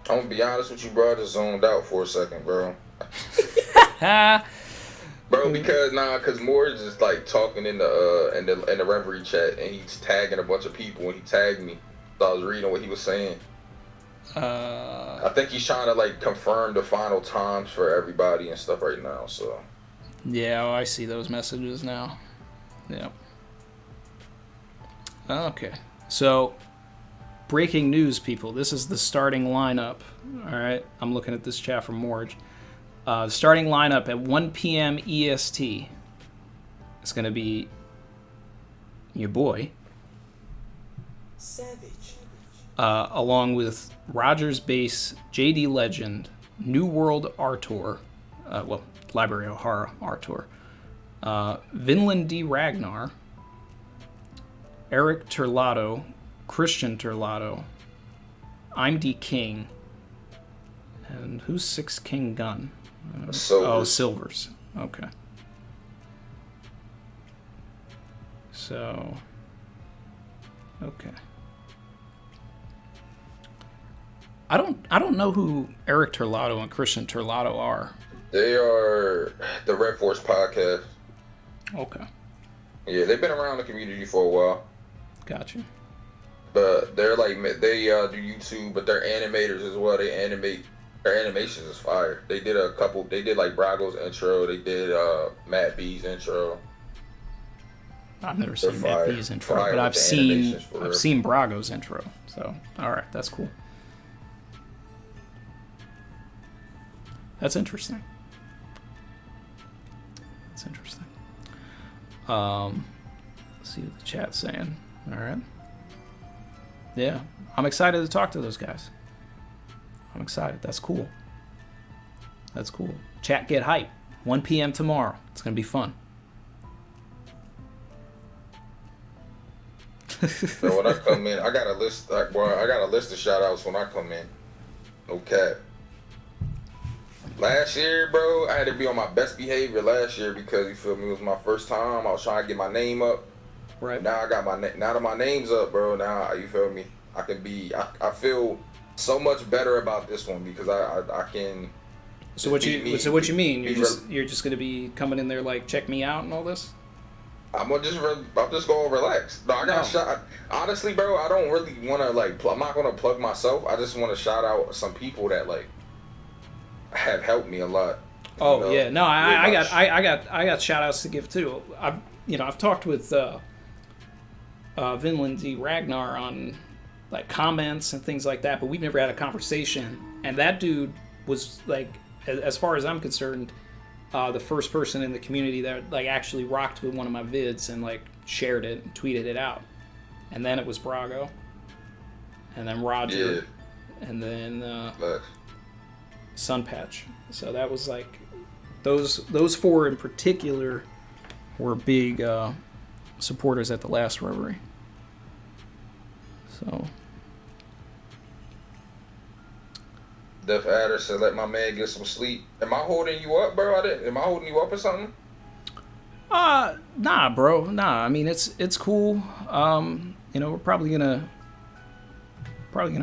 Speaker 3: I'm gonna be honest with you, bro. I just zoned out for a second, bro. Bro, because Moore's just talking in the Reverie chat, and he's tagging a bunch of people, and he tagged me. So I was reading what he was saying. I think he's trying to confirm the final times for everybody and stuff right now. So
Speaker 2: yeah, I see those messages now. Yep. Okay, so breaking news, people. This is the starting lineup. All right, I'm looking at this chat from Morge. Starting lineup at 1 p.m. EST. It's going to be your boy.
Speaker 4: Savage.
Speaker 2: Along with Rogers Base, JD Legend, New World Artor, Library of Horror Artor, Vinland D. Ragnar, Eric Turlato, Christian Turlato, I'm D. King, and who's Six King Gun? Silvers. Okay. So, okay. I don't know who Eric Turlato and Christian Turlato are.
Speaker 3: They are the Red Force podcast.
Speaker 2: Okay.
Speaker 3: Yeah, they've been around the community for a while.
Speaker 2: Gotcha.
Speaker 3: But they're they do YouTube, but they're animators as well. They animate. Their animations is fire. They did Brago's intro. They did Matt B's intro.
Speaker 2: I've never seen Matt B's intro, but I've seen Brago's intro. So, all right, that's cool. That's interesting. Let's see what the chat's saying. All right. Yeah, I'm excited to talk to those guys. I'm excited. That's cool. That's cool. Chat, get hype. 1 p.m. tomorrow. It's gonna be fun.
Speaker 3: So when I come in, I got a list. I got a list of shout outs when I come in. No cap. Last year, bro, I had to be on my best behavior last year because you feel me, it was my first time. I was trying to get my name up.
Speaker 2: Right.
Speaker 3: Now I got now that my name's up, bro. Now you feel me. I can be. I feel so much better about this one because I can.
Speaker 2: So what you mean? You're just gonna be coming in there like check me out and all this?
Speaker 3: I'm just going to relax. No, I got shot. Honestly, bro, I don't really want to like. I'm not gonna plug myself. I just want to shout out some people that like have helped me a lot.
Speaker 2: Oh, you know? Yeah, no, I got shout outs to give too. I've talked with Vinland D. Ragnar on like comments and things like that, but we've never had a conversation. And that dude was like, as far as I'm concerned, the first person in the community that like actually rocked with one of my vids and like shared it and tweeted it out. And then it was Brago, and then Roger, and then Sunpatch. So that was like those four in particular were big supporters at the last Reverie. So
Speaker 3: Def Adder said, "Let my man get some sleep." Am I holding you up, bro? Am I holding you up or something?
Speaker 2: Nah, bro. Nah. I mean, it's cool. We're probably gonna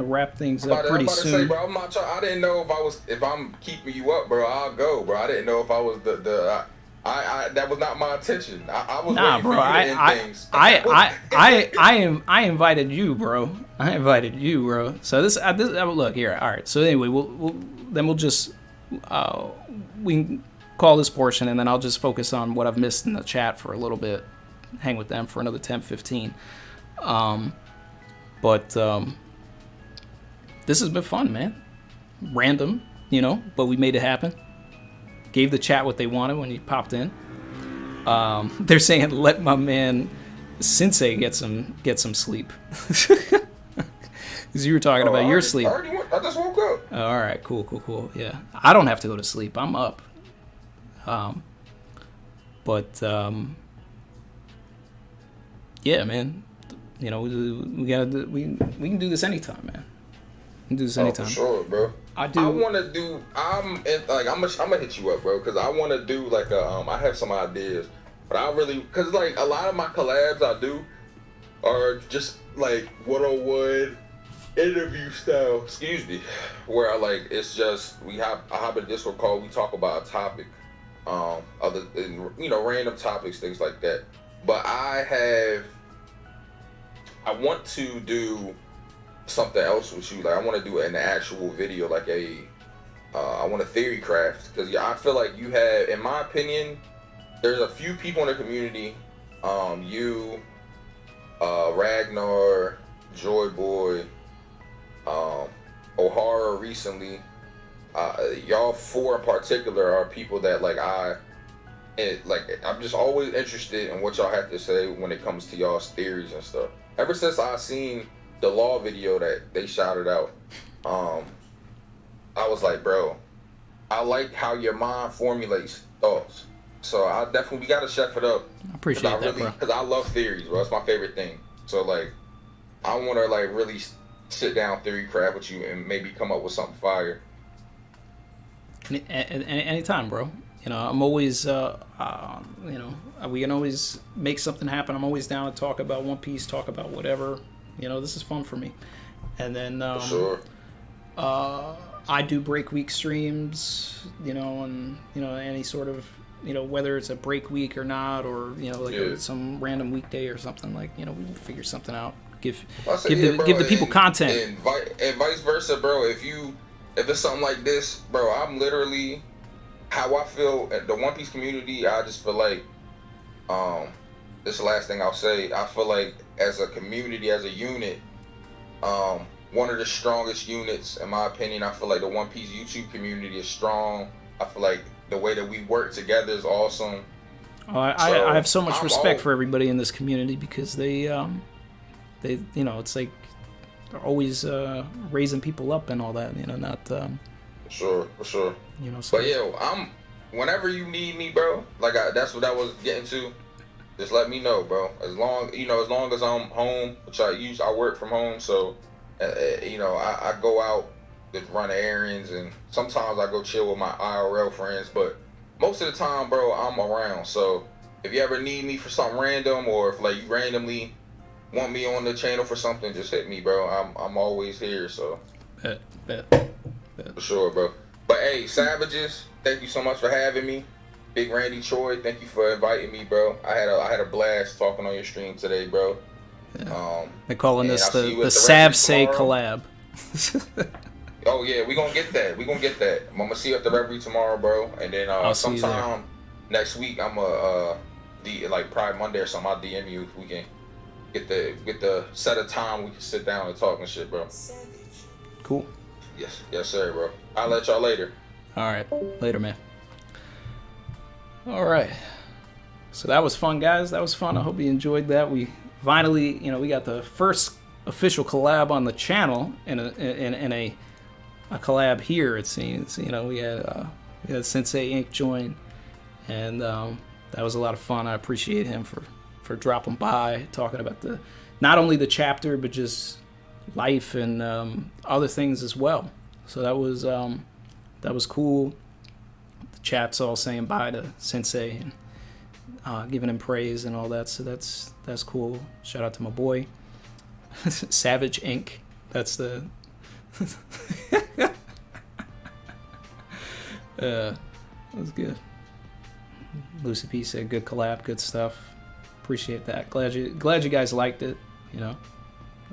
Speaker 2: wrap things up pretty soon.
Speaker 3: Say, bro, I didn't know if I'm keeping you up, bro. I'll go, bro. I didn't know if I was that was not my intention. I was waiting for you to end things.
Speaker 2: I invited you, bro. So this look here. All right. So anyway, we'll just we can call this portion, and then I'll just focus on what I've missed in the chat for a little bit. Hang with them for another 10-15. But this has been fun, man. Random, but we made it happen. Gave the chat what they wanted when he popped in. They're saying, let my man Synsei get some sleep. Because you were talking about your sleep.
Speaker 3: I just woke up.
Speaker 2: All right, cool. Yeah, I don't have to go to sleep. I'm up. Yeah, man. We can do this anytime, man. We can do this anytime.
Speaker 3: For sure, bro.
Speaker 2: I'm
Speaker 3: gonna hit you up, bro, because I want to do like I have some ideas, but because like a lot of my collabs I do are just like one-on-one interview style. Excuse me, where it's just I have a Discord call. We talk about a topic, random topics, things like that. But I want to do something else with you. Like I want to do an actual video, like I want to theory craft, because I feel like you have, in my opinion, there's a few people in the community, you, Ragnar, Joy Boy, O'Hara recently, y'all four in particular are people that I'm just always interested in what y'all have to say when it comes to y'all's theories and stuff. Ever since I seen the law video that they shouted out, I was like, bro, I like how your mind formulates thoughts. So we gotta chef it up.
Speaker 2: I appreciate that, bro.
Speaker 3: Because I love theories, bro. It's my favorite thing. So I want to really sit down, theory craft with you, and maybe come up with something fire.
Speaker 2: Anytime, bro. I'm always, we can always make something happen. I'm always down to talk about One Piece, talk about whatever. This is fun for me. And then,
Speaker 3: for sure.
Speaker 2: I do break week streams, and, any sort of, whether it's a break week or not, or, some random weekday or something, we figure something out. Give the people content.
Speaker 3: And vice versa, bro. If it's something like this, bro, I'm literally, how I feel at the One Piece community, I just feel like, this is the last thing I'll say. I feel like as a community, as a unit, one of the strongest units, in my opinion. I feel like the One Piece YouTube community is strong. I feel like the way that we work together is awesome.
Speaker 2: I have so much respect for everybody in this community because they it's like they're always raising people up and all that, not
Speaker 3: for sure. So but yeah, whenever you need me, bro, like that's what I was getting to. Just let me know, bro. As long as I'm home, which I work from home, so I go out to run errands, and sometimes I go chill with my IRL friends, but most of the time, bro, I'm around. So if you ever need me for something random, or if like you randomly want me on the channel for something, just hit me, bro. I'm always here. So
Speaker 2: bet.
Speaker 3: For sure, bro. But hey, Savages, thank you so much for having me. Big Randy Troy, thank you for inviting me, bro. I had a blast talking on your stream today, bro.
Speaker 2: Yeah. They're calling this the Synsei collab.
Speaker 3: Oh yeah, we gonna get that. I'm gonna see you at the Reverie tomorrow, bro. And then sometime next week, I'm probably Monday or something, I'll DM you if we can get the set of time we can sit down and talk and shit, bro.
Speaker 2: Cool.
Speaker 3: Yes, sir, bro. I'll let y'all later.
Speaker 2: All right, later, man. All right, so that was fun, guys. That was fun. I hope you enjoyed that. We finally, we got the first official collab on the channel in a collab here. It seems, we had Synsei Inc. join, and that was a lot of fun. I appreciate him for dropping by, talking about not only the chapter but just life and other things as well. So that was cool. The chat's all saying bye to Synsei and giving him praise and all that. So that's cool. Shout out to my boy Savage Inc. That's the that was good. Lucy P said good collab, good stuff. Appreciate that. Glad you guys liked it.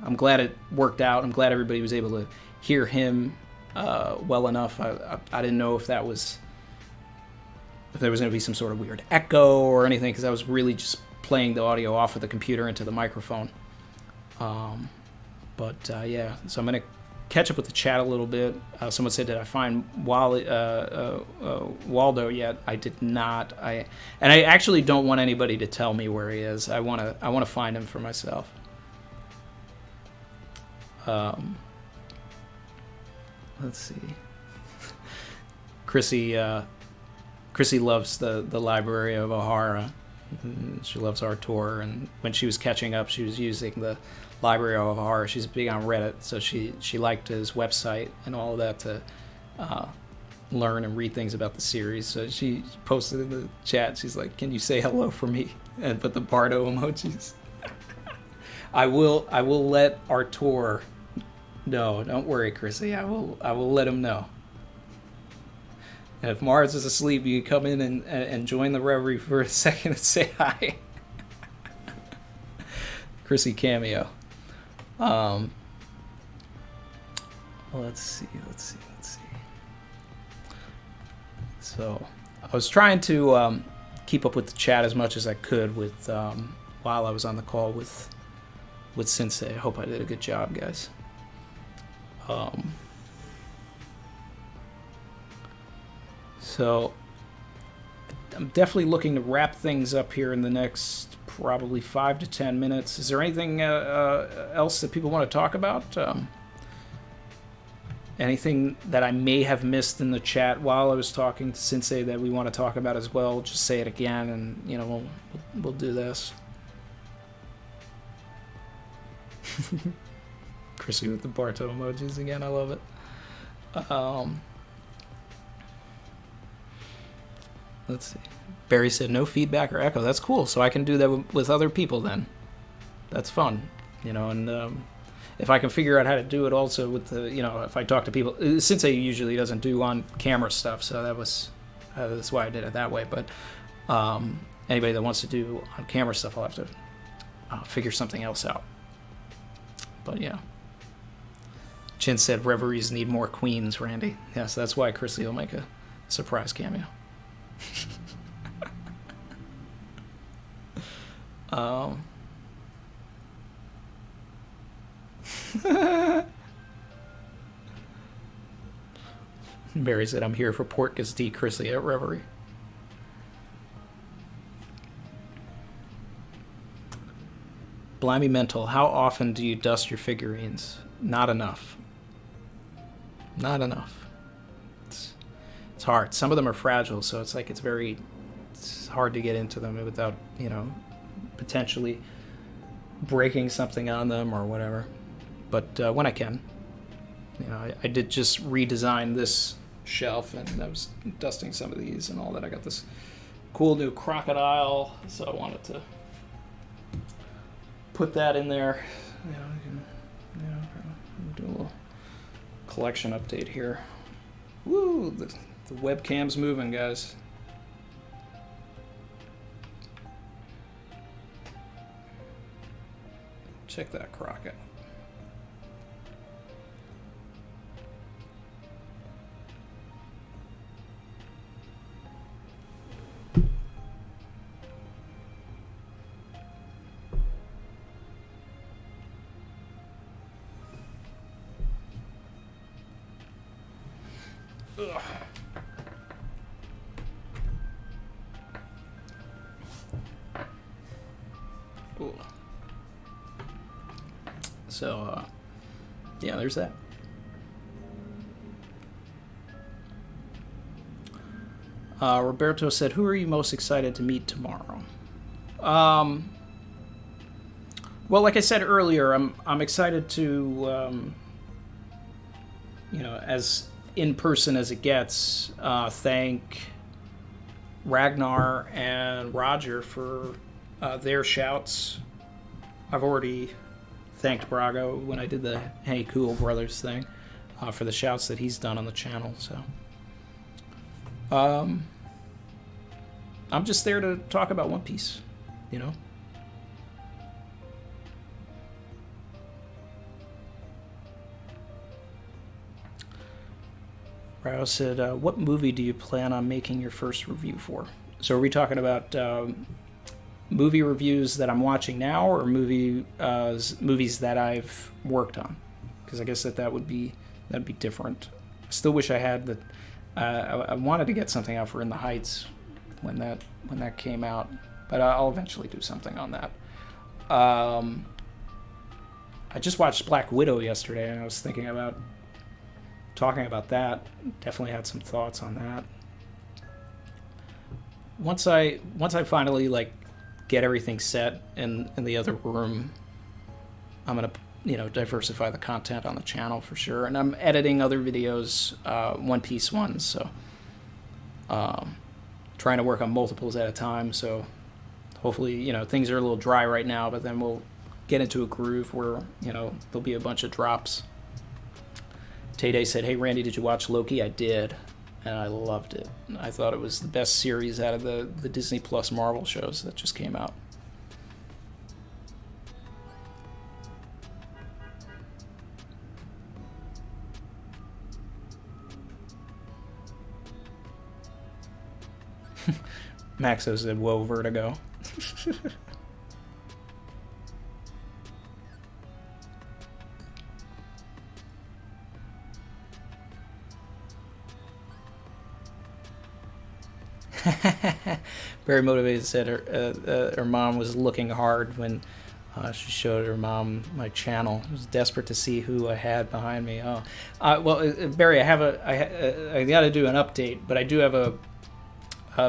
Speaker 2: I'm glad it worked out. I'm glad everybody was able to hear him well enough. I didn't know if there was going to be some sort of weird echo or anything, because I was really just playing the audio off of the computer into the microphone. Yeah, so I'm going to catch up with the chat a little bit. Someone said, did I find Waldo yet? I did not. I actually don't want anybody to tell me where he is. I want to find him for myself. Let's see. Chrissy loves the Library of Ohara. She loves Artur, and when she was catching up, she was using the Library of Ohara. She's big on Reddit, so she liked his website and all of that to learn and read things about the series. So she posted in the chat, she's like, "Can you say hello for me?" and put the Bardo emojis. I will let Artur know. Don't worry, Chrissy. I will let him know. And if Mars is asleep, you can come in and join the Reverie for a second and say hi. Chrissy cameo. Let's see. So I was trying to keep up with the chat as much as I could with while I was on the call with Synsei. I hope I did a good job, guys. So I'm definitely looking to wrap things up here in the next probably 5 to 10 minutes. Is there anything else that people want to talk about? Anything that I may have missed in the chat while I was talking to Synsei that we want to talk about as well? Just say it again, and we'll do this. Chrissy with the Barto emojis again. I love it. Let's see. Barry said no feedback or echo. That's cool. So I can do that with other people then. That's fun. And if I can figure out how to do it also with the, if I talk to people, Synsei usually doesn't do on camera stuff. So that's why I did it that way. But anybody that wants to do on camera stuff, I'll have to figure something else out. But yeah. Chin said reveries need more queens, Randy. Yes, that's why Chrissy will make a surprise cameo. Barry said, I'm here for Portgas D. Chrissy at Reverie. Blimey Mental, how often do you dust your figurines? Not enough. Not enough. It's hard. Some of them are fragile, so it's like it's hard to get into them without, potentially breaking something on them or whatever. But when I can, I did just redesign this shelf, and I was dusting some of these and all that. I got this cool new crocodile, so I wanted to put that in there. Do a little collection update here. Woo! The webcam's moving, guys. Check that croc out. Ugh. Cool. So, yeah, there's that. Roberto said, "Who are you most excited to meet tomorrow?" Well, like I said earlier, I'm excited to, as in person as it gets, thank Ragnar and Roger for their shouts. I've already thanked Brago when I did the Hey Cool Brothers thing for the shouts that he's done on the channel. So I'm just there to talk about One Piece, Rao said, what movie do you plan on making your first review for? So are we talking about movie reviews that I'm watching now, or movies that I've worked on? Because I guess that'd be different. I still wish I had the. I wanted to get something out for In the Heights when that came out, but I'll eventually do something on that. I just watched Black Widow yesterday, and I was thinking about talking about that. Definitely had some thoughts on that. Once I finally get everything set in the other room, I'm gonna diversify the content on the channel for sure. And I'm editing other videos, One Piece ones, so trying to work on multiples at a time. So hopefully things are a little dry right now, but then we'll get into a groove where there'll be a bunch of drops. Tay-Day said, "Hey Randy, did you watch Loki?" I did, and I loved it. I thought it was the best series out of the Disney Plus Marvel shows that just came out. Maxo said, "Whoa, Vertigo." Very motivated said her mom was looking hard when she showed her mom my channel. I was desperate to see who I had behind me. Well, Barry, I got to do an update, but I do have a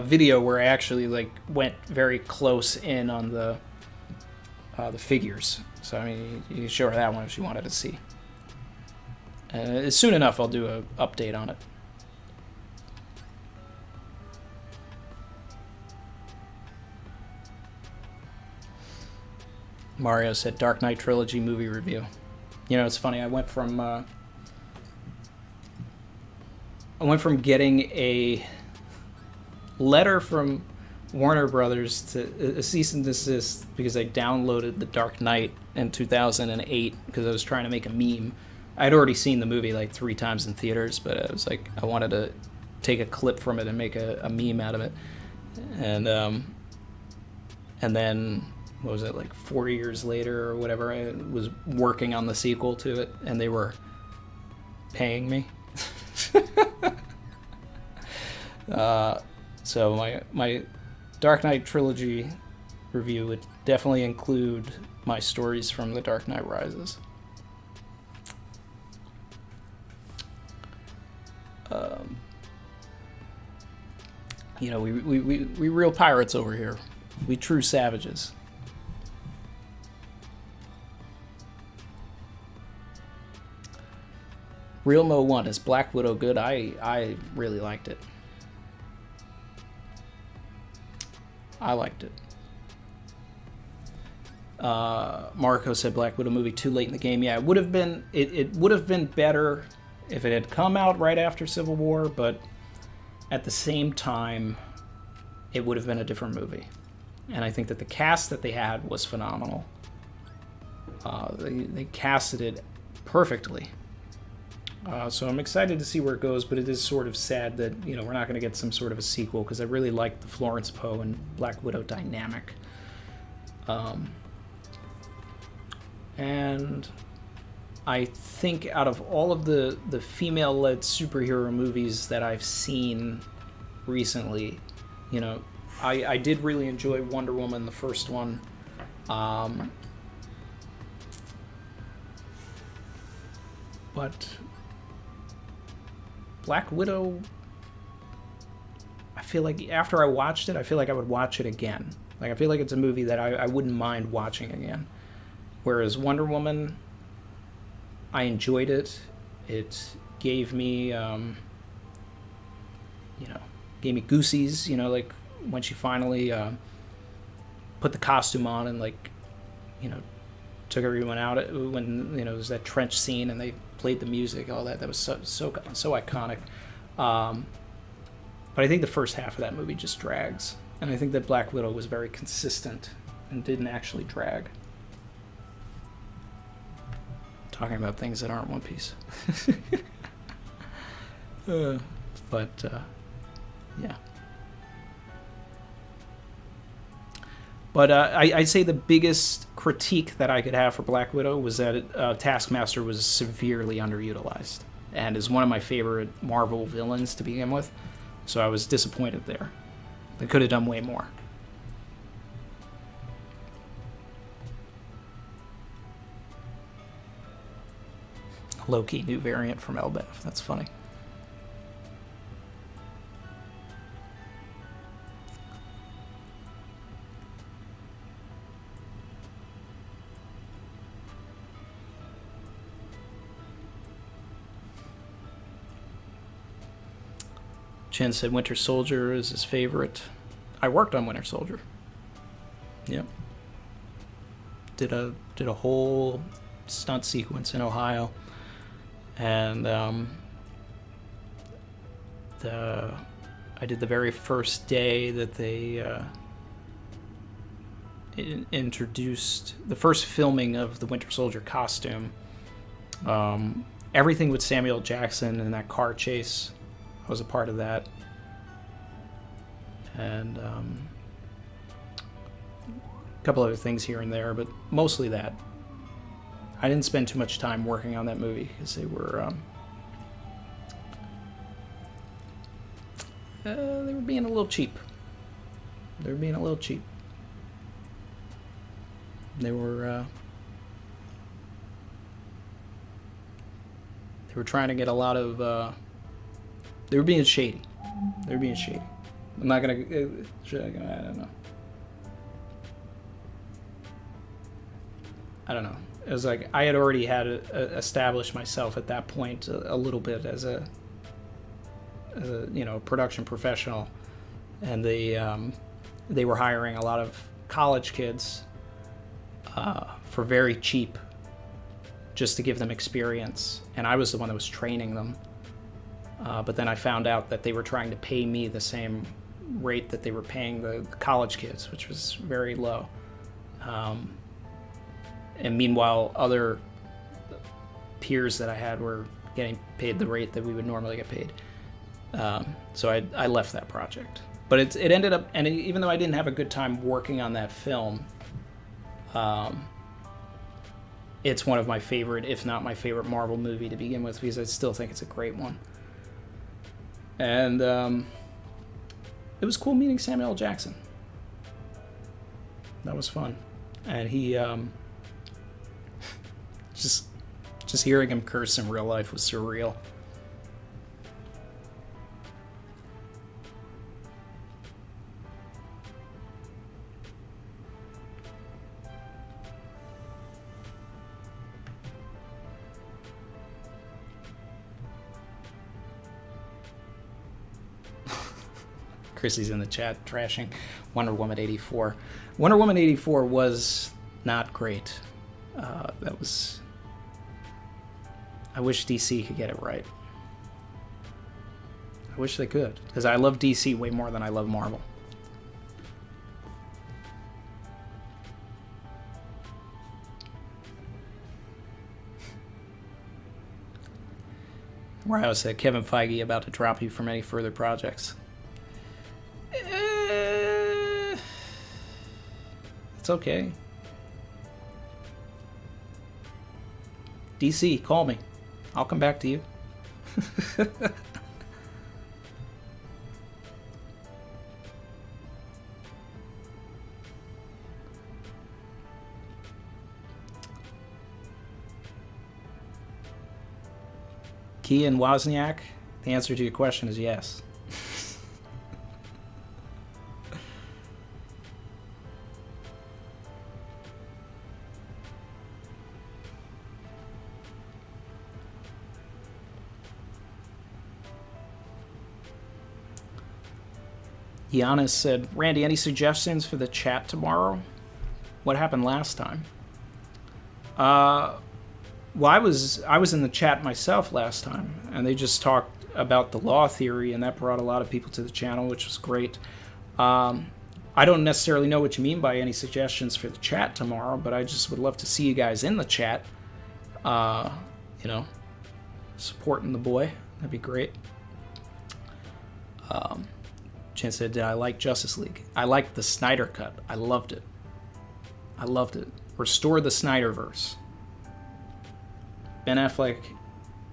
Speaker 2: video where I actually went very close in on the figures. So I mean, you can show her that one if she wanted to see. Soon enough, I'll do an update on it. Mario said, Dark Knight Trilogy movie review. It's funny. I went from getting a letter from Warner Brothers to a cease and desist because I downloaded The Dark Knight in 2008 because I was trying to make a meme. I'd already seen the movie 3 times in theaters, but I was I wanted to take a clip from it and make a meme out of it. And then, what was it, 4 years later or whatever, I was working on the sequel to it, and they were paying me. So my Dark Knight Trilogy review would definitely include my stories from The Dark Knight Rises. You know, we real pirates over here. We true savages. Real Mo 1, is Black Widow good? I really liked it. I liked it. Marco said Black Widow movie too late in the game. Yeah, it would have been. It would have been better if it had come out right after Civil War, but at the same time, it would have been a different movie. And I think that the cast that they had was phenomenal. They casted it perfectly. So I'm excited to see where it goes, but it is sort of sad that, you know, we're not going to get some sort of a sequel, because I really like the Florence Poe and Black Widow dynamic. And I think out of all of the female-led superhero movies that I've seen recently, you know, I did really enjoy Wonder Woman, the first one. But Black Widow, I feel like after I watched it, I feel like I would watch it again. Like, I feel like it's a movie that I wouldn't mind watching again. Whereas Wonder Woman, I enjoyed it. It gave me, gave me goosies, you know, like when she finally put the costume on and, like, you know, took everyone out when, you know, it was that trench scene and they played the music, all that. That was so iconic. But I think the first half of that movie just drags. And I think that Black Widow was very consistent and didn't actually drag. Talking about things that aren't One Piece. Yeah. But I'd say the biggest critique that I could have for Black Widow was that Taskmaster was severely underutilized and is one of my favorite Marvel villains to begin with. So I was disappointed there. They could have done way more. Low-key new variant from Elbev. That's funny. Chen said Winter Soldier is his favorite. I worked on Winter Soldier. Yep. Did a whole stunt sequence in Ohio. And I did the very first day that they introduced the first filming of the Winter Soldier costume. Everything with Samuel Jackson and that car chase, I was a part of that. And a couple other things here and there, but mostly that. I didn't spend too much time working on that movie because they were being a little cheap. They were being a little cheap. They were trying to get a lot of. They were being shady. They were being shady. I'm not gonna. I don't know. I don't know. It was like I had already had established myself at that point a little bit as a production professional, and they were hiring a lot of college kids for very cheap, just to give them experience, and I was the one that was training them. But then I found out that they were trying to pay me the same rate that they were paying the college kids, which was very low. And meanwhile, other peers that I had were getting paid the rate that we would normally get paid. So I left that project. But it ended up, and even though I didn't have a good time working on that film, it's one of my favorite, if not my favorite, Marvel movie to begin with, because I still think it's a great one. And it was cool meeting Samuel L. Jackson. That was fun. And he, just hearing him curse in real life was surreal. Chrissy's in the chat trashing Wonder Woman 84. Wonder Woman 84 was not great. That was... I wish DC could get it right. I wish they could, because I love DC way more than I love Marvel. Ryo said, Kevin Feige about to drop you from any further projects. It's okay. DC, call me. I'll come back to you. Key and Wozniak, the answer to your question is yes. Giannis said, Randy, any suggestions for the chat tomorrow? What happened last time? Well, I was in the chat myself last time, and they just talked about the law theory, and that brought a lot of people to the channel, which was great. I don't necessarily know what you mean by any suggestions for the chat tomorrow, but I just would love to see you guys in the chat. You know, supporting the boy. That'd be great. Chan said, did I like Justice League? I liked the Snyder Cut. I loved it. I loved it. Restore the Snyderverse. Ben Affleck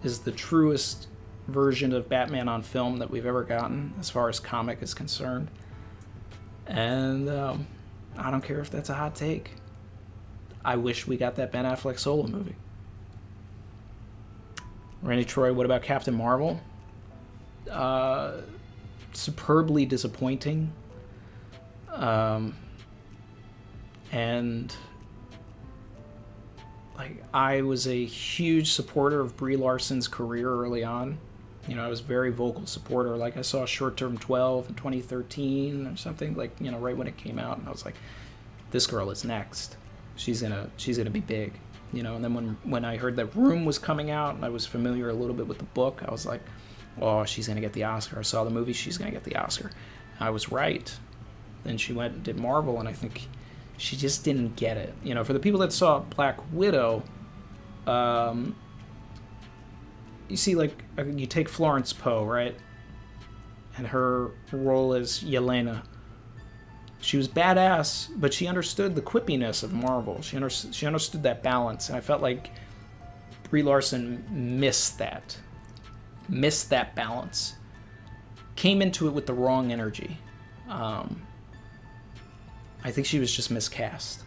Speaker 2: is the truest version of Batman on film that we've ever gotten, as far as comic is concerned. And I don't care if that's a hot take. I wish we got that Ben Affleck solo movie. Randy Troy, what about Captain Marvel? Superbly disappointing. And like, I was a huge supporter of Brie Larson's career early on. You know, I was a very vocal supporter. Like, I saw Short Term 12 in 2013 or something, like, you know, right when it came out, and I was like, this girl is next. She's gonna be big. You know, and then when I heard that Room was coming out and I was familiar a little bit with the book, I was like, oh, she's going to get the Oscar. I saw the movie, she's going to get the Oscar. I was right. Then she went and did Marvel, and I think she just didn't get it. You know, for the people that saw Black Widow, you see, like, you take Florence Poe, right? And her role as Yelena. She was badass, but she understood the quippiness of Marvel. She understood that balance, and I felt like Brie Larson missed that balance. Came into it with the wrong energy. I think she was just miscast.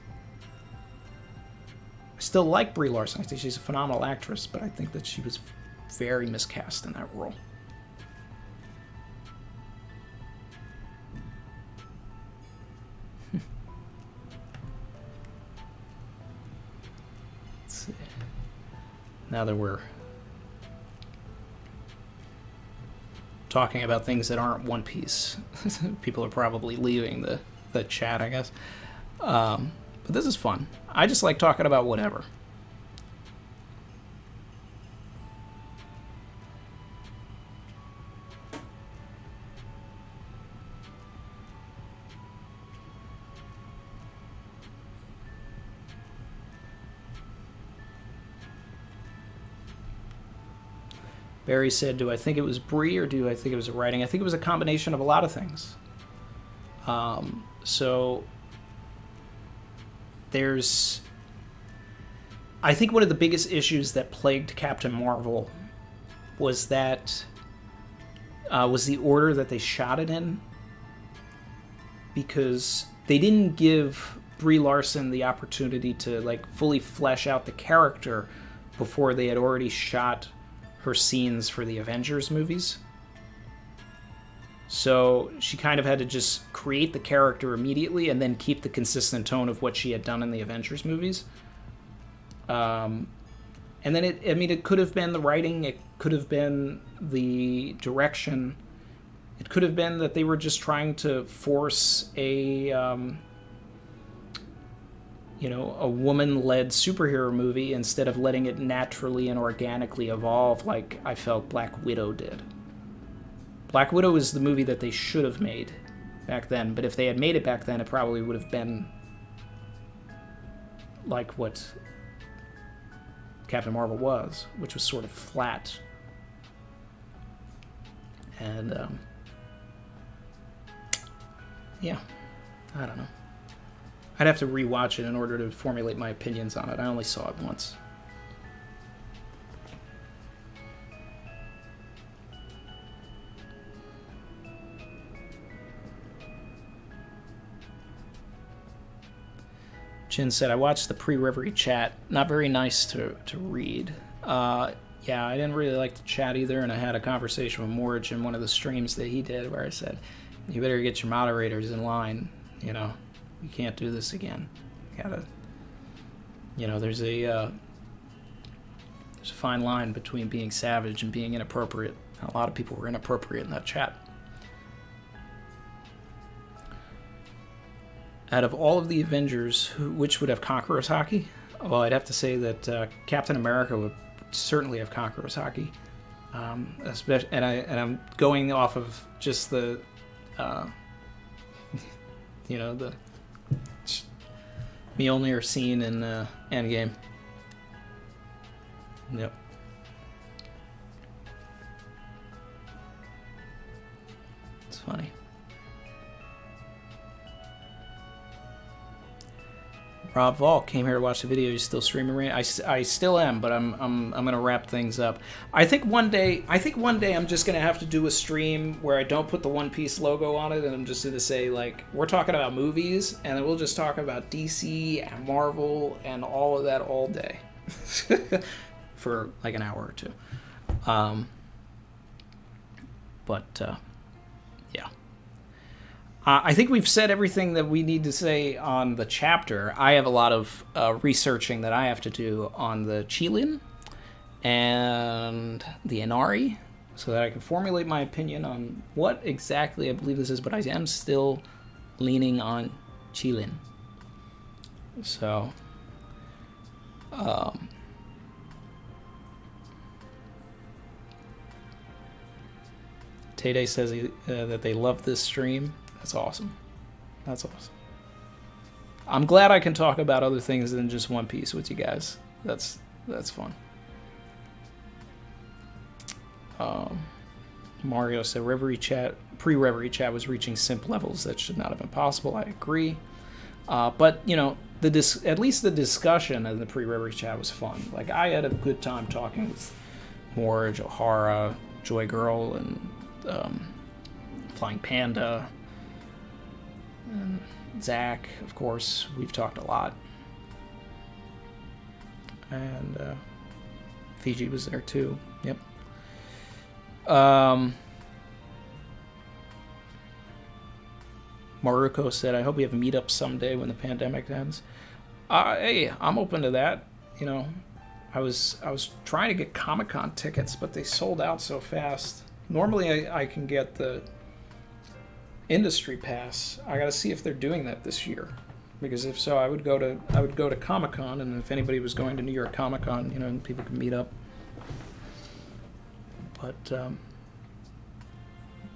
Speaker 2: I still like Brie Larson. I think she's a phenomenal actress, but I think that she was very miscast in that role. Let's see. Now that we're talking about things that aren't One Piece, people are probably leaving the chat, I guess. But this is fun. I just like talking about whatever. Barry said, do I think it was Brie or do I think it was a writing? I think it was a combination of a lot of things. So there's... I think one of the biggest issues that plagued Captain Marvel was that... was the order that they shot it in. Because they didn't give Brie Larson the opportunity to like fully flesh out the character before they had already shot her scenes for the Avengers movies. So she kind of had to just create the character immediately and then keep the consistent tone of what she had done in the Avengers movies. And then it could have been the writing, it could have been the direction, it could have been that they were just trying to force a woman-led superhero movie instead of letting it naturally and organically evolve like I felt Black Widow did. Black Widow is the movie that they should have made back then, but if they had made it back then, it probably would have been like what Captain Marvel was, which was sort of flat. And, yeah, I don't know. I'd have to rewatch it in order to formulate my opinions on it. I only saw it once. Chin said, I watched the pre-reverie chat. Not very nice to read. Yeah, I didn't really like the chat either, and I had a conversation with Morge in one of the streams that he did where I said, you better get your moderators in line. You know, you can't do this again. You gotta, there's a fine line between being savage and being inappropriate. A lot of people were inappropriate in that chat. Out of all of the Avengers, which would have Conqueror's Haki? Well, I'd have to say that Captain America would certainly have Conqueror's Haki. Especially, and I'm going off of just the, the Mjolnir scene in Endgame. Yep. It's funny. Rob Vol came here to watch the video. He's still streaming right. I still am, but I'm gonna wrap things up. I think one day I'm just gonna have to do a stream where I don't put the One Piece logo on it, and I'm just gonna say like we're talking about movies, and then we'll just talk about DC and Marvel and all of that all day for like an hour or two. Yeah. I think we've said everything that we need to say on the chapter. I have a lot of researching that I have to do on the Qilin and the Inari so that I can formulate my opinion on what exactly I believe this is, but I am still leaning on Qilin. So, Tay says that they love this stream. That's awesome. That's awesome. I'm glad I can talk about other things than just One Piece with you guys. That's fun. Mario said pre-reverie chat was reaching simp levels that should not have been possible. I agree. But at least the discussion in the pre-reverie chat was fun. Like I had a good time talking with Morge, O'Hara, Joy Girl, and Flying Panda. And Zach, of course, we've talked a lot. And Fiji was there too. Yep. Maruko said, I hope we have meetups someday when the pandemic ends. Hey, I'm open to that. I was trying to get Comic-Con tickets, but they sold out so fast. Normally I can get the industry pass. I gotta see if they're doing that this year, because if so, I would go to Comic-Con, and if anybody was going to New York Comic-Con, people could meet up. But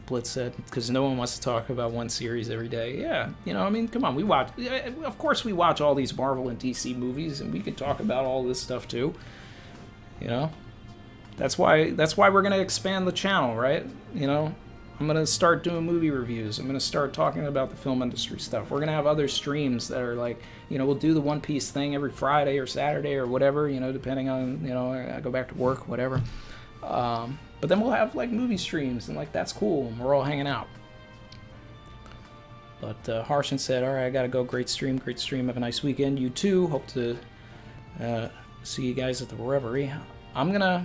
Speaker 2: Blitz said, because no one wants to talk about one series every day. Yeah, come on, we watch. Of course, we watch all these Marvel and DC movies, and we could talk about all this stuff too. That's why we're gonna expand the channel, right? I'm going to start doing movie reviews. I'm going to start talking about the film industry stuff. We're going to have other streams that are like, we'll do the One Piece thing every Friday or Saturday or whatever, depending on, I go back to work, whatever. But then we'll have like movie streams and like, that's cool. And we're all hanging out. But Harshan said, all right, I got to go. Great stream. Have a nice weekend. You too. Hope to see you guys at the Reverie. I'm going to...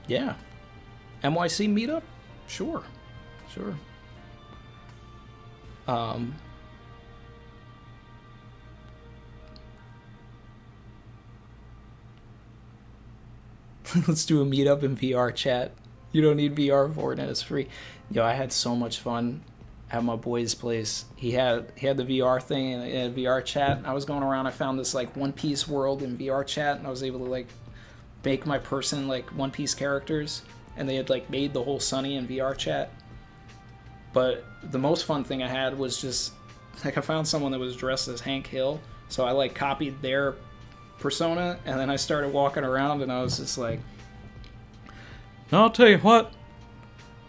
Speaker 2: yeah. NYC meetup? Sure. Let's do a meetup in VR chat. You don't need VR for it, and it's free. Yo, I had so much fun at my boy's place. He had the VR thing and VR chat. I was going around. I found this like One Piece world in VR chat, and I was able to like make my person like One Piece characters, and they had like made the whole Sunny in VR chat. But the most fun thing I had was just like I found someone that was dressed as Hank Hill, so I like copied their persona, and then I started walking around, and I was just like, I'll tell you what,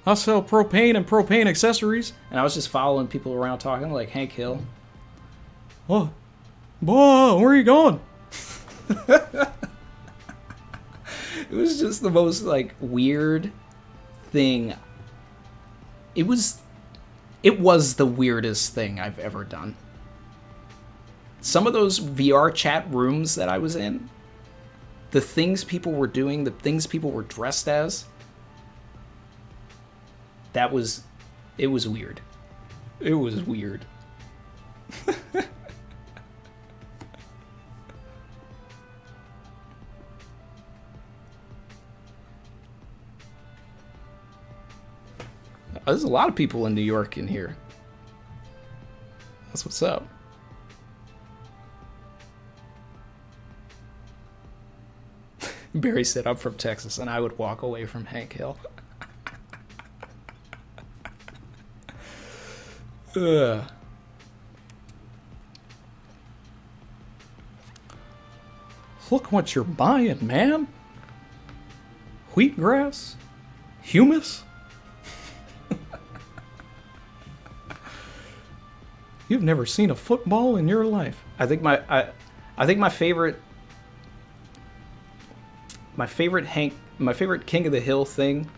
Speaker 2: I sell propane and propane accessories, and I was just following people around talking like Hank Hill. Oh, boy, where are you going? It was just the most like weird thing. It was the weirdest thing I've ever done. Some of those VR chat rooms that I was in, the things people were doing, the things people were dressed as, it was weird. It was weird. There's a lot of people in New York in here. That's what's up. Barry said, I'm from Texas, and I would walk away from Hank Hill. Ugh. Look what you're buying, man. Wheatgrass? Humus? You've never seen a football in your life. I think my favorite King of the Hill thing.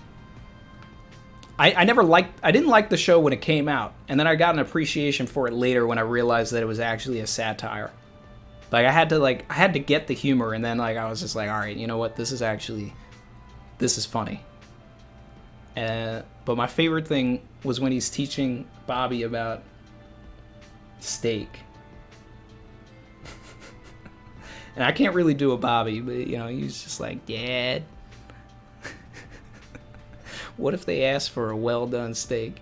Speaker 2: I didn't like the show when it came out, and then I got an appreciation for it later when I realized that it was actually a satire. Like I had to get the humor, and then like I was just like, all right, you know what? This is funny. But my favorite thing was when he's teaching Bobby about steak. And I can't really do a Bobby, but you know, he's just like, Dad, what if they ask for a well-done steak?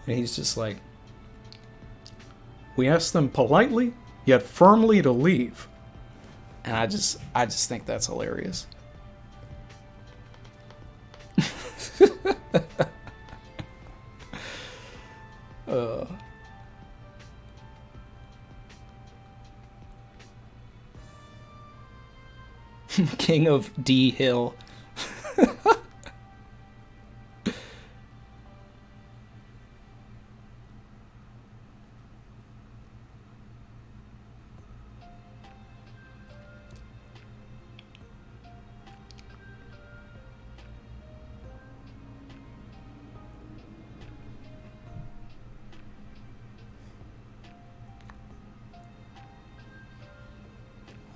Speaker 2: And he's just like, we ask them politely, yet firmly to leave. And I just think that's hilarious. King of D Hill.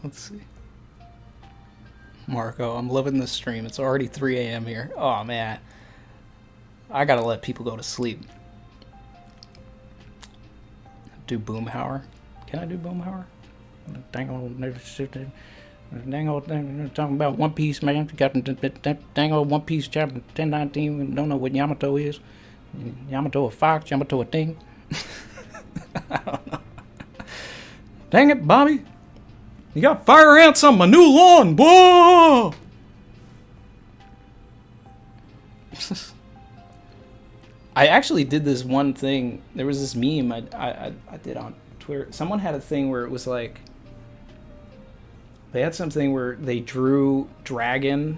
Speaker 2: Let's see. Marco, I'm loving this stream. It's already 3 a.m. here. Oh, man. I gotta let people go to sleep. Do Boomhauer. Can I do Boomhauer? Dang old talking about One Piece, man. You got that dang old One Piece chapter 1019. Don't know what Yamato is. Yamato a fox, Yamato a thing. I don't know. Dang it, Bobby. You got fire ants on my new lawn, whoa! I actually did this one thing. There was this meme I did on Twitter. Someone had a thing where it was like, they had something where they drew dragon's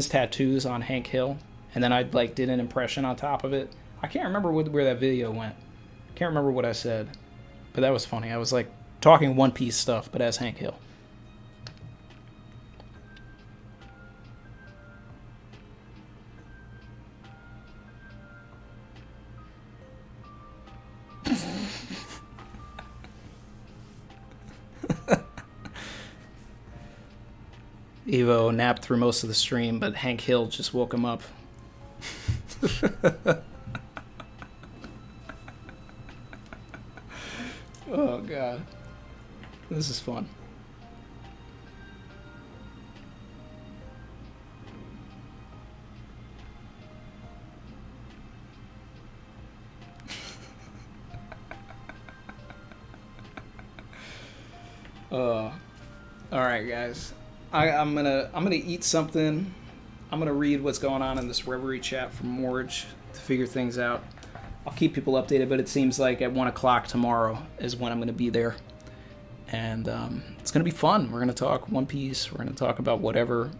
Speaker 2: tattoos on Hank Hill, and then I like did an impression on top of it. I can't remember where that video went. Can't remember what I said, but that was funny. I was like talking One Piece stuff, but as Hank Hill. Evo napped through most of the stream, but Hank Hill just woke him up. Oh, God. This is fun. All right, guys. I'm gonna eat something. I'm gonna read what's going on in this Reverie chat from Morge to figure things out. I'll keep people updated, but it seems like at 1 o'clock tomorrow is when I'm gonna be there, and it's gonna be fun. We're gonna talk One Piece. We're gonna talk about whatever.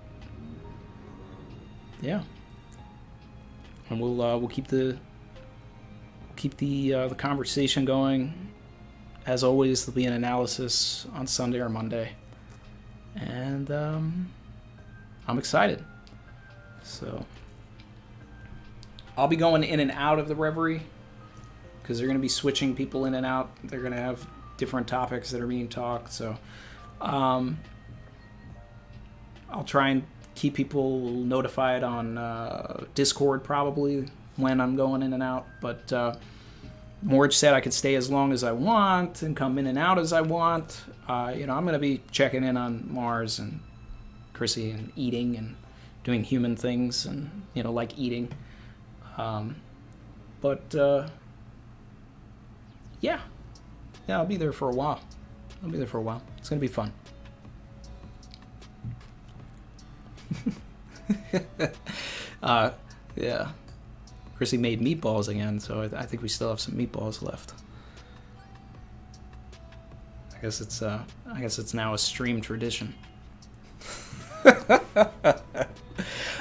Speaker 2: Yeah, and we'll keep the conversation going. As always, there'll be an analysis on Sunday or Monday. And I'm excited. So I'll be going in and out of the Reverie because they're going to be switching people in and out. They're going to have different topics that are being talked. So I'll try and keep people notified on Discord probably when I'm going in and out. But Morge said I could stay as long as I want and come in and out as I want. I'm going to be checking in on Mars and Chrissy and eating and doing human things and, like eating. Yeah, I'll be there for a while. It's going to be fun. Yeah. Chrissy made meatballs again, so I think we still have some meatballs left. I guess it's now a stream tradition.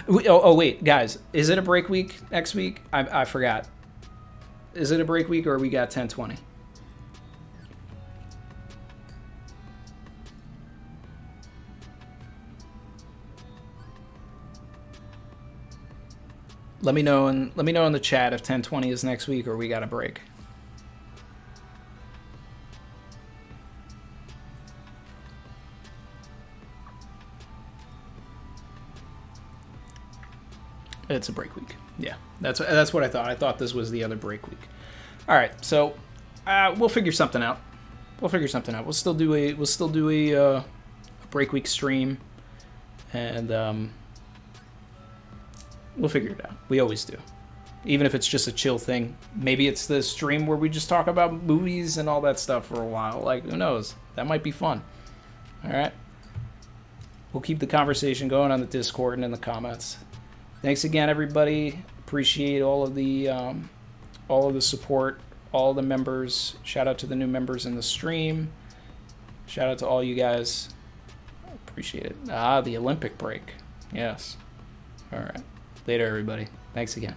Speaker 2: Wait, guys, is it a break week next week? I forgot. Is it a break week or we got 10/20? Let me know in the chat if 10/20 is next week or we got a break. It's a break week. Yeah, that's what I thought. I thought this was the other break week. All right, so we'll figure something out. We'll still do a break week stream, and we'll figure it out. We always do. Even if it's just a chill thing. Maybe it's the stream where we just talk about movies and all that stuff for a while. Like, who knows? That might be fun. All right? We'll keep the conversation going on the Discord and in the comments. Thanks again, everybody. Appreciate all of the support, all the members. Shout out to the new members in the stream. Shout out to all you guys. Appreciate it. The Olympic break. Yes. All right. Later, everybody. Thanks again.